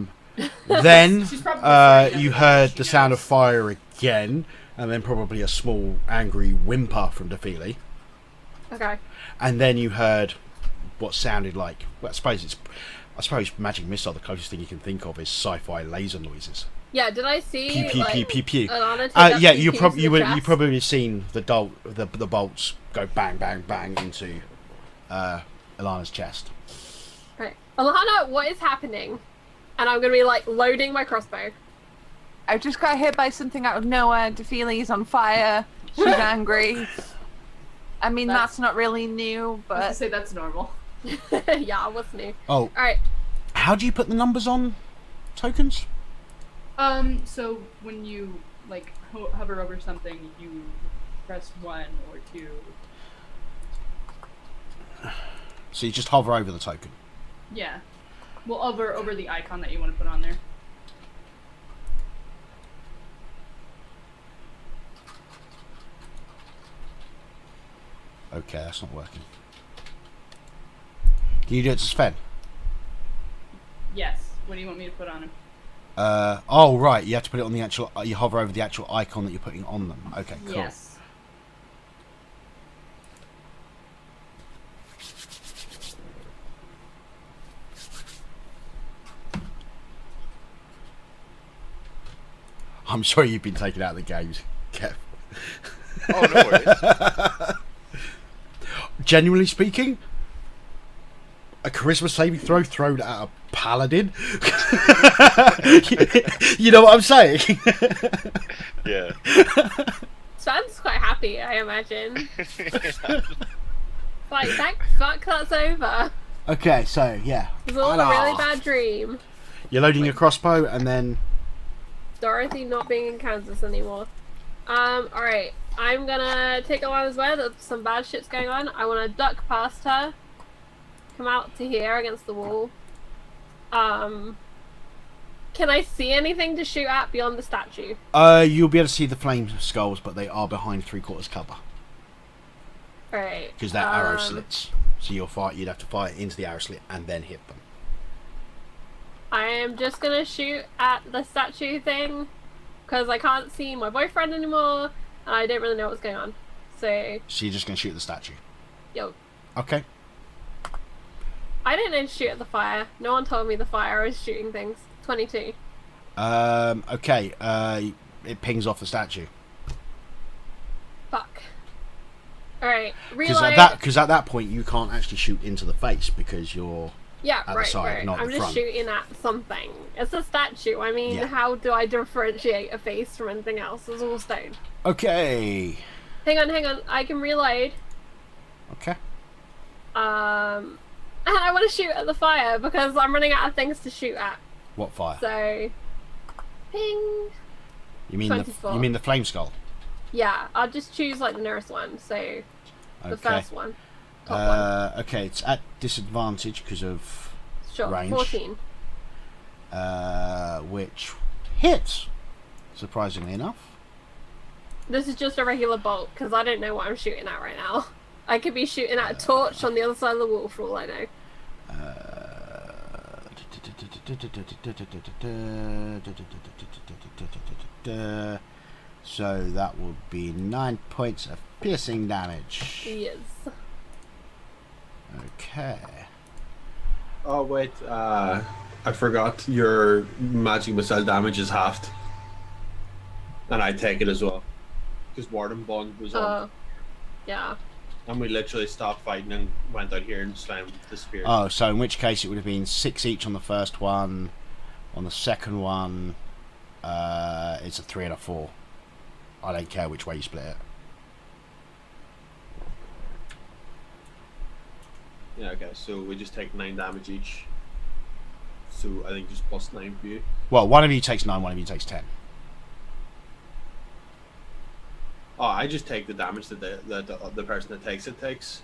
Then She's probably afraid you of heard she the sound of knows. fire again, and then probably a small angry whimper from Defeely. Okay. And then you heard what sounded like, well, I suppose magic missile, the closest thing you can think of is sci-fi laser noises. Yeah, did I see Pew pew like, pew pew pew. Alana take up Yeah, two you keys probably to you the would chest? you probably seen the bolts go bang bang bang into Ilana's chest. Right. Alana, what is happening? And I'm gonna be like loading my crossbow. I just got hit by something out of nowhere. Defeely's on fire. She's angry. I mean, that's not really new, I was gonna but say that's normal. Yeah, what's new? Oh, Alright. how do you put the numbers on tokens? So when you like hover over something, you press 1 or 2. So you just hover over the token. Yeah. Well, over the icon that you want to put on there. Okay, that's not working. Can you do it to Sven? Yes. What do you want me to put on him? Oh right, you have to put it on the actual. You hover over the actual icon that you're putting on them. Okay, cool. Yes. I'm sorry you've been taken out of the games, Kev. Oh, no worries. Genuinely speaking, a charisma saving throw thrown at a paladin. You know what I'm saying? Yeah. Sven's quite happy, I imagine. Like, thank fuck that's over. Okay, so yeah. It was all a really bad dream. You're loading your crossbow and then. Dorothy not being in Kansas anymore. Alright. I'm gonna take Alana's way that some bad shit's going on. I wanna duck past her. Come out to here against the wall. Can I see anything to shoot at beyond the statue? You'll be able to see the flame skulls, but they are behind 3/4 cover. Alright. Because they're arrow slits. So you'd have to fire into the arrow slit and then hit them. I am just gonna shoot at the statue thing. Because I can't see my boyfriend anymore. And I don't really know what's going on. So you're just going to shoot the statue? yo. Okay. I didn't know to shoot at the fire. No one told me the fire was shooting things. 22. Okay. It pings off the statue. Fuck. Alright. Because at that point you can't actually shoot into the face because you're yeah, at right, the side, right. not I'm the just front. shooting at something. It's a statue. I mean, Yeah. how do I differentiate a face from anything else? It's all stone. Okay. Hang on. I can reload. Okay. And I want to shoot at the fire because I'm running out of things to shoot at. What fire? So, ping. You mean 24. the flame skull? Yeah, I'll just choose like the nearest one. So, the Okay. first one. Top one. Okay, it's at disadvantage because of Sure, range. 14. Which hits, surprisingly enough. This is just a regular bolt because I don't know what I'm shooting at right now. I could be shooting at a torch on the other side of the wall for all I know. So that would be 9 points of piercing damage. Yes. Okay. Oh wait, I forgot your magic missile damage is halved, and I take it as well because Warden Bond was on, Yeah. and we literally stopped fighting and went out here and Slime disappeared. Oh, so in which case it would have been 6 each on the first one. On the second one, it's a 3 and a 4. I don't care which way you split it. Yeah, okay, so we just take 9 damage each. So I think just plus 9 for you. Well, one of you takes 9, one of you takes 10. Oh, I just take the damage that the person that takes it takes.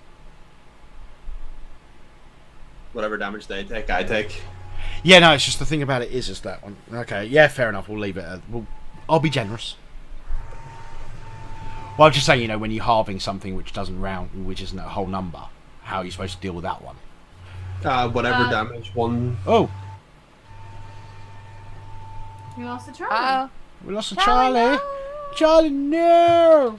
Whatever damage they take, I take. Yeah, no, it's just the thing about it is that one. Okay, yeah, fair enough. We'll leave it. I'll be generous. Well, I'm just saying, when you're halving something which isn't a whole number, how are you supposed to deal with that one? Whatever damage one. Oh, You lost a Charlie. we lost a Charlie. Charlie, no.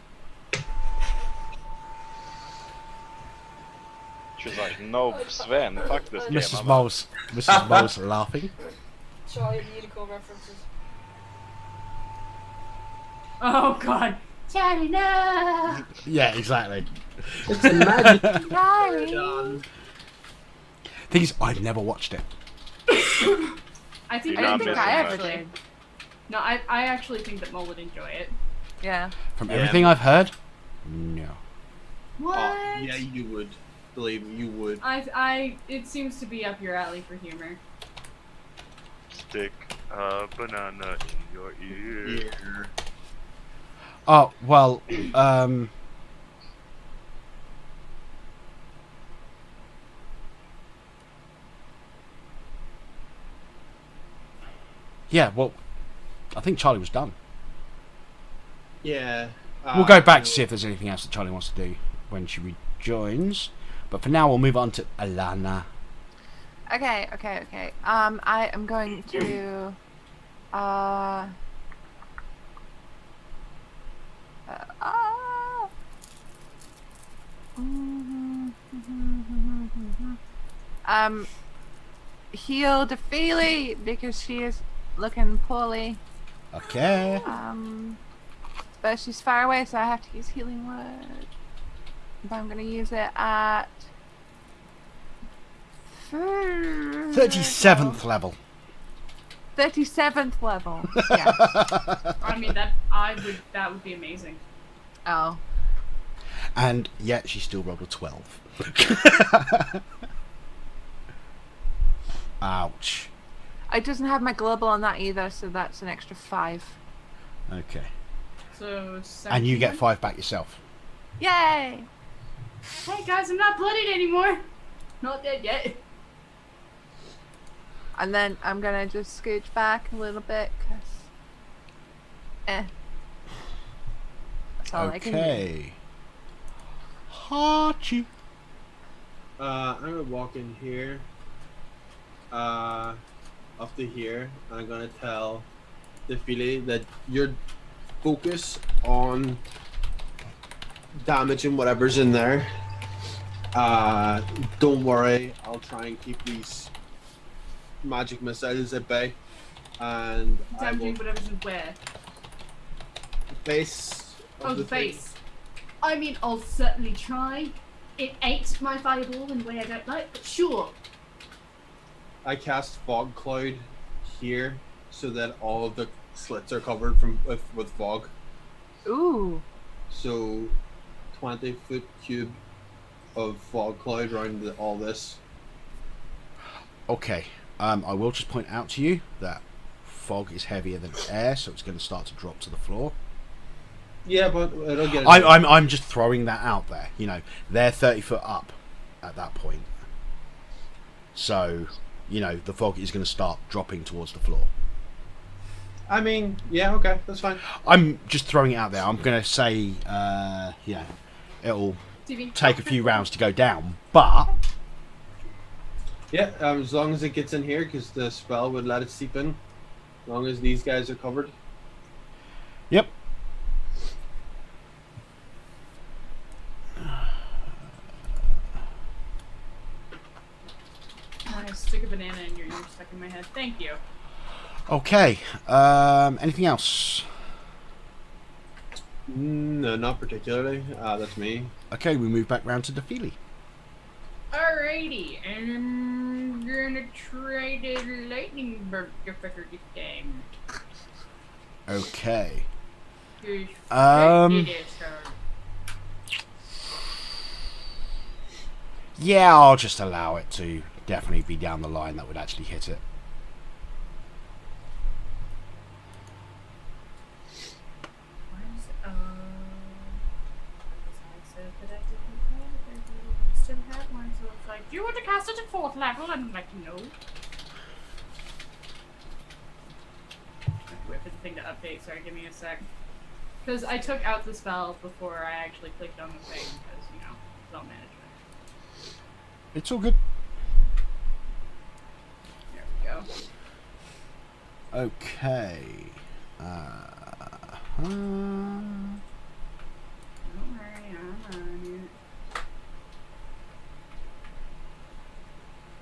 She's like, no, Sven, fuck this game. Mrs. I'm Moles. Mrs. Moles laughing. Charlie and Unicorn references. Oh god. Charlie, no! Yeah, exactly. It's a magic. Charlie! Thing is, I've never watched it. I think You're not think missing I much. ever did. No, I actually think that Mo would enjoy it. Yeah. From Yeah. everything I've heard, no. What? Oh, yeah, you would. believe me, you would. It seems to be up your alley for humor. Stick a banana in your ear. Yeah. Oh, well, yeah, well, I think Charlie was done. Yeah. We'll go back to see if there's anything else that Charlie wants to do when she rejoins. But for now, we'll move on to Alana. Okay. I am going to. Heal Defeely because she is looking poorly. Okay. But she's far away, so I have to use Healing Word. But I'm gonna use it at 37th level. 37th level. Yeah. I mean that would be amazing. Oh. And yet she still rolled a 12. Ouch. It doesn't have my global on that either, so that's an extra 5. Okay. So. And you get 71? 5 back yourself. Yay! Hey guys, I'm not bloodied anymore. Not dead yet. And then I'm gonna just scooch back a little bit, cause. That's all I can do. Okay. Hachi. I'm gonna walk in here. Up to here, and I'm gonna tell the filly that your focus on damaging whatever's in there. Don't worry, I'll try and keep these magic missiles at bay. And I will Damaging whatever's in where. face. of The thing. face. I mean, I'll certainly try. It ain't my fireball in a way I don't like, but sure. I cast fog cloud here so that all of the slits are covered with fog. Ooh. So 20-foot cube of fog cloud around all this. Okay. I will just point out to you that fog is heavier than air, so it's going to start to drop to the floor. Yeah, but it'll get. I'm just throwing that out there. You know, they're 30 foot up at that point. So, you know, the fog is going to start dropping towards the floor. I mean, yeah, okay, that's fine. I'm just throwing it out there. I'm going to say, it'll take a few rounds to go down, but Yeah, as long as it gets in here, because the spell would let it seep in. As long as these guys are covered. yep. I stick a banana in your ear stuck in my head. Thank you. Okay. Anything else? No, not particularly. That's me. Okay, we move back round to Defeely. Alrighty, and I'm gonna try the lightning burger fucker this time. Okay. 'Cause Um, fuck it is hard. Yeah, I'll just allow it to definitely be down the line that would actually hit it. Why is it, I said that I didn't have it, I still had one, so it's like, do you want to cast it at 4th level? And I'm like, no. I have to wait for the thing to update, sorry, give me a sec. Because I took out the spell before I actually clicked on the thing, because, you know, spell management. It's all good. There we go. Okay. Don't worry, I'm on it.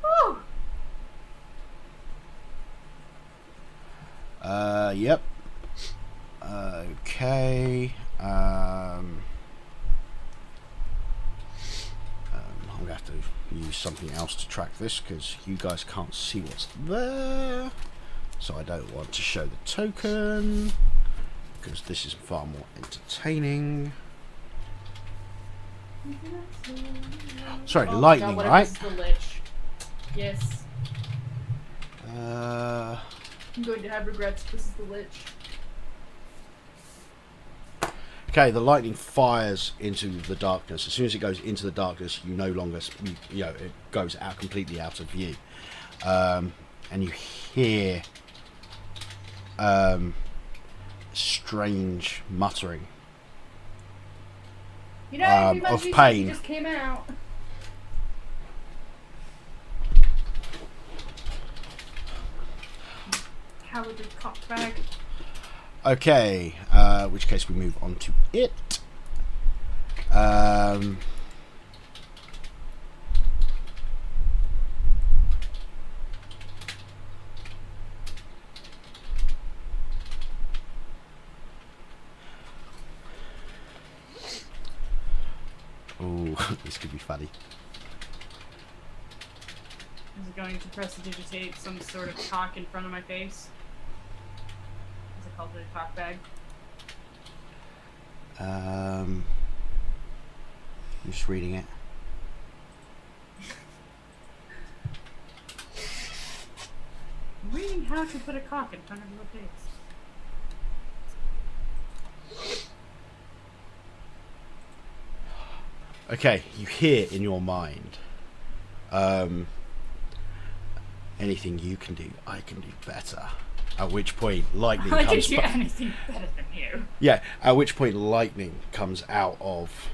Woo! Yep. Okay. I'm gonna have to use something else to track this because you guys can't see what's there. So I don't want to show the token because this is far more entertaining. Sorry, Oh my lightning, God, what if right? this is the Lich? Yes. Uh, I'm going to have regrets. This is the Lich. okay, the lightning fires into the darkness. As soon as it goes into the darkness, you no longer, you know, it goes out completely out of view, and you hear strange muttering. You know, Of Jumanji pain. just came out. Cowardly cockbag. Okay, which case we move on to it. Oh, this could be funny. Is it going to prestidigitate some sort of cock in front of my face? Is it called a cockbag? I'm just reading it. I'm reading how to put a cock in front of your face. Okay, you hear in your mind, anything you can do, I can do better. At which point, lightning I can comes. do anything better than you. Yeah, at which point, lightning comes out of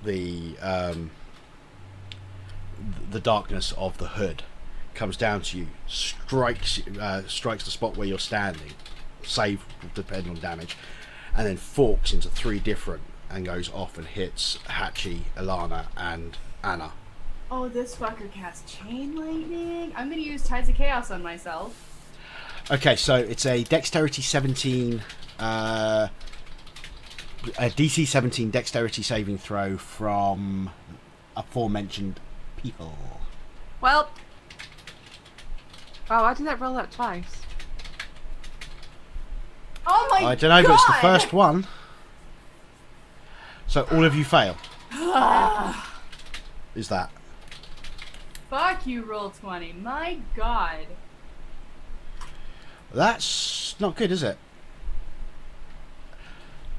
the darkness of the hood, comes down to you, strikes the spot where you're standing, save depending on damage, and then forks into three different and goes off and hits Hachi, Ilana, and Anna. Oh, this fucker casts chain lightning. I'm gonna use Tides of Chaos on myself. Okay, so it's a Dexterity 17, a DC 17 Dexterity saving throw from aforementioned people. Well. Oh, why did that roll out twice? Oh my god! I don't know, but it's the first one. So all of you fail. Is that? Fuck you, roll 20. My god. That's not good, is it?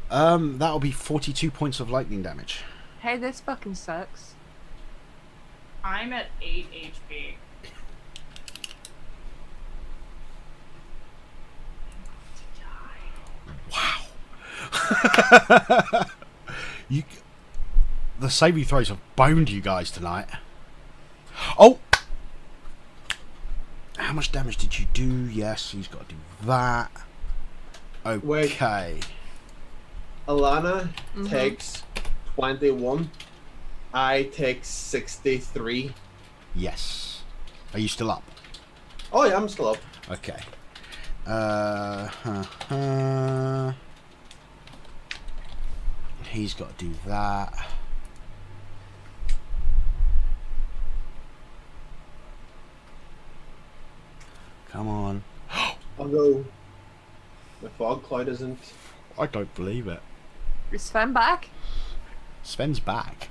That'll be 42 points of lightning damage. Hey, this fucking sucks. I'm at 8 HP. The saving throws have boned you guys tonight. Oh! How much damage did you do? Yes, he's got to do that. Okay. Wait. Alana takes 21. I take 63. Yes. Are you still up? Oh yeah, I'm still up. Okay. He's got to do that. Come on. Although the fog cloud isn't. I don't believe it. Is Sven back? Sven's back.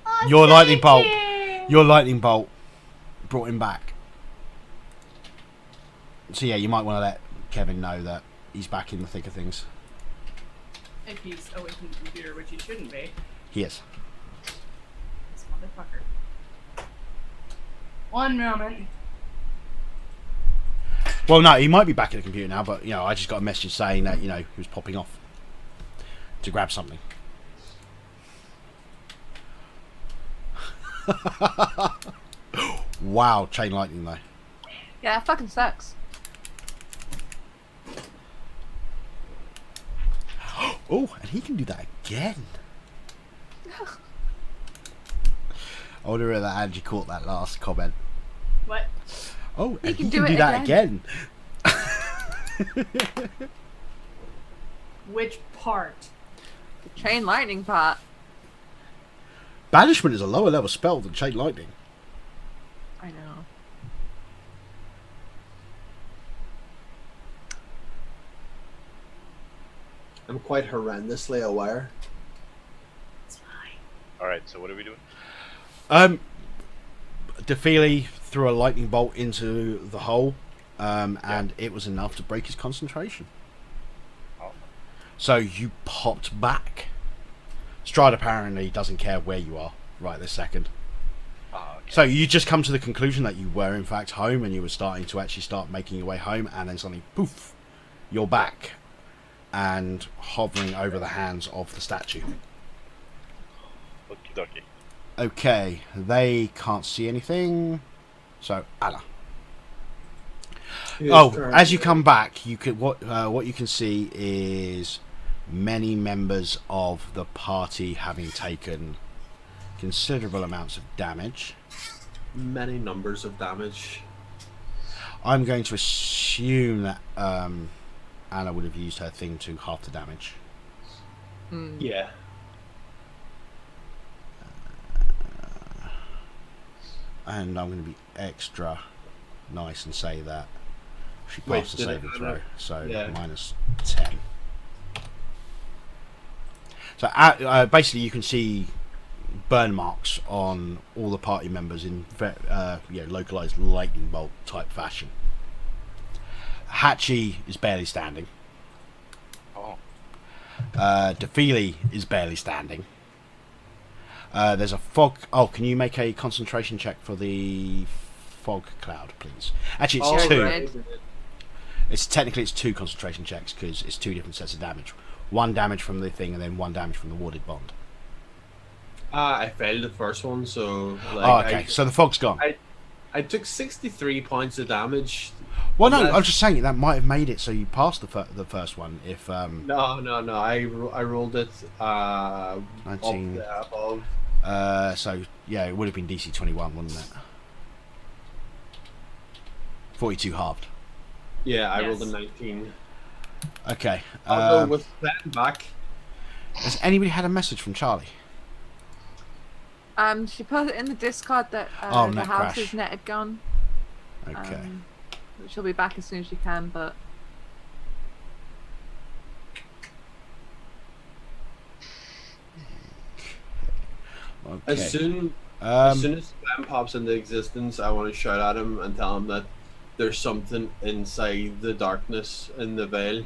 Oh, Your lightning thank bolt. you! Your lightning bolt brought him back. So yeah, you might want to let Kevin know that he's back in the thick of things. If he's away from the computer, which he shouldn't be. He is. This motherfucker. One moment. Well, no, he might be back at the computer now, but, you know, I just got a message saying that, you know, he was popping off to grab something. Wow, chain lightning, though. Yeah, that fucking sucks. Oh, and he can do that again. I wonder whether Angie caught that last comment. What? Oh, and can he do can it do that again. Which part? The chain lightning part. Banishment is a lower level spell than chain lightning. I know. I'm quite horrendously aware. It's fine. All right. So what are we doing? Defeely threw a lightning bolt into the hole, and it was enough to break his concentration. Oh. So you popped back. Strahd apparently doesn't care where you are right this second. Oh, okay. So you just come to the conclusion that you were in fact home, and you were starting to actually start making your way home, and then suddenly, poof, you're back and hovering over the hands of the statue. Okie dokie. Okay, they can't see anything. So Anna. As you come back, you could what you can see is many members of the party having taken considerable amounts of damage. Many numbers of damage. I'm going to assume that Anna would have used her thing to half the damage. Yeah. And I'm going to be extra nice and say that she Wait, passed the did saving it- throw, so yeah. minus 10. So basically, you can see burn marks on all the party members in localized lightning bolt type fashion. Hatchie is barely standing. Oh. Defeely is barely standing. There's a fog. Oh, can you make a concentration check for the fog cloud, please? Actually, it's Oh, two. right. It's technically two concentration checks because it's two different sets of damage. One damage from the thing, and then one damage from the warded bond. I failed the first one, so like, Oh, okay. So the fog's gone. I took 63 points of damage. Well, no, Unless- I'm just saying that might have made it so you passed the first one. If No. I rolled it 19. up above. So yeah, it would have been DC 21, wouldn't it? 42 halved. Yeah, I Yes. rolled a 19. Okay. Although with that back, Has anybody had a message from Charlie? She put it in the Discord that Oh, the net house's crash. net had gone. Okay. She'll be back as soon as she can, but Okay. as soon as Sven pops into existence, I want to shout at him and tell him that there's something inside the darkness in the veil.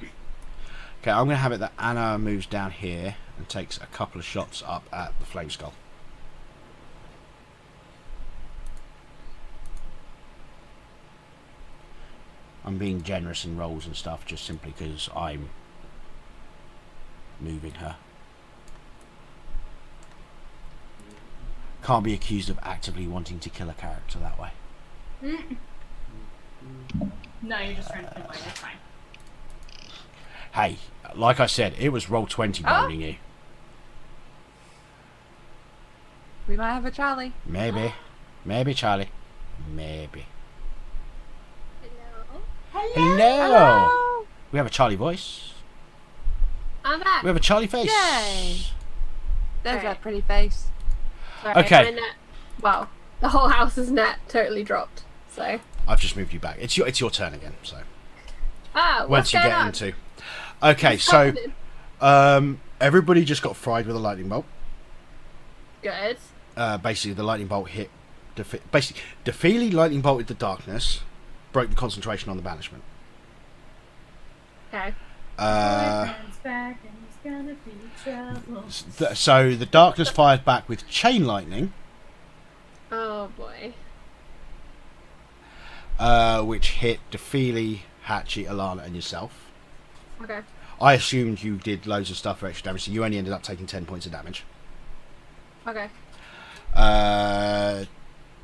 Okay, I'm going to have it that Anna moves down here and takes a couple of shots up at the flame skull. I'm being generous in rolls and stuff just simply because I'm moving her. Can't be accused of actively wanting to kill a character that way. No, you're just trying to pinpoint. It's fine. Hey, like I said, it was roll 20 boning you. we might have a Charlie. Maybe. Maybe, Charlie. Maybe. Hello. Hello! We have a Charlie voice. I'm back. We have a Charlie face. Yay! There's Alright. that pretty face. Sorry, Okay. my net. Well, the whole house's net totally dropped. So. I've just moved you back. It's your turn again. So Ah, once what's you going get on? into, okay, What's so happening? everybody just got fried with a lightning bolt. Good. Basically, the lightning bolt hit. Basically, Defeely lightning bolted the darkness, broke the concentration on the banishment. Okay. Boyfriend's back and he's gonna be trouble. So the darkness fired back with chain lightning, Oh boy. which hit Defeely, Hatchie, Alana, and yourself. Okay. I assumed you did loads of stuff for extra damage, so you only ended up taking 10 points of damage. Okay.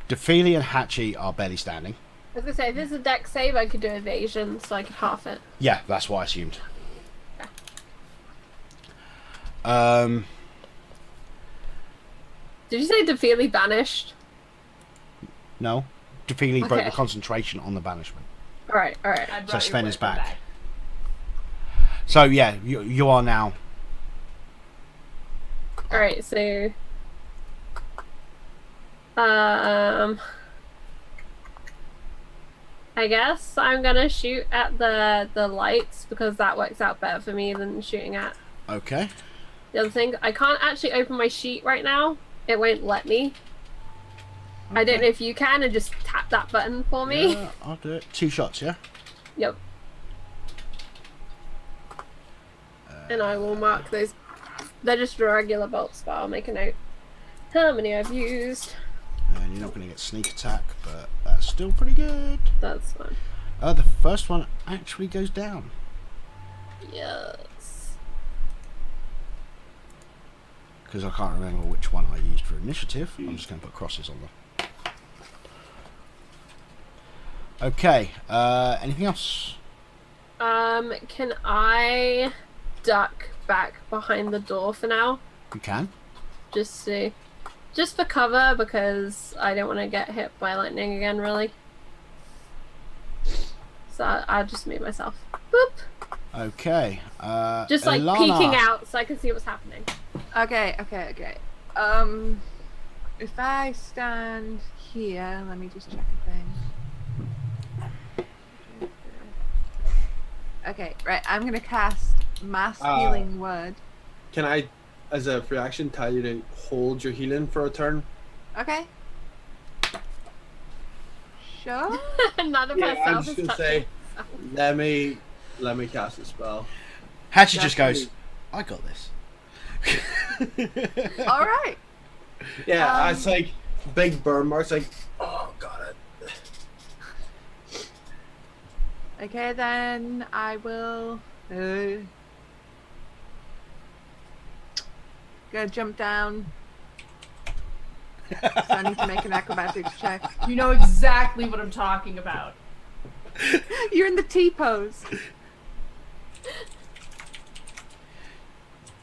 Defeely and Hatchie are barely standing. I was gonna say, if this is a deck save, I could do evasion, so I could half it. Yeah, that's what I assumed. Okay. Did you say Defeely banished? No. Defeely broke Okay. the concentration on the banishment. Alright, alright. I So brought your Sven is boyfriend back. So yeah, you are now. Alright, so. I guess I'm gonna shoot at the lights because that works out better for me than shooting at Okay. The other thing, I can't actually open my sheet right now. It won't let me. I don't know if you can, and just tap that button for me. Yeah, I'll do it. 2 shots, yeah? Yep. And I will mark those. They're just regular bolts, but I'll make a note. How many I've used. And you're not going to get sneak attack, but that's still pretty good. That's fine. The first one actually goes down. Yes. Because I can't remember which one I used for initiative. I'm just going to put crosses on them. Okay, anything else? Can I duck back behind the door for now? You can. Just for cover, because I don't want to get hit by lightning again, really. So I'll just move myself. Boop. Okay. Just like Ilana. peeking out so I can see what's happening. Okay. If I stand here, let me just check a thing. Okay, right. I'm gonna cast Mass Healing Word. Can I, as a free action, tell you to hold your healing for a turn? Okay. Sure. None of Yeah, I'm myself just is gonna touching. say, let me cast a spell. Hatchie just goes, I got this. All right. Yeah, it's like big burn marks. Like, oh, got it. Okay, then I will. Gonna jump down. So I need to make an acrobatics check. You know exactly what I'm talking about. You're in the T pose.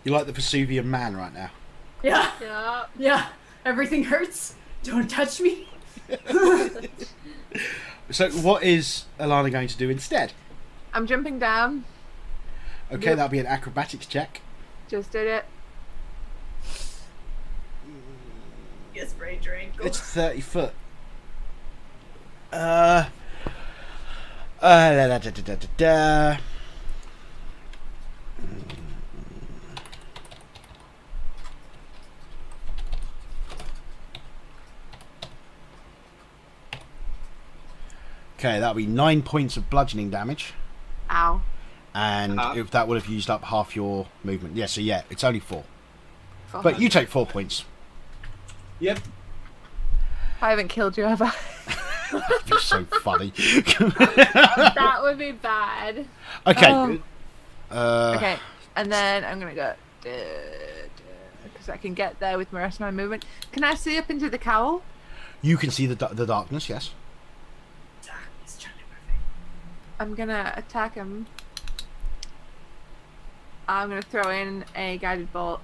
You're like the Vesuvian man right now. Yeah. Yeah. Yeah. Everything hurts. Don't touch me. So what is Alana going to do instead? I'm jumping down. Okay, Yep. that'll be an acrobatics check. Just did it. Yes, brain drain. Go. It's 30 foot. Da, da, da, da, da, da. Okay, that'll be 9 points of bludgeoning damage, Ow. and Uh-huh. if that would have used up half your movement. Yeah, so yeah, it's only 4. Fuck. But you take 4 points. Yep. I haven't killed you, have I? That'd be so funny. That would be bad. Okay. Oh. Okay, and then I'm gonna go because I can get there with the rest of my movement. Can I see up into the cowl? You can see the darkness, yes. I'm gonna attack him. I'm gonna throw in a guided bolt.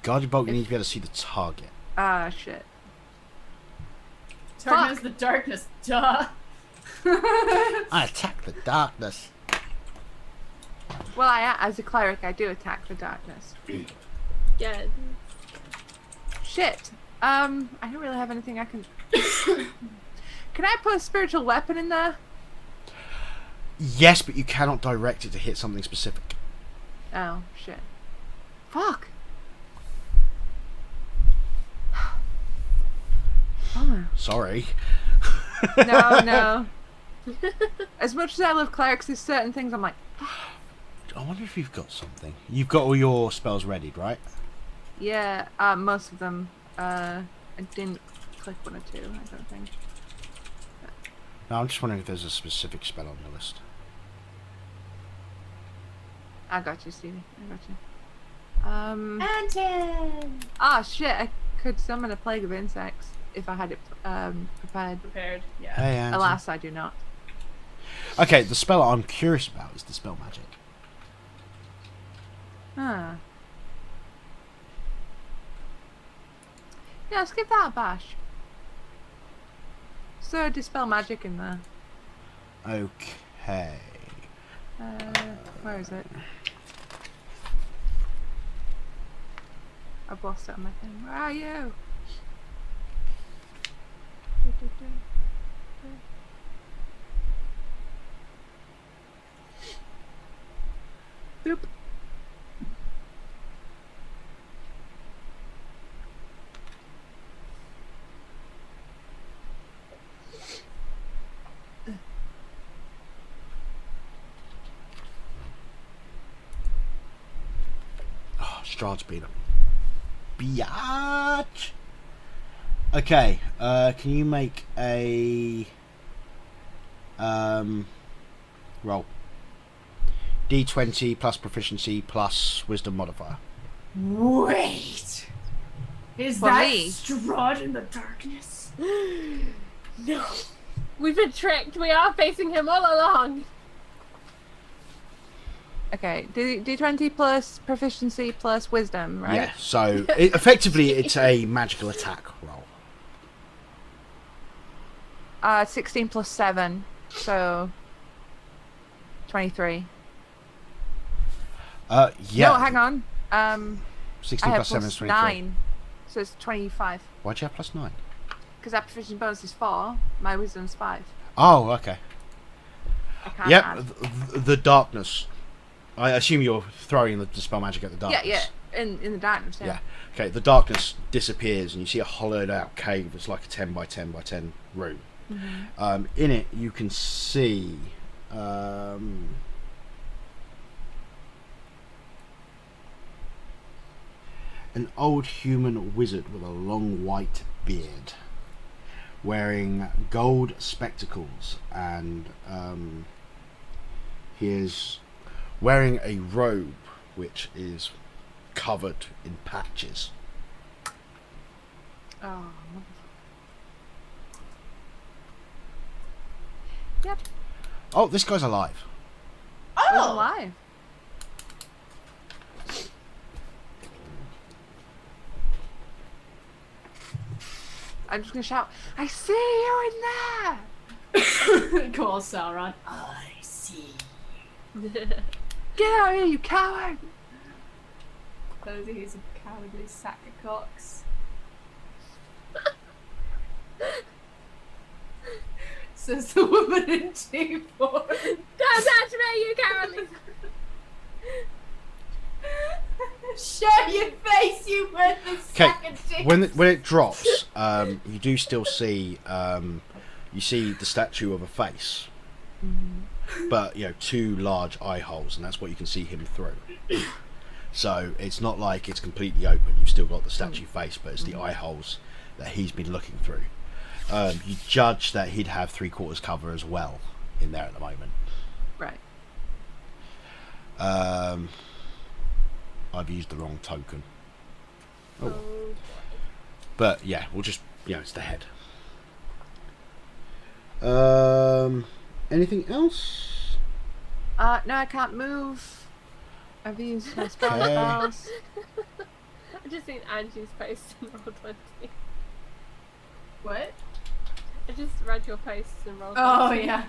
Guarded bolt, you need to be able to see the target. Ah, shit. Darkness, the darkness. Duh. I attack the darkness. Well, as a cleric, I do attack the darkness. Yeah. Shit. I don't really have anything I can. Can I put a spiritual weapon in there? Yes, but you cannot direct it to hit something specific. Oh, shit. Fuck. Oh. Sorry. No. As much as I love clerics, there's certain things I'm like, I wonder if you've got something. You've got all your spells readied, right? yeah, most of them. I didn't click 1 or 2, I don't think. No, I'm just wondering if there's a specific spell on your list. I got you, Stevie. I got you. Anton. Ah, shit, I could summon a plague of insects if I had it prepared. Prepared. Yeah. Hey, Anton. Alas, I do not. Okay, the spell I'm curious about is the spell magic. Huh. Yeah, let's give that a bash. So, dispel magic in there. Okay. Where is it? I've lost it on my thing. Where are you? Boop. Strahd's been a biatch. Okay, can you make a roll? D20 plus proficiency plus wisdom modifier. Wait. Is For that me? Strahd in the darkness? No. We've been tricked. We are facing him all along. Okay, D20 plus proficiency plus wisdom, right? Yeah, so effectively it's a magical attack roll. 16 plus 7, so 23. Yeah. No, hang on. 16 I have plus 7 is plus 23. 9, so it's 25. Why'd you have plus 9? Because that proficiency bonus is 4, my wisdom's 5. Oh, okay. I can't Yep, add. the darkness. I assume you're throwing the dispel magic at the darkness. Yeah, in the darkness, yeah. Yeah. Okay, the darkness disappears and you see a hollowed out cave that's like a 10 by 10 by 10 room. Mm-hmm. In it you can see an old human wizard with a long white beard, wearing gold spectacles, and he is wearing a robe which is covered in patches. Oh. Yep. Oh, this guy's alive. He's Oh! alive. I'm just gonna shout, I see you in there! Come on, Sauron. I see. Get out of here, you coward! Those he's a cowardly sack of cocks. Says the woman in T4. Don't touch me, you cowardly. Show your face, you worthless Okay, sack of dicks. when it drops, you do still see you see the statue of a face, but two large eye holes, and that's what you can see him through. So it's not like it's completely open. You've still got the statue face, but it's the eye holes that he's been looking through. You judge that he'd have 3/4 cover as well in there at the moment. Right. I've used the wrong token. Oh. But yeah, we'll just it's the head. Anything else? No, I can't move. I've used my spells. I just seen Angie's post in Roll20. What? I just read your posts in Roll20. Oh, yeah.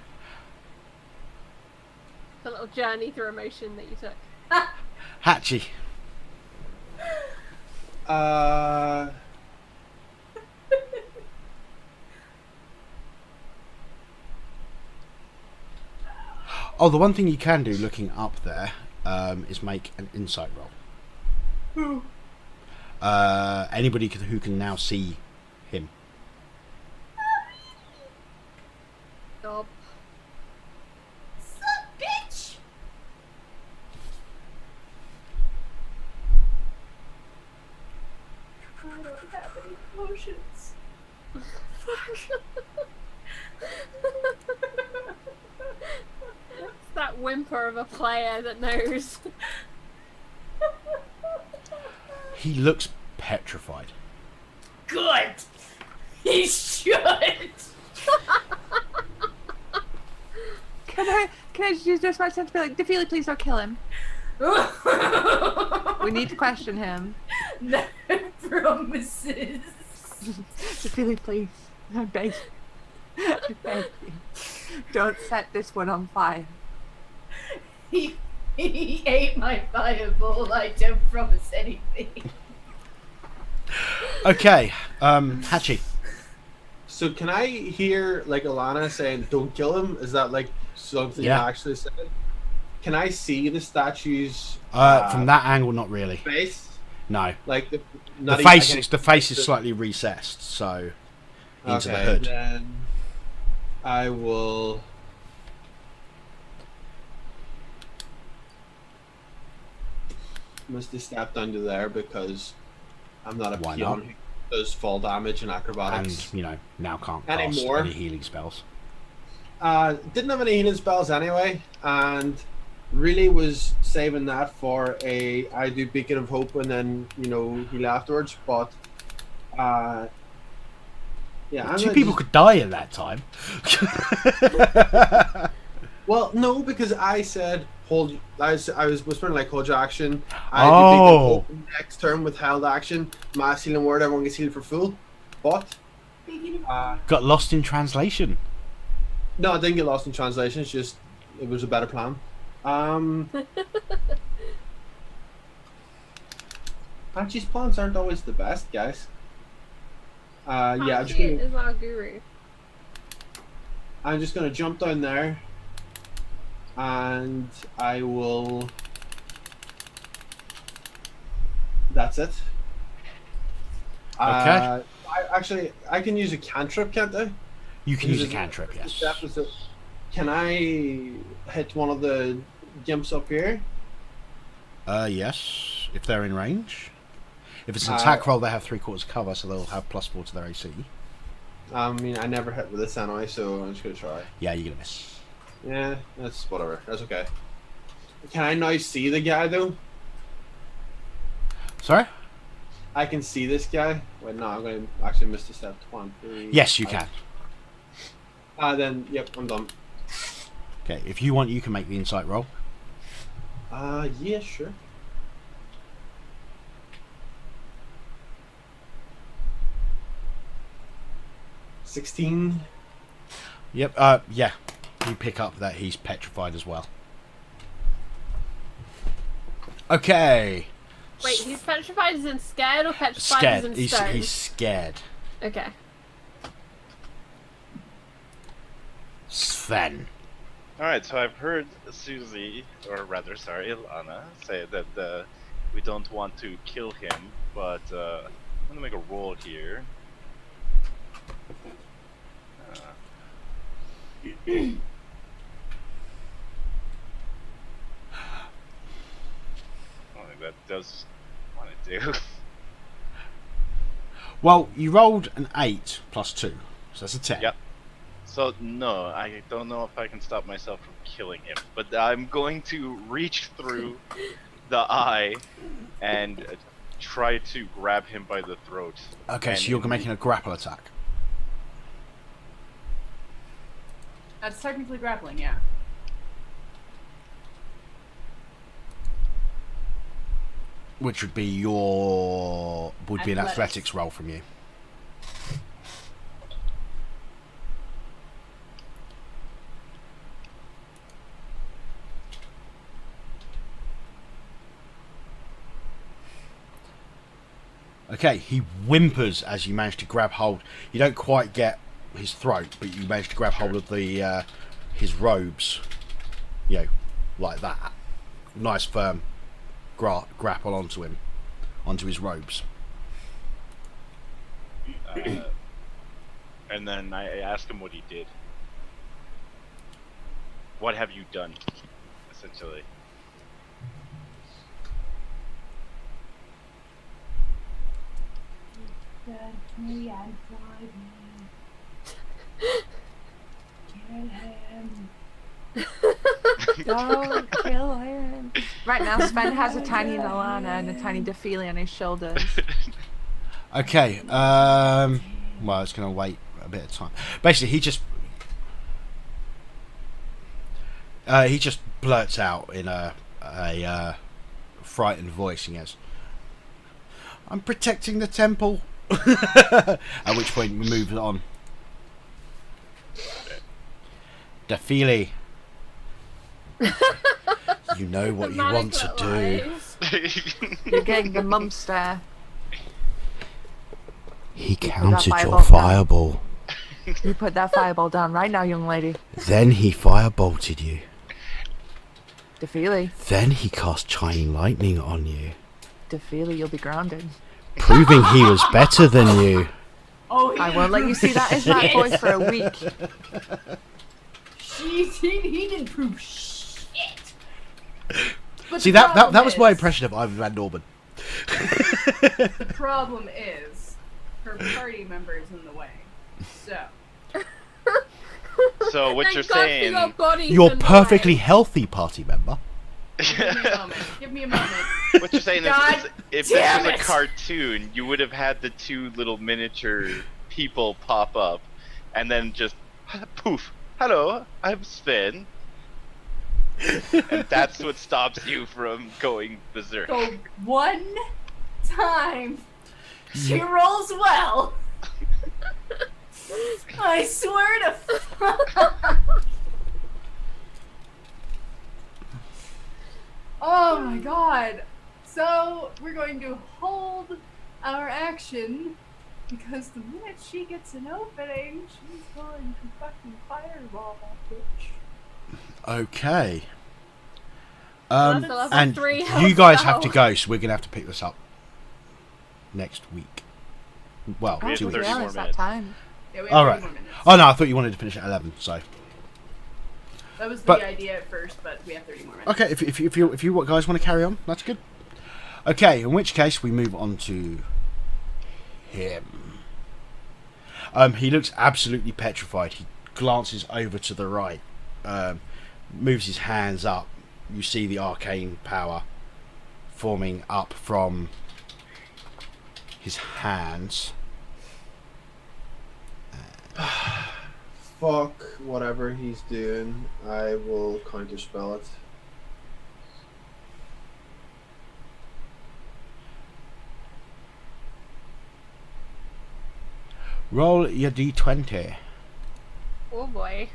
The little journey through emotion that you took. Hatchie. Oh, the one thing you can do looking up there is make an insight roll. Who? Anybody who can now see him. Gob. Son, bitch! I don't have any emotions. It's that whimper of a player that knows. He looks petrified. Good! He should! Can I just use my sense to be like, Defeely, please don't kill him. We need to question him. No promises. Defeely, please. I beg you. I beg you. Don't set this one on fire. He ate my fireball. I don't promise anything. Okay, Hatchie. So can I hear like Alana saying "Don't kill him"? Is that like something Yeah. you actually said? Can I see the statue's From that angle, not really. face? No. Like the face is slightly recessed, so into the hood. Then I will. Misty Step down to there because I'm not a Why peon not? who does fall damage and And, acrobatics. you know, now can't cast Anymore. any healing spells. Didn't have any healing spells anyway, and really was saving that for I do Beacon of Hope and then, you know, heal afterwards. But yeah, I'm 2 gonna people just- could die in that time. Well, no, because I said hold. I was whispering like hold your action. I do Beacon of Oh. Hope next turn with held action. Mass healing word. Everyone gets healed for full. But Got lost in translation. no, I didn't get lost in translation. It's just it was a better plan. Archie's plans aren't always the best, guys. Yeah, Archie is our guru. I'm just gonna jump down there, and I will. That's it. Okay. I can use a cantrip, can't I? You can use a Because cantrip, yes. Step is a- Can I hit one of the gimps up here? Yes, if they're in range. If it's an attack roll, they have 3/4 cover, so they'll have +4 to their AC. I mean, I never hit with this anyway, so I'm just gonna try. Yeah, you're gonna miss. Yeah, that's whatever. That's okay. Can I now see the guy though? Sorry? I can see this guy. Wait, no, I'm gonna actually miss the step. 1, 3. Yes, you can. Then yep, I'm done. Okay, if you want, you can make the insight roll. Yeah, sure. $16. Yep, yeah. You pick up that he's petrified as well. Okay. Wait, he's petrified as in scared or petrified Scared. as in He's stoned? scared. Okay. Sven. Alright, so I've heard Susie, or rather, sorry, Lana, say that we don't want to kill him, but I'm gonna make a roll here. I don't think that does want to do. Well, you rolled an 8 +2, so that's a 10. Yep. So no, I don't know if I can stop myself from killing him, but I'm going to reach through the eye and try to grab him by the throat. Okay, And so you're making a grapple attack. That's technically grappling, yeah. Which would be your... would be an Athletics. athletics roll from you. Okay, he whimpers as you manage to grab hold. You don't quite get his throat, but you manage to grab hold of the his robes. You know, like that. Nice firm grapple onto him, onto his robes. And then I asked him what he did. What have you done, essentially? Don't kill him. Right now, Sven has a tiny Nalana and a tiny Defili on his shoulders. Okay, well, it's going to wait a bit of time. Basically, he just blurts out in a frightened voice and goes, "I'm protecting the temple." At which point we move on. Defili, you know what you want to do. You're getting the mum stare. He that countered your fireball fireball. You put that fireball down right now, young lady. Then he firebolted you. Defili, Then he cast Shining Lightning on you, Defili, you'll be grounded. proving he was better than you. Oh, I won't let you see that as that boy for a week. he didn't prove shit. But See, the that problem was my is- impression of Ivan Van Norman. The problem is, her party member is in the way. So, So what Thank you're God for saying? your body's You're in the perfectly way. healthy party member. give me a moment. Give me a moment. What you're saying is, God if this damn was a it. cartoon, you would have had the two little miniature people pop up, and then just poof. Hello, I'm Sven. And that's what stops you from going berserk. So one time, she rolls well. I swear to. Oh my god. So we're going to hold our action because the minute she gets an opening, she's going to fucking fireball that bitch. Okay. That's a level And 3 you health guys have to spell. go, so we're gonna have to pick this up next week. Well, We have 2 30 weeks. more it's that minutes. time. Yeah, we All have right. 30 more minutes. Oh no, I thought you wanted to finish at 11. So That was the But- idea at first, but we have 30 more minutes. okay, if you guys want to carry on, that's good. Okay, in which case we move on to him. He looks absolutely petrified. He glances over to the right, moves his hands up. You see the arcane power forming up from his hands. Fuck whatever he's doing. I will counterspell it. Roll your d20. Oh boy.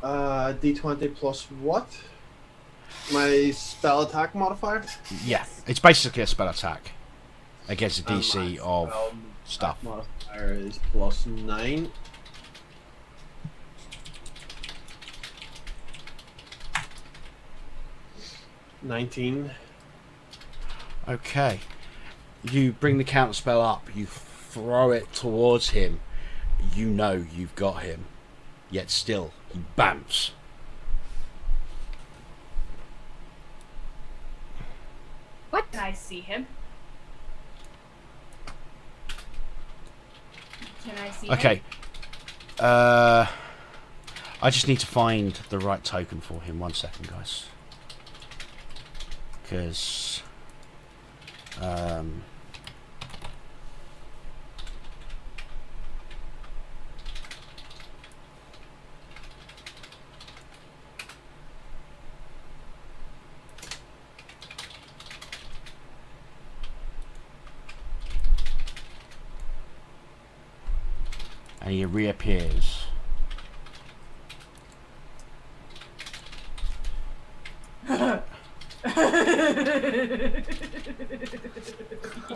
D20 plus what? My spell attack modifier? Yeah, it's basically a spell attack against a DC My of spell stuff. attack modifier is plus 9. $19. Okay. You bring the counter spell up, you throw it towards him. You know you've got him. Yet still, he bamps. What? Can I see him? Can I see him? Okay. I just need to find the right token for him. 1 second, guys. Because... and he reappears.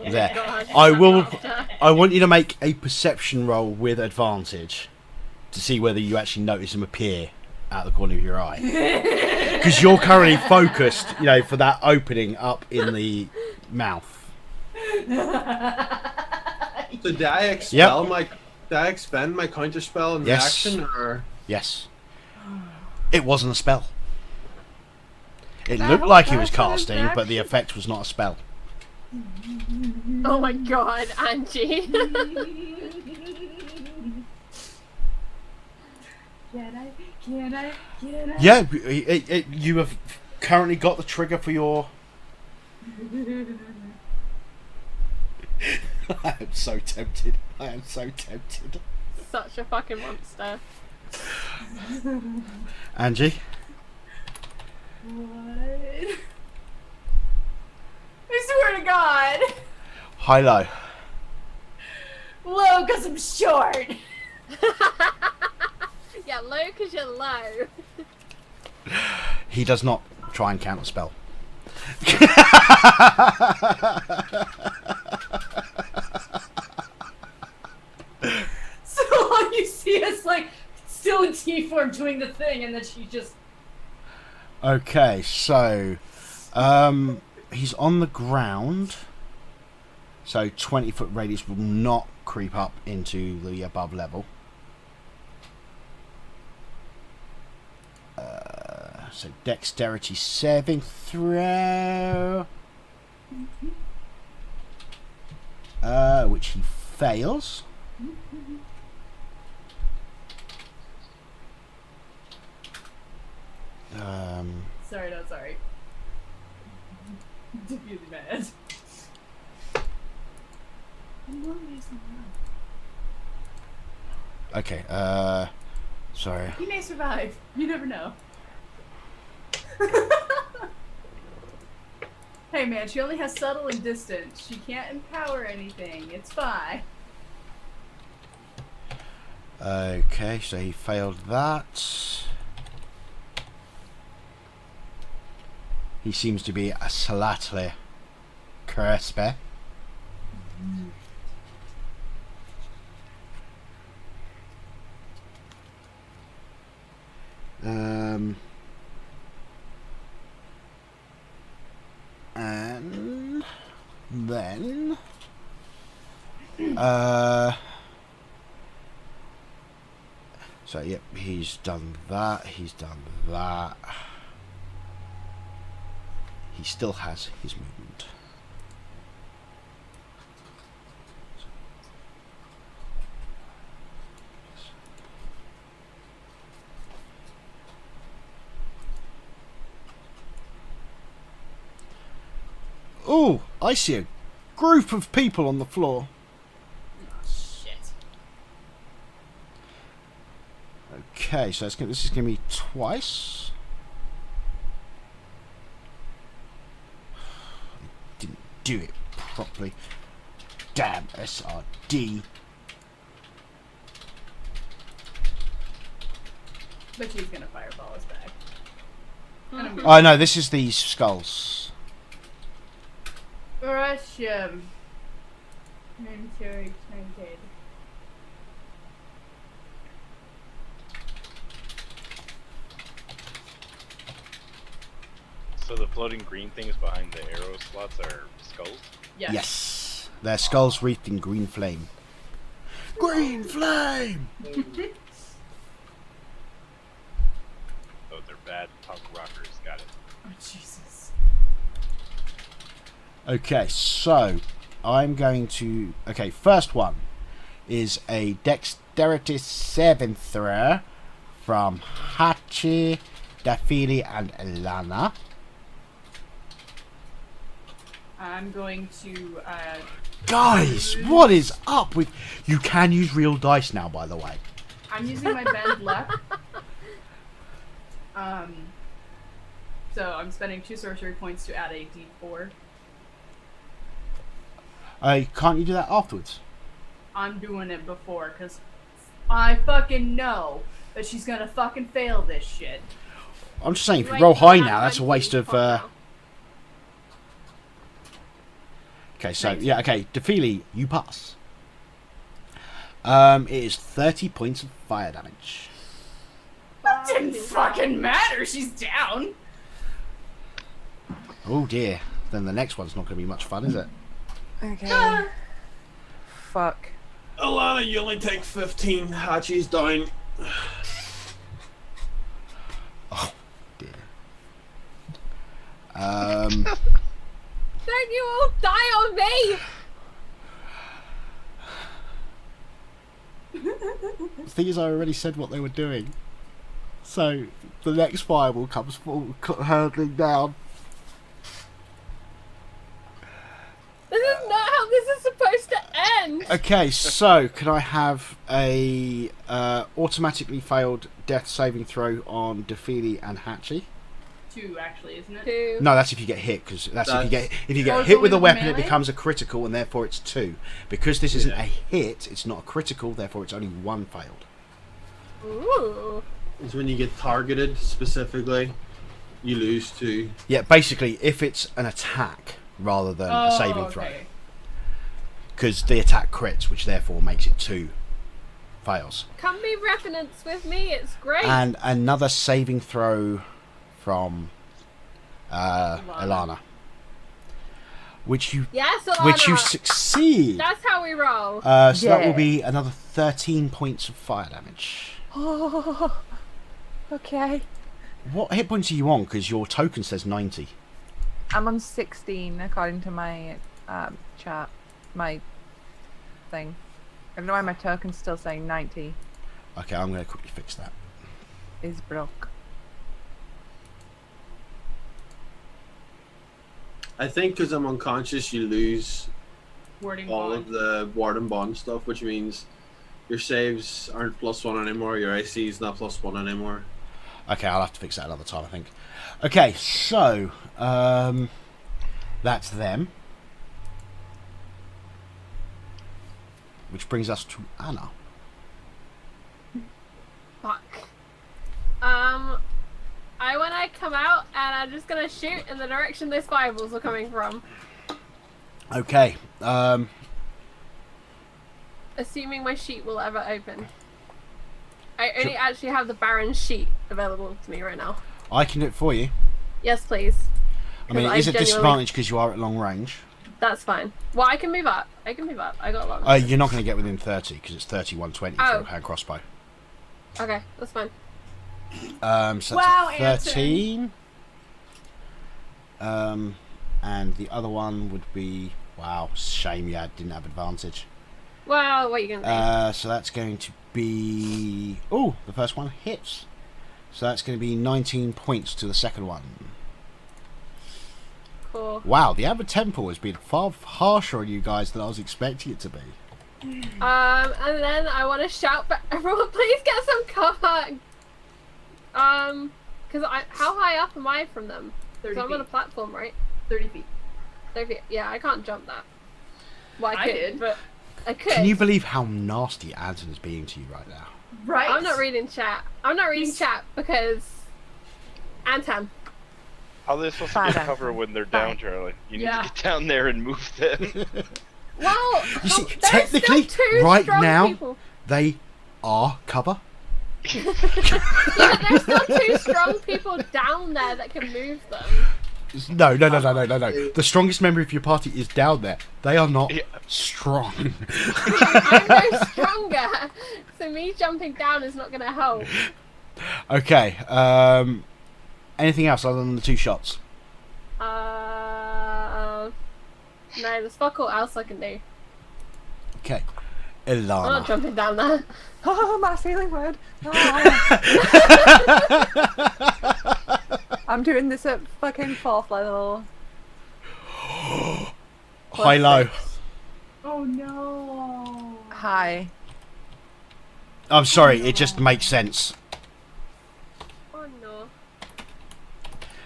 There. God. I want you to make a perception roll with advantage to see whether you actually notice him appear out the corner of your eye. Because you're currently focused, you know, for that opening up in the mouth. So did I expend my counterspell in Yes. reaction, or Yes. It wasn't a spell. It That looked was like he was actually casting, an but the effect was not a spell. Oh my god, Angie. Can I? Yeah, you have currently got the trigger for your... I am so tempted. I am so tempted. Such a fucking monster. Angie? What? I swear to God. High low. Low, because I'm short. Yeah, low because you're low. He does not try and counter spell. So all you see is like still in T form doing the thing, and then she just. Okay, so he's on the ground, so 20-foot radius will not creep up into the above level. So dexterity saving throw. Which he fails. Sorry, not sorry. Really mad. Okay, sorry. He may survive. You never know. Hey man, she only has subtle and distant. She can't empower anything. It's fine. Okay, so he failed that. He seems to be a slightly crispy. And then so yep, he's done that, he's done that. He still has his movement. Oh, I see a group of people on the floor. Oh, shit. Okay, so this is going to be twice. I didn't do it properly. Damn SRD. But she's gonna fireball us back. And I'm Oh no, this is the skulls. Rush him. Momentary tainted. So the floating green things behind the arrow slots are skulls? Yes. Yes. Their skulls wreathed in green flame. Green flame! Oh, they're bad punk rockers. Got it. Oh, Jesus. Okay, so I'm going to... Okay, first one is a dexterity 7 throw from Hachi, Dafili, and Elana. I'm going to, Guys, what is up with... You can use real dice now, by the way. I'm using my bend luck. So I'm spending 2 sorcery points to add a d4. Can't you do that afterwards? I'm doing it before, because I fucking know that she's gonna fucking fail this shit. I'm just saying, if you Wait, roll high have now, that's a one waste of... now. Okay, so, Thanks. yeah, okay, Defili, you pass. It is 30 points of fire damage. That didn't fucking matter, she's down! Oh dear, then the next one's not going to be much fun, is it? Okay. Fuck. Alana, you only take 15. Hachi's down. Oh dear. Don't you all die on me! The thing is, I already said what they were doing. So, the next fireball comes hurtling down. This is not how this is supposed to end! Okay, so, can I have a automatically failed death saving throw on Defili and Hachi? 2, actually, isn't it? 2. No, that's if you get hit, because if you get Oh, it's hit with a only weapon, it melee? becomes a critical, and therefore it's 2. Because this isn't a hit, it's not a critical, therefore it's only 1 failed. Ooh. It's when you get targeted specifically, you lose 2. Yeah, basically, if it's an attack rather than a saving throw, okay. because the attack crits, which therefore makes it 2 fails. Come be revenants with me, it's great! And another saving throw from Elana, which you Yes, Alana! which you succeed. That's how we roll! So that will Yeah. be another 13 points of fire damage. Oh, okay. What hit points are you on? Because your token says 90. I'm on 16 according to my chart, my thing. I don't know why my token's still saying 90 Okay, I'm going to quickly fix that. is broke. I think because I'm unconscious, you lose Wording all bond. of the ward and bond stuff, which means your saves aren't +1 anymore. Your AC is not +1 anymore. Okay, I'll have to fix that another time, I think. Okay, so that's them. Which brings us to Anna. Fuck. When I come out and I'm just gonna shoot in the direction those fireballs are coming from. Okay. Assuming my sheet will ever open. I only actually have the Baron's sheet available to me right now. I can do it for you. Yes, please. I mean, it is a disadvantage because you are at long range. That's fine. Well, I can move up. I got a lot of You're not going to get within 30 because it's 3120 for a hand crossbow. Okay, that's fine. So Wow, that's a 13. And the other one would be... Wow, shame you didn't have advantage. Well, what are you gonna do? So that's going to be... Oh, the first one hits. So that's going to be 19 points to the second one. Cool. Wow, the average tempo has been far harsher on you guys than I was expecting it to be. And then I want to shout back, everyone, please get some cover. Because how high up am I from them? 30 So I'm on a feet. platform, right? 30 feet. 30 feet. Yeah, I can't jump that. Well, I I could, did. but I could. Can you believe how nasty Anton is being to you right now? Right. I'm not reading chat. I'm not reading chat because Anton. How are they supposed to Fine, get then. cover when they're down, Charlie? You need Yeah. to get down there and move them. Well, You see, there's technically, still two right strong now, people. they are cover. Yeah, but there's still two strong people down there that can move them. No. The strongest member of your party is down there. They are not Yeah. strong. I'm no stronger, so me jumping down is not going to help. Okay. Anything else other than the two shots? No, there's fuck all else I can do. Okay. I'm not Ilana. jumping down there. Oh, my feeling word. Oh. I'm doing this at fucking 4th level. High low. Oh no. Hi. I'm sorry, it just makes sense. Oh no.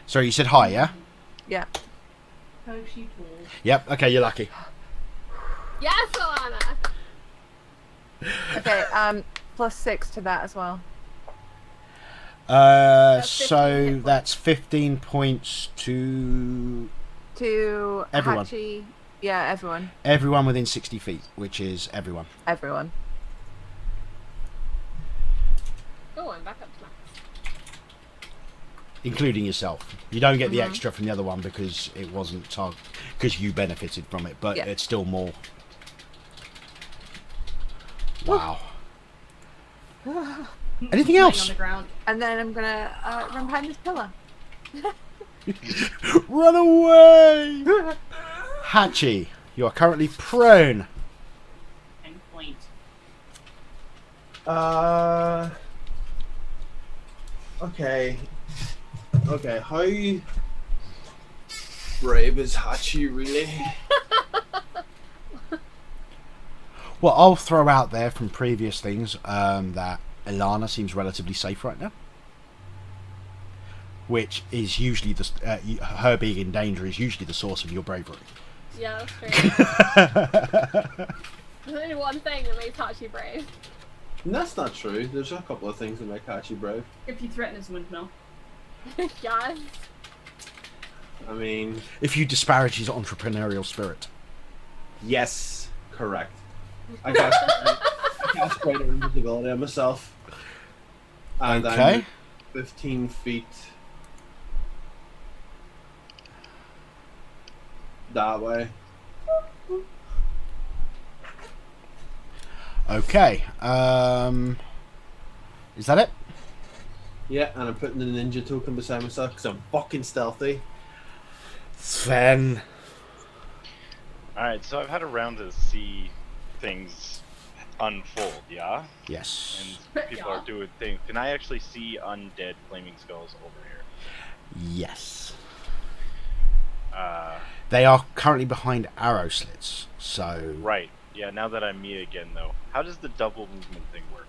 Sorry, you said high, yeah? Yeah. How she told. Yep, okay, you're lucky. Yes, Alana! Okay, +6 to that as well. That's 15 So hit points. that's 15 points to To Everyone. Hachi. Yeah, everyone. everyone within 60 feet, which is everyone. Everyone. Oh, I'm back up to max. Including yourself. You don't get the extra from the other one because it wasn't because you benefited from it, but Yeah. it's still more. Wow. Anything Laying else? on the ground. And then I'm gonna run behind this pillar. Run away! Hachi, you are currently prone. And point. Okay. Okay, how brave is Hachi really? Well, I'll throw out there from previous things that Ilana seems relatively safe right now. Which is usually her being in danger is usually the source of your bravery. Yeah, that's true. There's only one thing that makes Hachi brave. And that's not true. There's a couple of things that make Hachi brave. If you threaten his windmill. Yes. I mean, If you disparage his entrepreneurial spirit. yes, correct. I cast greater invisibility on myself. And Okay. I'm 15 feet that way. Okay. Is that it? Yeah, and I'm putting the ninja token beside myself because I'm fucking stealthy. Sven. Alright, so I've had a round to see things unfold, yeah? Yes. And people Yeah. are doing things. Can I actually see undead flaming skulls over here? Yes. Uh, They are currently behind arrow slits, so right. Yeah, now that I'm me again, though. How does the double movement thing work?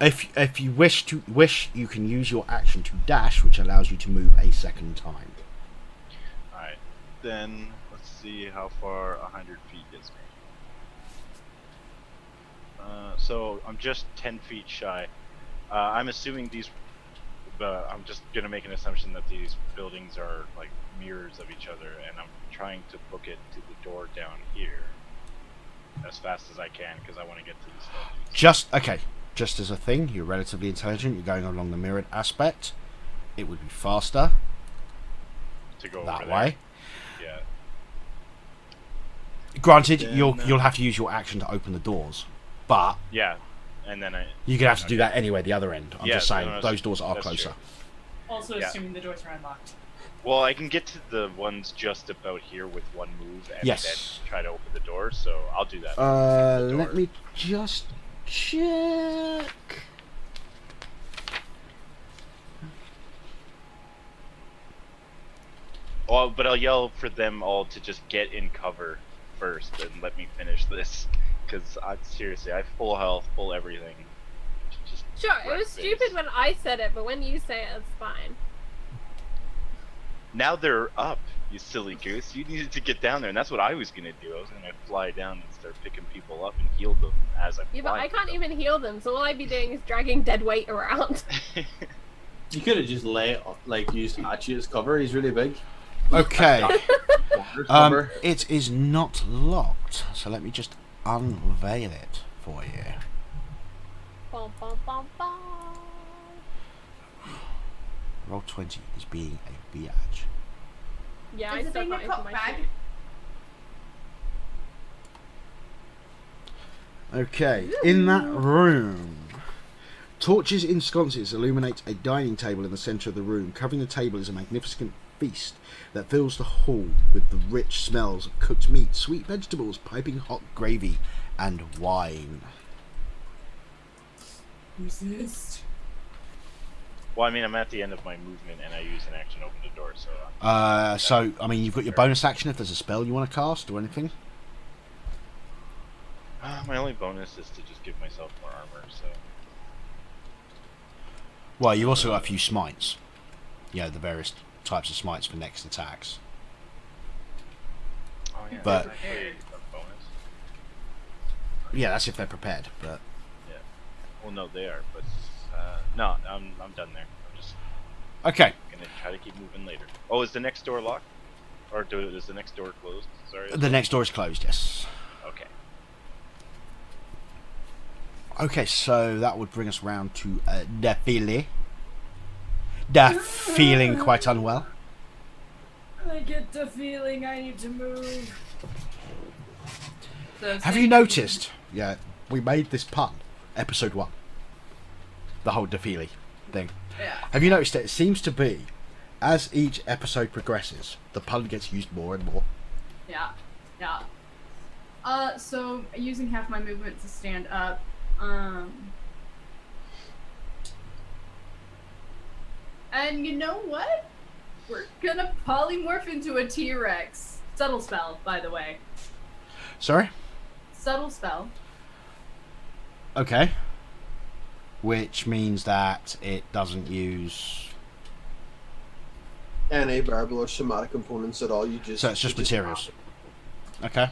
if you wish, you can use your action to dash, which allows you to move a second time. Alright, then let's see how far 100 feet gets me. So I'm just 10 feet shy. I'm assuming these. I'm just gonna make an assumption that these buildings are like mirrors of each other, and I'm trying to book it to the door down here as fast as I can because I want to get to the stuff. Just as a thing, you're relatively intelligent. You're going along the mirrored aspect. It would be faster To go that over way. There. Granted, Then, you'll have to use your action to open the doors, but Yeah, and then you're gonna have to do that anyway. The other end. I'm Yeah, just saying no, those doors are that's closer. true. Also Yeah. assuming the doors are unlocked. Well, I can get to the ones just about here with one move, and Yes. then try to open the door. So I'll do that. The door. Let me just check. Oh, but I'll yell for them all to just get in cover first and let me finish this. Because seriously, I have full health, full everything. Just Sure, it wreck was face. stupid when I said it, but when you say it, it's fine. Now they're up, you silly goose. You needed to get down there, and that's what I was gonna do. I was gonna fly down and start picking people up and heal them as I Yeah, but fly I can't them. even heal them, so all I'd be doing is dragging dead weight around. You could have just used Hachi as cover. He's really big. Okay. Cover. It is not locked, so let me just unveil it for you. Bum, bum, bum, bum. Roll 20 is being a biatch. Yeah, I Is it still being a can't use cop my bag? shield. Okay, in that room, torches in sconces illuminate a dining table in the centre of the room. Covering the table is a magnificent feast that fills the hall with the rich smells of cooked meat, sweet vegetables, piping hot gravy, and wine. Resist. Well, I mean, I'm at the end of my movement, and I use an action to open the door, so... So, I mean, you've got your bonus action if there's a spell you want to cast or anything. My only bonus is to just give myself more armor, so... Well, you also got a few smites. You know, the various types of smites for next attacks. Oh, yeah, But- that's actually a bonus. Yeah, that's if they're prepared, but... Well, no, they are, but... no, I'm done there. I'm just Okay. gonna try to keep moving later. Oh, is the next door locked? Or is the next door closed? Sorry. The next door is closed, yes. Okay. Okay, so that would bring us round to Defile. Def feeling quite unwell. I get the feeling I need to move. So Have you noticed? Yeah, we made this pun. Episode 1. The whole Defile thing. Yeah. Have you noticed that it seems to be, as each episode progresses, the pun gets used more and more? Yeah. Yeah. So using half my movement to stand up. And you know what? We're gonna polymorph into a T-Rex. Subtle spell, by the way. Sorry? Subtle spell. Okay. Which means that it doesn't use... NA variable or somatic components at all. So it's just materials. Okay.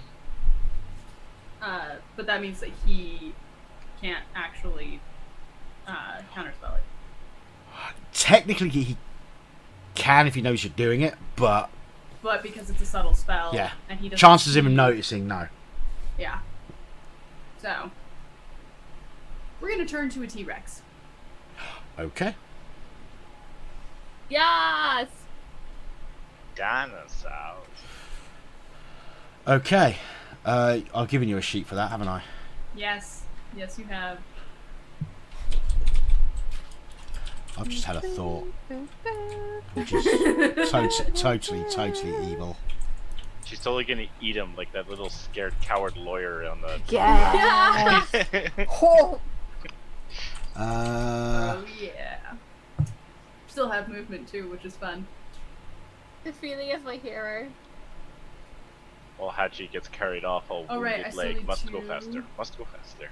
But that means that he can't actually counterspell it. Technically he can if he knows you're doing it, but But because it's a subtle spell, yeah. and he doesn't Chances of him see- noticing, no. Yeah. So we're gonna turn to a T-Rex. Okay. Yes! Dinosaurs. Okay. I've given you a sheet for that, haven't I? Yes. Yes, you have. I've just had a thought, which is totally evil. She's totally gonna eat him like that little scared coward lawyer on the. Yeah. Oh. Oh yeah. Still have movement too, which is fun. Ophelia is my hero. While Hachi gets carried off, all Oh, right, I wounded still leg. need Must go to- faster. Must go faster.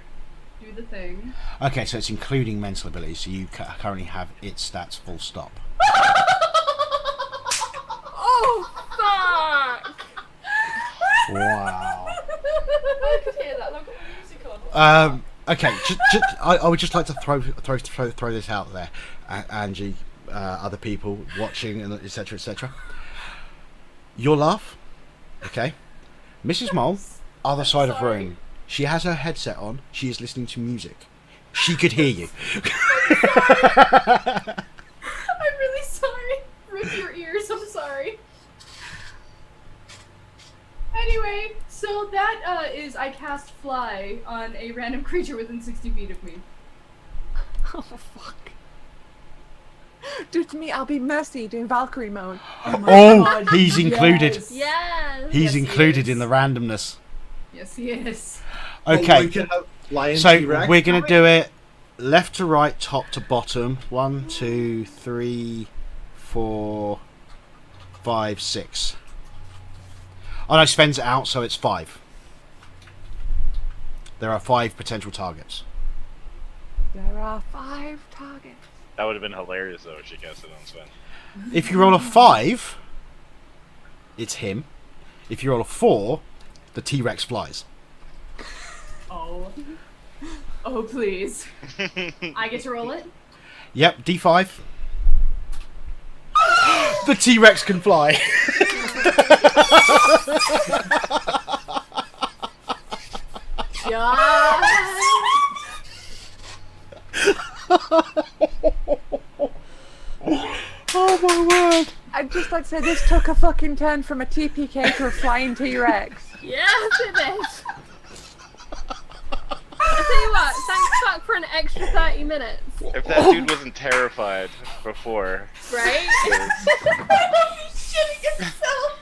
Do the thing. Okay, so it's including mental abilities, so you currently have its stats full stop. Oh fuck! Wow. I could hear that. I've got the music on. Okay, I would just like to throw this out there, Angie, other people watching, and etc. etc. Your laugh, okay? Mrs. Mole, other side of Sorry. room. She has her headset on. She is listening to music. She could hear you. I'm really sorry. Rip your ears, I'm sorry. Anyway, so that is I cast Fly on a random creature within 60 feet of me. Oh fuck. Do to me, I'll be Mercy doing Valkyrie mode. Oh, he's included. Yes. Yes! He's Yes, he included is. in the randomness. Yes, he is. Oh, Okay, we can have lion so T-Rex. we're gonna do it left to right, top to bottom. 1, 2, 3, 4, 5, 6. Oh no, Sven's out, so it's 5. There are 5 potential targets. There are 5 targets. That would have been hilarious though if she cast it on Sven. If you roll a 5, it's him. If you roll a 4, the T-Rex flies. Oh. Oh, please. I get to roll it? Yep, D5. The T-Rex can fly. Yes! Oh my word. I'd just like to say this took a fucking turn from a TPK to a flying T-Rex. Yes, it is! I tell you what, thanks fuck for an extra 30 minutes, If that dude wasn't terrified before, right? He's shitting himself!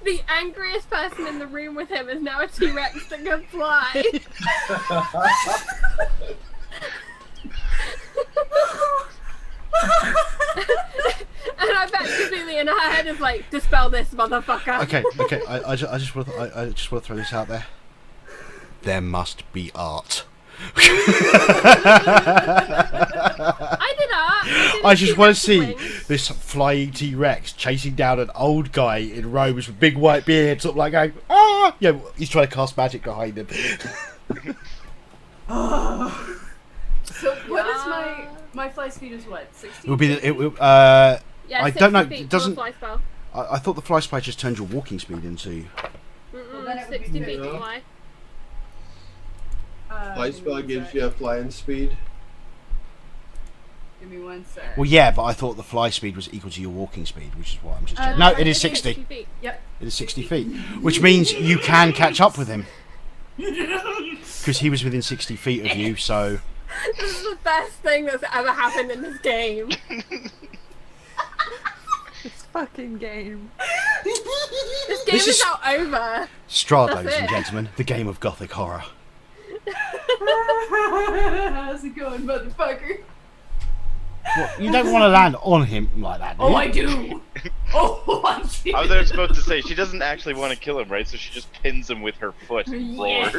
The angriest person in the room with him is now a T-Rex that can fly. And I bet Ophelia in her head is like, dispel this motherfucker. Okay. I just want to throw this out there. There must be art. I did art. I just want to T-Rex see wings. this flying T-Rex chasing down an old guy in robes with big white beard, sort of like going, ah! Yeah, he's trying to cast magic behind him. So what is my fly speed is what? 60? It would be. Yeah, I don't know, 60 feet it for a doesn't- fly spell. I thought the fly spy just turned your walking speed into. Well, then it would be 60 feet good. to fly. Fly spell gives you a flying speed. Give me 1 sec. Well, yeah, but I thought the fly speed was equal to your walking speed, which is what I'm just. Uh, no, it I is think it's 60. feet. Yep. It is 60 feet, which means you can catch up with him because he was within 60 feet of you. So This is the best thing that's ever happened in this game. This fucking game. This game This is is- now over. Strahd, That's ladies and it. gentlemen, the game of gothic horror. How's it going, motherfucker? What, you don't want to land on him like that, do Oh, you? I do! Oh, I do! I was supposed to say she doesn't actually want to kill him, right? So she just pins him with her foot and roars.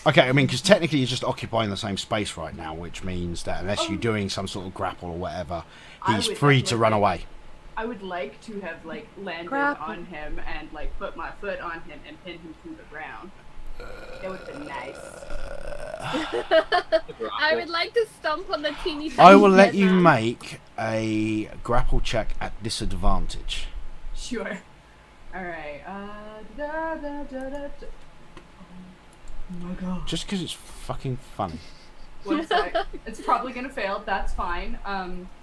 Okay, I mean, because technically you're just occupying the same space right now, which means that unless you're doing some sort of grapple or whatever, I he's would free have to looked run at- away. I would like to have like landed Grapple. on him and like put my foot on him and pin him to the ground. That would have been nice. I would like to stomp on the teeny I will let tiny you man. make a grapple check at disadvantage. Sure. Alright, da, da, da, da, da. Oh my god. Just because it's fucking fun. 1 sec. It's probably gonna fail, that's fine.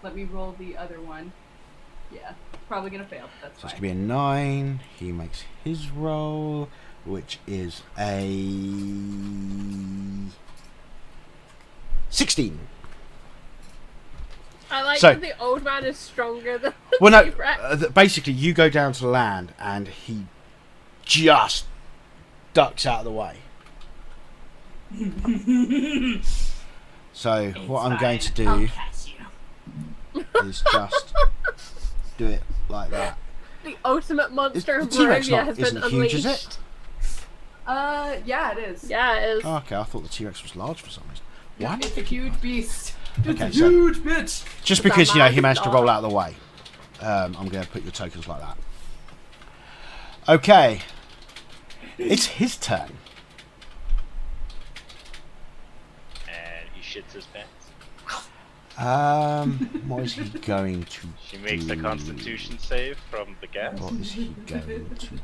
Let me roll the other one. Yeah, probably gonna fail, but that's So it's fine. going to be a 9. He makes his roll. which is a 16. I like So- that the old man is stronger than Well, the no. T-Rex. Basically, you go down to land, and he just ducks out of the way. So what I'm going to I'll do catch you. is just do it like that. The ultimate monster The of T-Rex Barovia has been isn't huge, is unleashed. it? Yeah, it is. Yeah, it is. Oh, okay, I thought the T-Rex was large for some reason. Why? It's a huge beast. It's Okay, a so- huge bitch. Just It's because a he large managed to dog. roll out of the way, I'm going to put your tokens like that. Okay, it's his turn. And he shits his pants. What is he going to She makes a do? Constitution save from the gas. What is he going to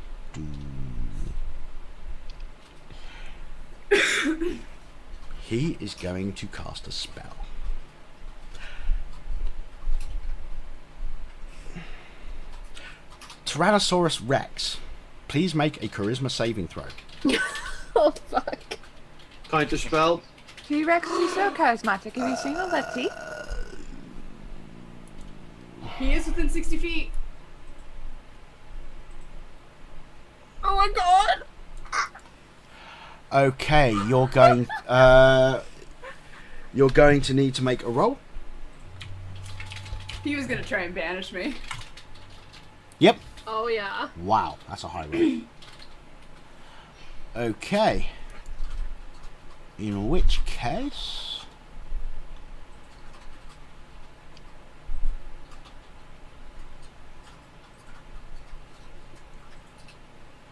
do? He is going to cast a spell. Tyrannosaurus Rex, please make a charisma saving throw. Oh, fuck. Counter spell. T-Rex is so charismatic. Have you seen all that teeth? He is within 60 feet. Oh my god! Okay, you're going to need to make a roll. He was gonna try and banish me. Yep. Oh yeah. Wow, that's a high roll. Okay. In which case,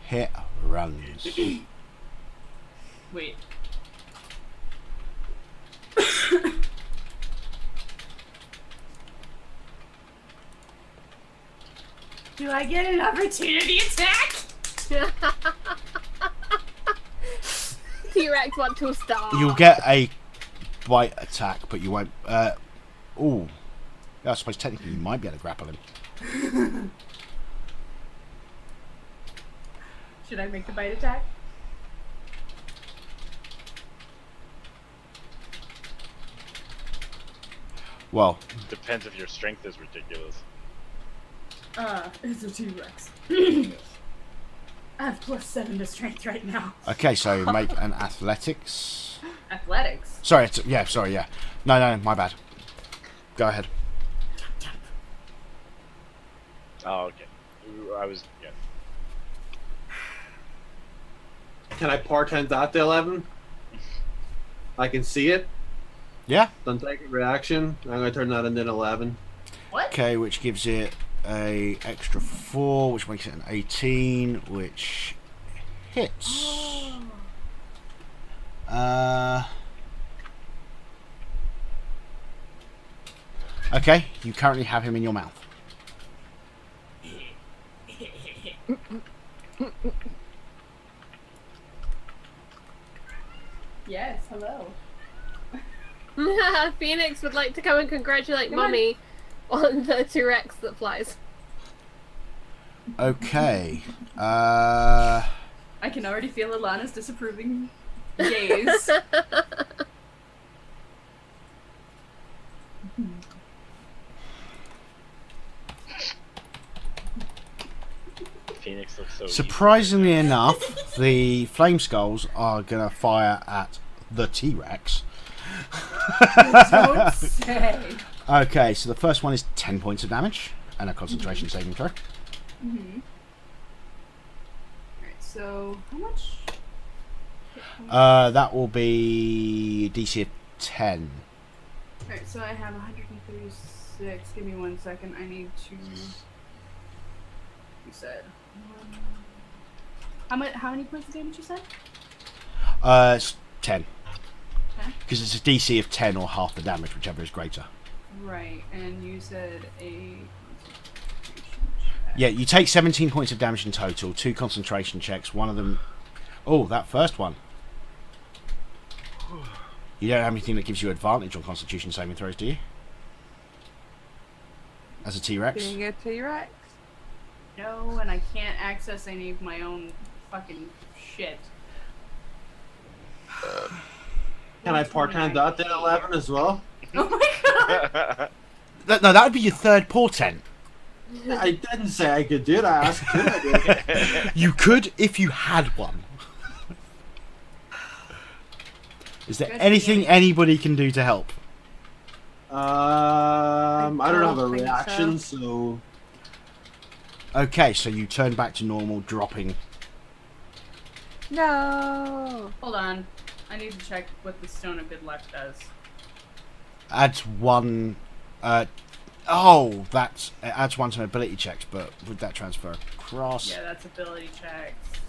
hit runs. Wait. Do I get an opportunity attack? T-Rex want to stop. You'll get a bite attack, but you won't. Ooh. Yeah, I suppose technically you might be able to grapple him. Should I make the bite attack? Well, Depends if your strength is ridiculous. It's a T-Rex. I have +7 to strength right now. okay, so make an athletics. Athletics. Sorry, yeah. No, my bad. Go ahead. Oh, okay. I was, yeah. Can I portend that to 11? I can see it. Yeah. Don't take a reaction. I'm gonna turn that into an 11. What? Okay, which gives it a extra 4, which makes it an 18, which hits. Okay, you currently have him in your mouth. Yes, hello. Phoenix would like to come and congratulate Come on. Mummy on the T-Rex that flies. Okay. I can already feel Alana's disapproving gaze. Phoenix looks so evil. Surprisingly enough, the flame skulls are gonna fire at the T-Rex. Don't say. Okay, so the first one is 10 points of damage and a concentration saving throw. Mm-hmm. Alright, so how much? That will be DC of 10. Alright, so I have 136. Give me 1 second. I need to. You said. How many points of damage you said? It's 10. Okay. Because it's a DC of 10 or half the damage, whichever is greater. Right, and you said a. Yeah, you take 17 points of damage in total, 2 concentration checks, one of them... Oh, that first one. You don't have anything that gives you advantage on constitution saving throws, do you? As a T-Rex? Being a T-Rex. No, and I can't access any of my own fucking shit. Can I part-time that then 11 as well? Oh my god! No, that would be your third portent. I didn't say I could do it. I asked could I do it. You could if you had one. Is there Good anything feeling. anybody can do to help? I don't have a don't think reaction, so Okay, so you turn back to normal, dropping. No. Hold on. I need to check what the Stone of Good Luck does. Adds one. That adds one to ability checks, but would that transfer across? Yeah, that's ability checks.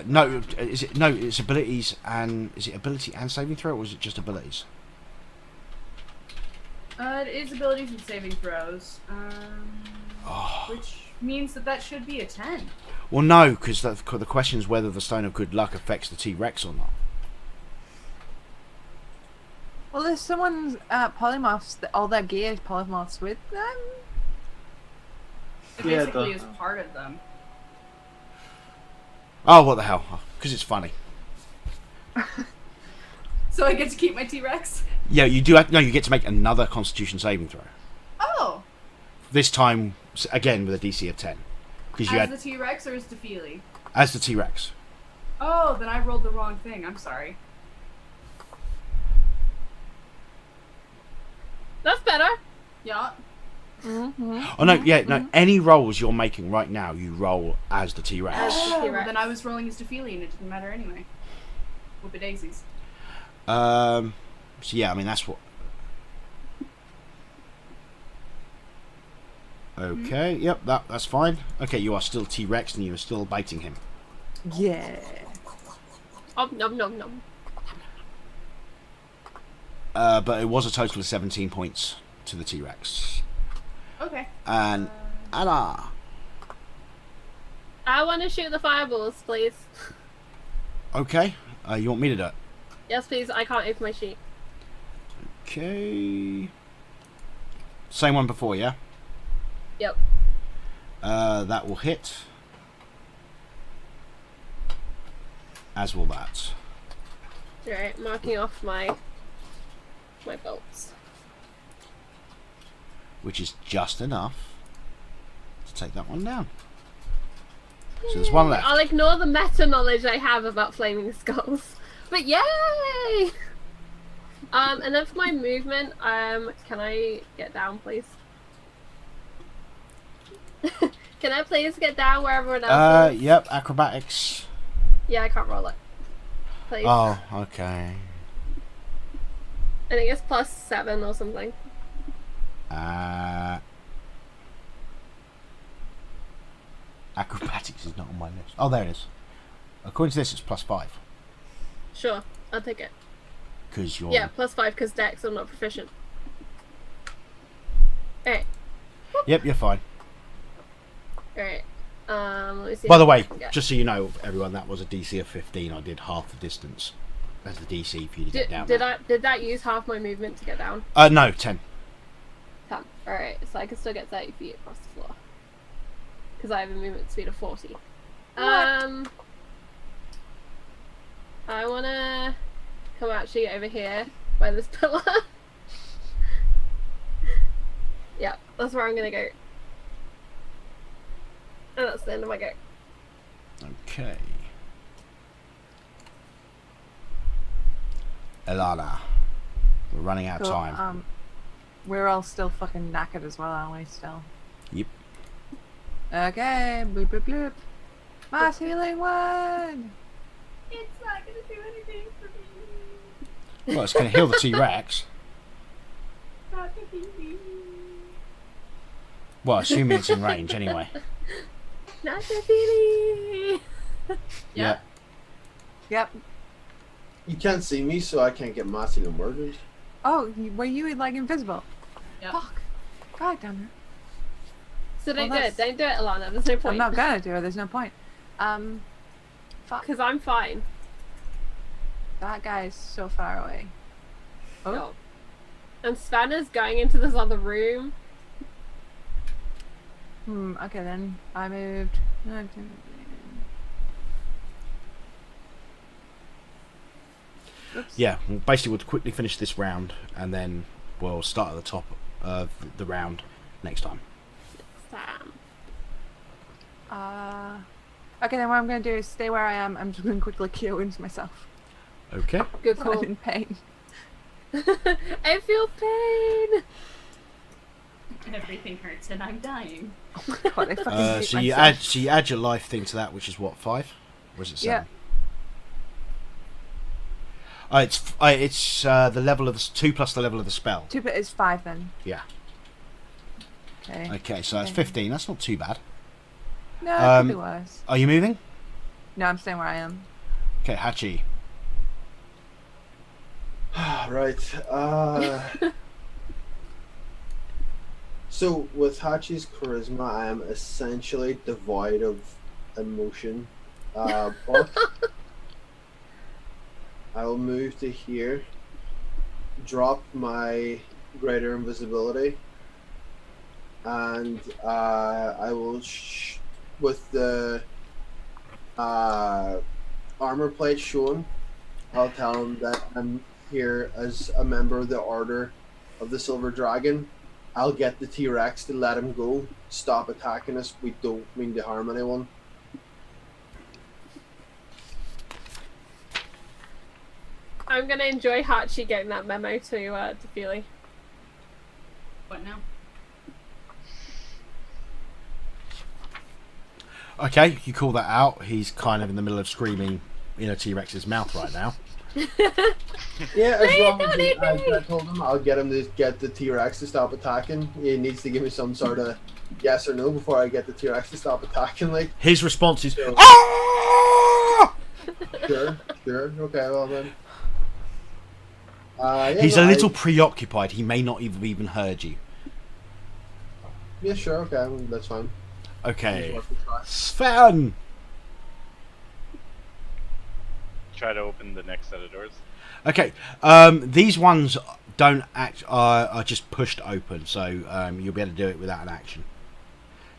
No. Is it no? It's abilities and is it ability and saving throw, or is it just abilities? It is abilities and saving throws. Which means that should be a 10. Well, no, because the question is whether the Stone of Good Luck affects the T-Rex or not. Well, if someone's polymorphs, all their gear is polymorphs with them. It Yeah, it basically does. is part of them. Oh, what the hell? Because it's funny. So I get to keep my T-Rex? Yeah, you do. No, you get to make another Constitution saving throw. Oh! This time, again, with a DC of 10. Because you As had the T-Rex or as Defeely? as the T-Rex. Oh, then I rolled the wrong thing. I'm sorry. That's better. Yeah. Mm-hmm. Oh no, yeah, no. Any rolls you're making right now, you roll as the T-Rex. Oh, T-Rex. then I was rolling as Defeely and it didn't matter anyway. Whoopie daisies. So yeah, I mean that's what. Okay, yep, that's fine. Okay, you are still T-Rex and you are still biting him. Yeah. Nom nom nom. But it was a total of 17 points to the T-Rex. Okay. And Anna. I want to shoot the fireballs, please. Okay, you want me to do it? Yes, please. I can't open my sheet. Okay. Same one before, yeah? Yep. That will hit. As will that. Alright, marking off my bolts. Which is just enough to take that one down. So there's one left. I'll ignore the meta knowledge I have about flaming skulls. But yay! And then for my movement, can I get down, please? Can I please get down where everyone else is? Yep, acrobatics. Yeah, I can't roll it. Please. Oh, okay. I think it's +7 or something. Acrobatics is not on my list. Oh, there it is. According to this, it's +5. Sure, I'll take it. Because you're... Yeah, +5 because Dex, I'm not proficient. Alright, Yep, you're fine. alright. Let me see. By the way, Yeah. just so you know, everyone, that was a DC of 15. I did half the distance as the DC for you to get down there. Did that use half my movement to get down? No, 10. Alright, so I can still get 30 feet across the floor. Because I have a movement speed of 40. I wanna come actually over here by this pillar. Yeah, that's where I'm gonna go. And that's the end of my go. Okay. Elana. We're running out of Cool, time. We're all still fucking knackered as well, aren't we? Still. Yep. Okay. Bloop bloop bloop. Mass healing one. It's not gonna do anything for me. Well, it's going to heal the T-Rex. Not Defeely. Well, assuming it's in range anyway. Not the feeling. Yeah. Yep. you can't see me, so I can't get massing and murdered. Oh, were you like invisible? Yep. Fuck. God damn it. So don't Well, do it. that's- Don't do it, Alana. There's no I'm point. not gonna do it. There's no point. Fuck. Because I'm fine. That guy is so far away. Oh. No. And Spanner's going into this other room. Okay then. I moved. Oops. Yeah, well, basically we'll quickly finish this round, and then we'll start at the top of the round next time. Sam. Okay, then what I'm going to do is stay where I am. I'm just going to quickly cure wounds myself. Okay. Good I'm call. in pain. I feel pain. Everything hurts and I'm dying. Oh my god, I fucking hate So you myself. add your life thing to that, which is what, 5? Or is it 7? Yeah. It's the level of the 2 plus the level of the spell. 2 bit is 5 then. Yeah. Okay. Okay, so that's Okay. 15. That's not too bad. No, it could be worse. Are you moving? No, I'm staying where I am. Okay, Hachi. Right. So with Hachi's charisma, I am essentially devoid of emotion. But I will move to here, drop my greater invisibility, and I will, with the armor plate shown, I'll tell him that I'm here as a member of the Order of the Silver Dragon. I'll get the T-Rex to let him go. Stop attacking us. We don't mean to harm anyone. I'm gonna enjoy Hachi getting that memo to Feely. What now? Okay, you call that out. He's kind of in the middle of screaming in a T-Rex's mouth right now. Yeah, as No, long you as don't need me. I told him I'll get him to get the T-Rex to stop attacking. He needs to give me some sort of yes or no before I get the T-Rex to stop attacking. Like, His response is, So- "Ah!" sure, okay, well then. Yeah, He's no, a little preoccupied. He may not have even heard you. Yeah, sure, okay, that's fine. Okay. Worth a try. Sven! Try to open the next set of doors. Okay, these ones don't act are just pushed open, so you'll be able to do it without an action.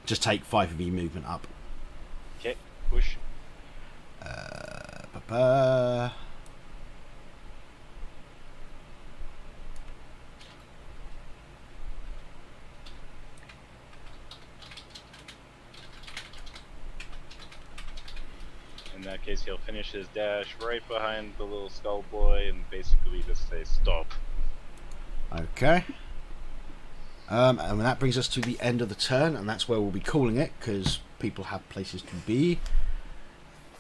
Just take 5 of your movement up. Okay, push. Ba-ba. In that case, he'll finish his dash right behind the little skull boy and basically just say stop. Okay. And that brings us to the end of the turn, and that's where we'll be calling it, because people have places to be,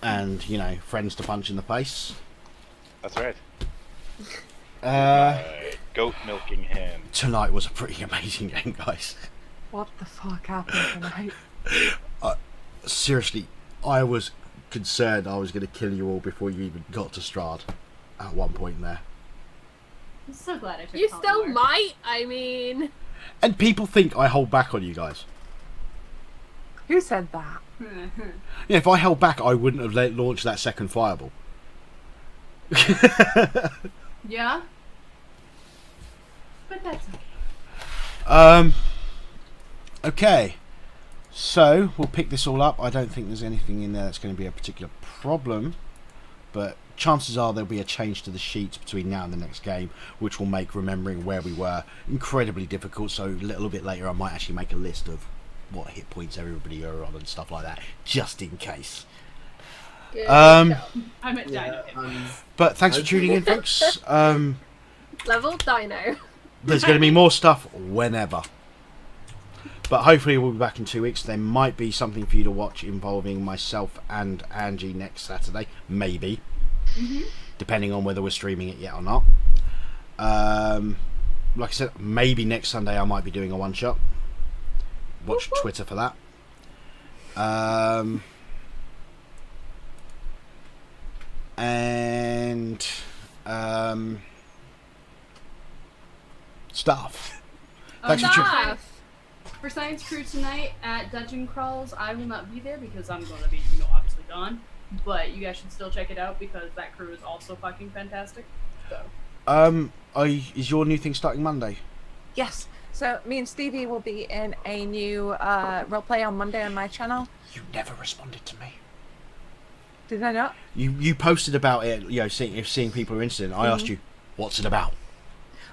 and, you know, friends to punch in the face. That's right. Uh, Goat milking hand. tonight was a pretty amazing game, guys. What the fuck happened tonight? Seriously, I was concerned I was going to kill you all before you even got to Strahd at one point there. I'm so glad I took You Colin still Moore. might. I mean, And people think I hold back on you guys. Who said that? Yeah, if I held back, I wouldn't have launched that second fireball. Yeah? But that's okay. Okay. So, we'll pick this all up. I don't think there's anything in there that's going to be a particular problem. But chances are there'll be a change to the sheets between now and the next game, which will make remembering where we were incredibly difficult. So, a little bit later, I might actually make a list of what hit points everybody are on and stuff like that, just in case. good Um, job. I'm at Yeah, Dino. But thanks for tuning in, folks. Level Dino. There's going to be more stuff whenever. But hopefully we'll be back in 2 weeks. There might be something for you to watch involving myself and Angie next Saturday. Maybe. Depending on whether we're streaming it yet or not. Like I said, maybe next Sunday I might be doing a one-shot. Watch Twitter for that. And stuff. Thanks for tuning. Stuff. For Science Crew tonight at Dungeon Crawls, I will not be there because I'm going to be, obviously gone. But you guys should still check it out because that crew is also fucking fantastic. So. Is your new thing starting Monday? Yes. So me and Stevie will be in a new roleplay on Monday on my channel. You never responded to me. Did I not? You posted about it, you know, seeing people are interested. I asked you, what's it about?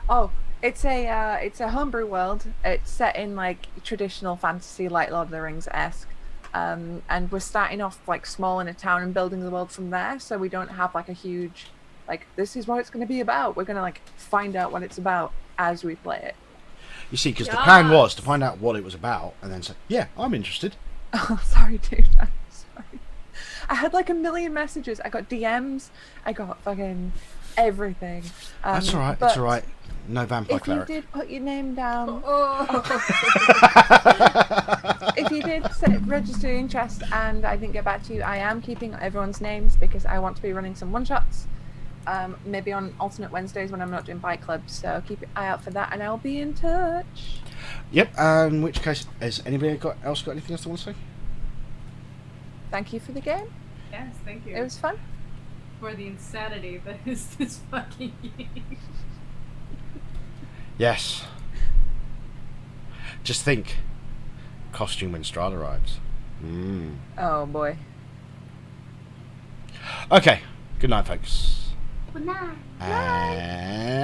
Oh, it's a homebrew world. It's set in like traditional fantasy, like Lord of the Rings esque, and we're starting off like small in a town and building the world from there. So we don't have like a huge, like this is what it's going to be about. We're going to like find out what it's about as we play it. You see, because the plan was to find out what it was about and then say, yeah, I'm interested. Oh, sorry, dude. I'm sorry. I had like a million messages. I got DMs. I got fucking everything. That's all right. but It's all right. No vampire If you cleric. did put your name down, Oh. if you did register your interest and I didn't get back to you, I am keeping everyone's names because I want to be running some one-shots. Maybe on alternate Wednesdays when I'm not doing bike clubs. So keep an eye out for that and I'll be in touch. Yep. In which case, has anybody else got anything else they want to say? Thank you for the game. Yes, thank you. It was fun. For the insanity that is this fucking game. Yes. Just think. Costume when Strahd arrives. Oh boy. Okay. Good night, folks. Good night. And...